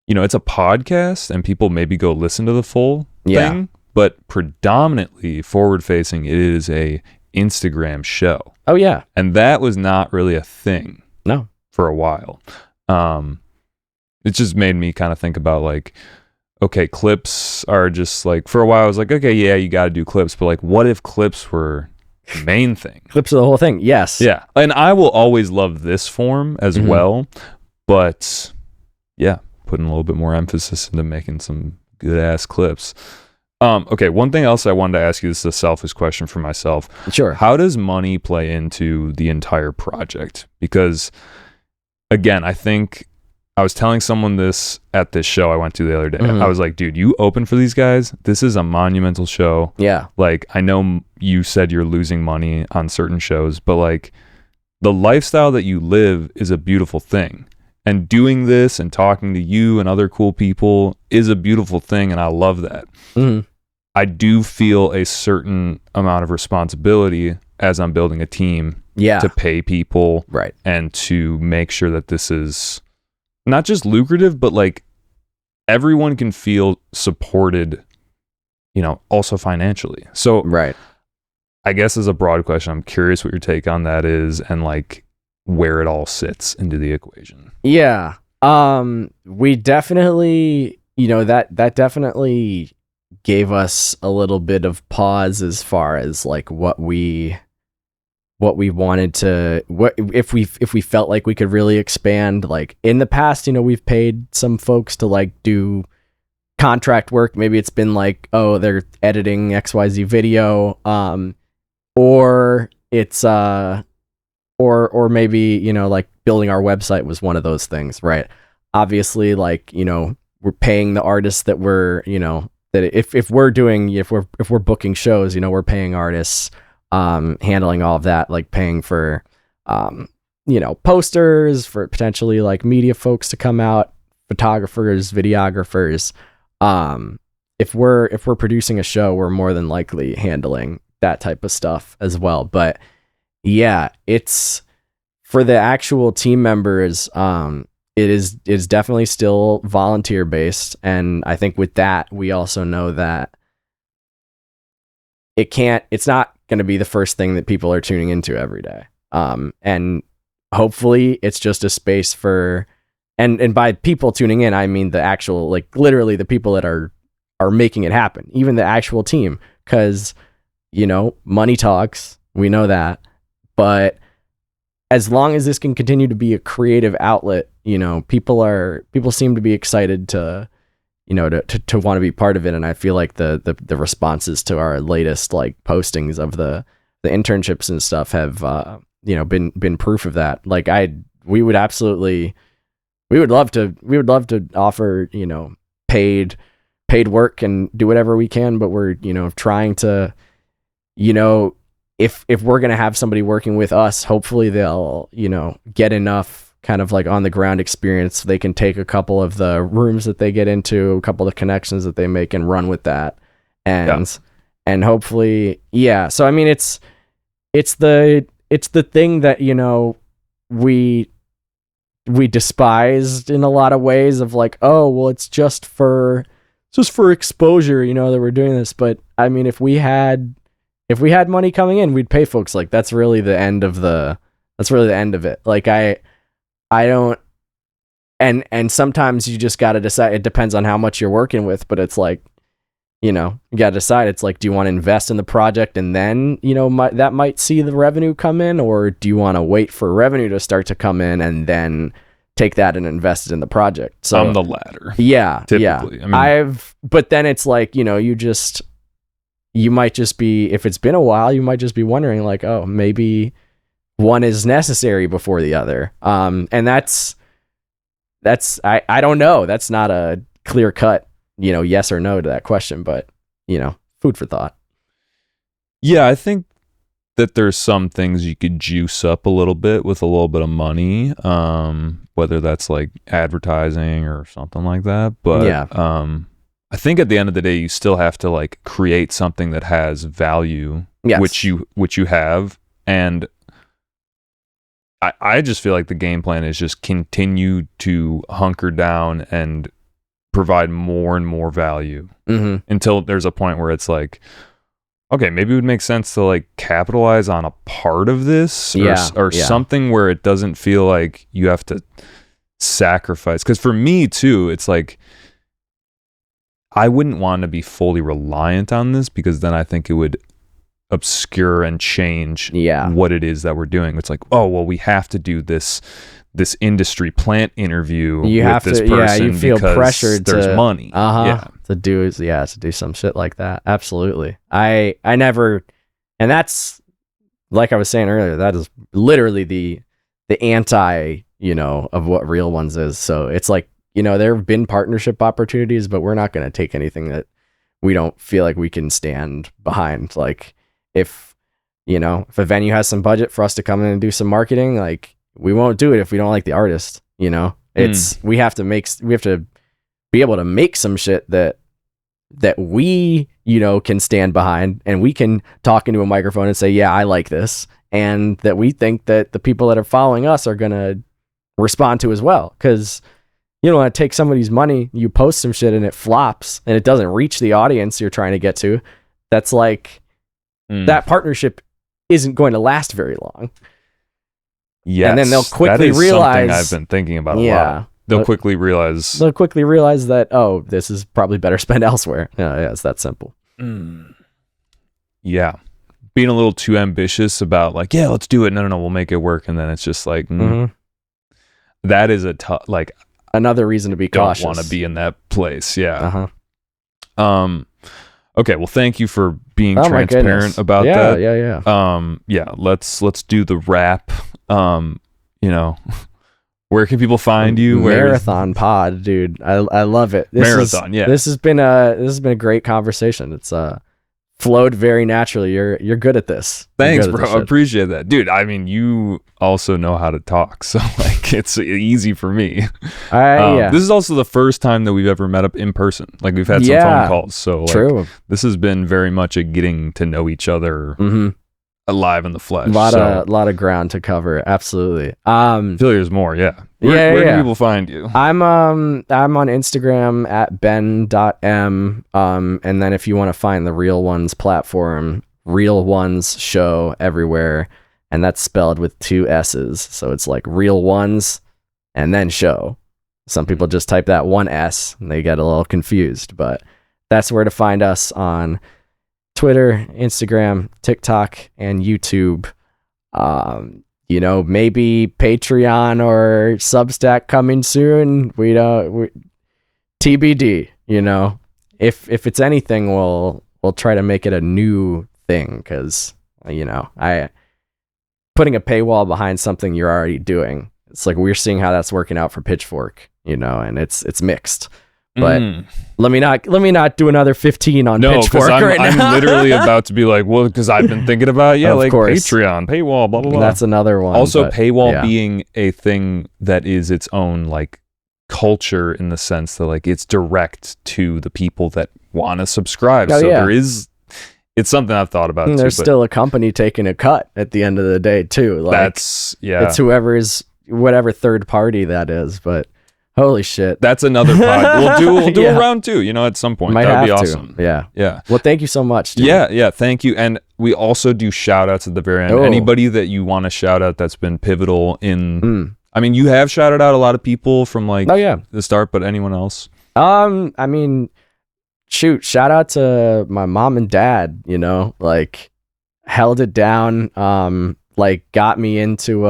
it's a podcast and people maybe go listen to the full thing, but predominantly forward facing, it is a Instagram show. Oh yeah. And that was not really a thing. No. For a while. It just made me kind of think about like, okay, clips are just like, for a while I was like, okay, yeah, you got to do clips, but like, what if clips were the main thing? Clips are the whole thing. Yes. Yeah. And I will always love this form as well, but yeah, putting a little bit more emphasis into making some good ass clips. Okay, one thing else I wanted to ask you, this is a selfish question for myself. Sure. How does money play into the entire project? Because again, I think I was telling someone this at this show I went to the other day. I was like, dude, you open for these guys? This is a monumental show. Yeah. Like, I know you said you're losing money on certain shows, but like the lifestyle that you live is a beautiful thing. And doing this and talking to you and other cool people is a beautiful thing, and I love that. I do feel a certain amount of responsibility as I'm building a team to pay people, right, and to make sure that this is not just lucrative, but like everyone can feel supported, also financially. So right. I guess as a broad question, I'm curious what your take on that is, and like where it all sits into the equation. Yeah. We definitely, that definitely gave us a little bit of pause as far as like what we wanted to, if we felt like we could really expand. Like in the past, we've paid some folks to like do contract work. Maybe it's been like, oh, they're editing XYZ video, or it's or maybe, like building our website was one of those things, right? Obviously, like, we're paying the artists that we're, that if we're booking shows, we're paying artists, handling all of that, like paying for, posters, for potentially like media folks to come out, photographers, videographers. If we're producing a show, we're more than likely handling that type of stuff as well. But yeah, it's for the actual team members. It is definitely still volunteer based, and I think with that we also know that it's not going to be the first thing that people are tuning into every day. And hopefully it's just a space for, and by people tuning in, I mean the actual, like literally the people that are making it happen, even the actual team, because, you know, money talks, we know that, but as long as this can continue to be a creative outlet, you know, people seem to be excited to, you know, to want to be part of it. And I feel like the responses to our latest like postings of the internships and stuff have, you know, been proof of that. Like we would love to offer, you know, paid work and do whatever we can, but we're, you know, trying to, you know, if we're going to have somebody working with us, hopefully they'll, you know, get enough kind of like on the ground experience so they can take a couple of the rooms that they get into, a couple of the connections that they make and run with that. And hopefully, yeah. So, I mean, it's the thing that, you know, we despised in a lot of ways of like, oh, well, it's just for exposure, you know, that we're doing this. But I mean, if we had money coming in, we'd pay folks. Like that's really the end of it. Like I don't, and sometimes you just got to decide. It depends on how much you're working with, but it's like, you know, you got to decide. It's like, do you want to invest in the project and then, you know, that might see the revenue come in, or do you want to wait for revenue to start to come in and then take that and invest it in the project? So I'm the latter. Yeah. Typically. Yeah. I mean, but then it's like, you know, you might just be, if it's been a while, you might just be wondering like, oh, maybe one is necessary before the other. And that's, I don't know. That's not a clear cut, you know, yes or no to that question, but, you know, food for thought. Yeah, I think that there's some things you could juice up a little bit with a little bit of money, whether that's like advertising or something like that. But yeah. I think at the end of the day, you still have to like create something that has value, yes, which you have. And I just feel like the game plan is just continue to hunker down and provide more and more value until there's a point where it's like, okay, maybe it would make sense to like capitalize on a part of this or something where it doesn't feel like you have to sacrifice. Because for me too, it's like, I wouldn't want to be fully reliant on this, because then I think it would obscure and change what it is that we're doing. It's like, oh, well, we have to do this industry plant interview with this person, you feel because pressured there's money. To do some shit like that. Absolutely. I never, and that's, like I was saying earlier, that is literally the anti, you know, of what Real Ones is. So it's like, you know, there have been partnership opportunities, but we're not going to take anything that we don't feel like we can stand behind. Like if a venue has some budget for us to come in and do some marketing, like we won't do it if we don't like the artist, you know. We have to be able to make some shit that we, you know, can stand behind, and we can talk into a microphone and say, yeah, I like this, and that we think that the people that are following us are going to respond to as well. Because you don't want to take somebody's money, you post some shit and it flops and it doesn't reach the audience you're trying to get to. That's like, that partnership isn't going to last very long. Yes, and then they'll quickly realize, I've been thinking about a lot. They'll quickly realize that, oh, this is probably better spent elsewhere. Yeah, it's that simple. Yeah. Being a little too ambitious about like, yeah, let's do it. No, we'll make it work. And then it's just like, that is a tough, like, another reason to be cautious. Don't want to be in that place. Yeah. Okay. Well, thank you for being transparent about that. Yeah. Let's do the wrap. You know, where can people find you? Marathon Pod, dude. I love it. This has been a great conversation. It's flowed very naturally. You're good at this. Thanks, bro. I appreciate that, dude. I mean, you also know how to talk, so like it's easy for me. This is also the first time that we've ever met up in person. Like we've had some phone calls, so like, true. This has been very much a getting to know each other alive in the flesh. A lot of ground to cover. Absolutely. I feel there's more. Yeah. Where can people find you? I'm on Instagram at ben.m. And then if you want to find the Real Ones platform, Real Ones Show everywhere, and that's spelled with 2 S's. So it's like Real Ones and then Show. Some people just type that 1 S and they get a little confused, but that's where to find us on Twitter, Instagram, TikTok, and YouTube. Maybe Patreon or Substack coming soon. TBD, if it's anything, we'll try to make it a new thing, because I putting a paywall behind something you're already doing, it's like we're seeing how that's working out for Pitchfork, and it's mixed. But let me not do another 15 on Pitchfork right now. I'm literally about to be like, well, because I've been thinking about Patreon, paywall, blah blah blah. That's another one. Also, paywall being a thing that is its own like culture, in the sense that like it's direct to the people that want to subscribe. It's something I've thought about. There's still a company taking a cut at the end of the day too. Like, it's whatever third party that is, but. Holy shit. That's another pod. We'll do a round 2, at some point. That'd be awesome. Yeah. Well, thank you so much. Dude. Yeah, thank you. And we also do shout outs at the very end. Anybody that you want to shout out that's been pivotal in I mean, you have shouted out a lot of people from like the start, but anyone else? Shout out to my mom and dad, like held it down, got me into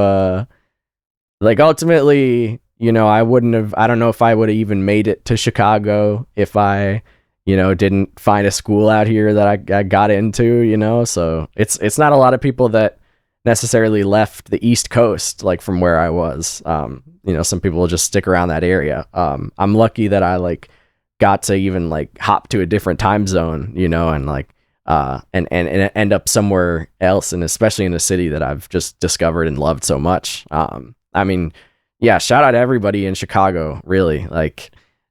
ultimately, I don't know if I would have even made it to Chicago if I, didn't find a school out here that I got into, so it's not a lot of people that necessarily left the East Coast, like from where I was. Some people will just stick around that area. I'm lucky that I got to even hop to a different time zone, and end up somewhere else, and especially in a city that I've just discovered and loved so much. Shout out to everybody in Chicago, really.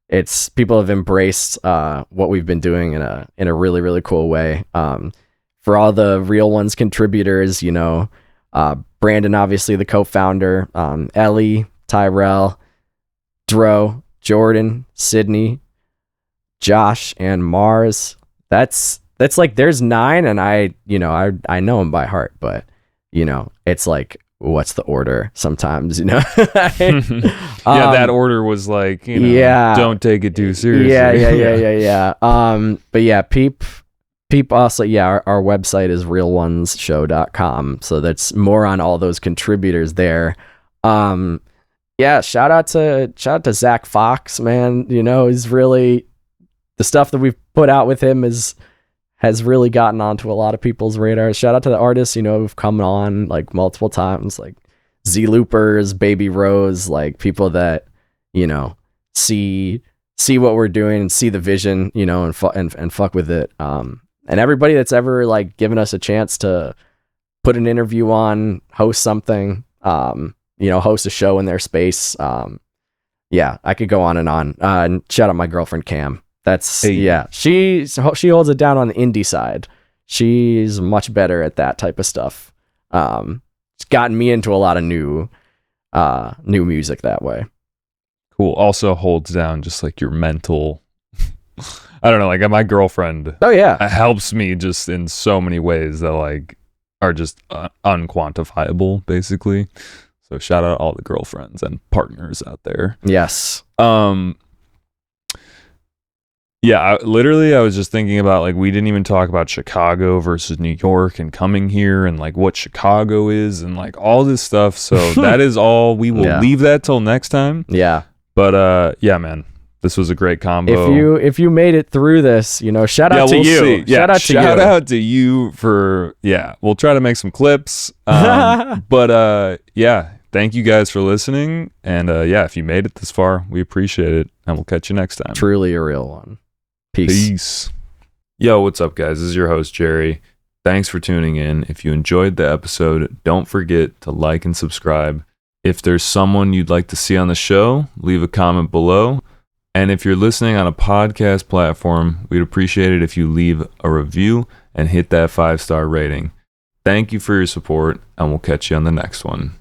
It's people have embraced what we've been doing in a really, really cool way. For all the Real Ones contributors, Brandon, obviously the co-founder, Ellie, Tyrell, Dro, Jordan, Sydney, Josh, and Mars. That's there's 9, and I know them by heart, but it's like, what's the order sometimes, that order was don't take it too seriously. But yeah, peep also, our website is realoneshow.com, so that's more on all those contributors there. Shout out to Zach Fox, man. He's really, the stuff that we've put out with him has really gotten onto a lot of people's radars. Shout out to the artists, who've come on multiple times, like Z Loopers, Baby Rose, people that, see what we're doing and see the vision, and fuck with it. And everybody that's ever given us a chance to put an interview on, host something, host a show in their space. I could go on. And shout out my girlfriend Cam. She holds it down on the indie side. She's much better at that type of stuff. It's gotten me into a lot of new music that way. Cool. Also holds down just your mental, I don't know, my girlfriend. Oh yeah. Helps me just in so many ways that are just unquantifiable, basically. So shout out all the girlfriends and partners out there. Yes. I was just thinking about we didn't even talk about Chicago versus New York and coming here and what Chicago is and all this stuff. So that is all. We will leave that till next time. Yeah. But man, this was a great combo. If you made it through this, shout out to you. See. Yeah, shout out to you for we'll try to make some clips. But thank you guys for listening. And if you made it this far, we appreciate it. And we'll catch you next time. Truly a real one. Peace. Yo, what's up, guys? This is your host, Jerry. Thanks for tuning in. If you enjoyed the episode, don't forget to like and subscribe. If there's someone you'd like to see on the show, leave a comment below. And if you're listening on a podcast platform, we'd appreciate it if you leave a review and hit that 5-star rating. Thank you for your support, and we'll catch you on the next one.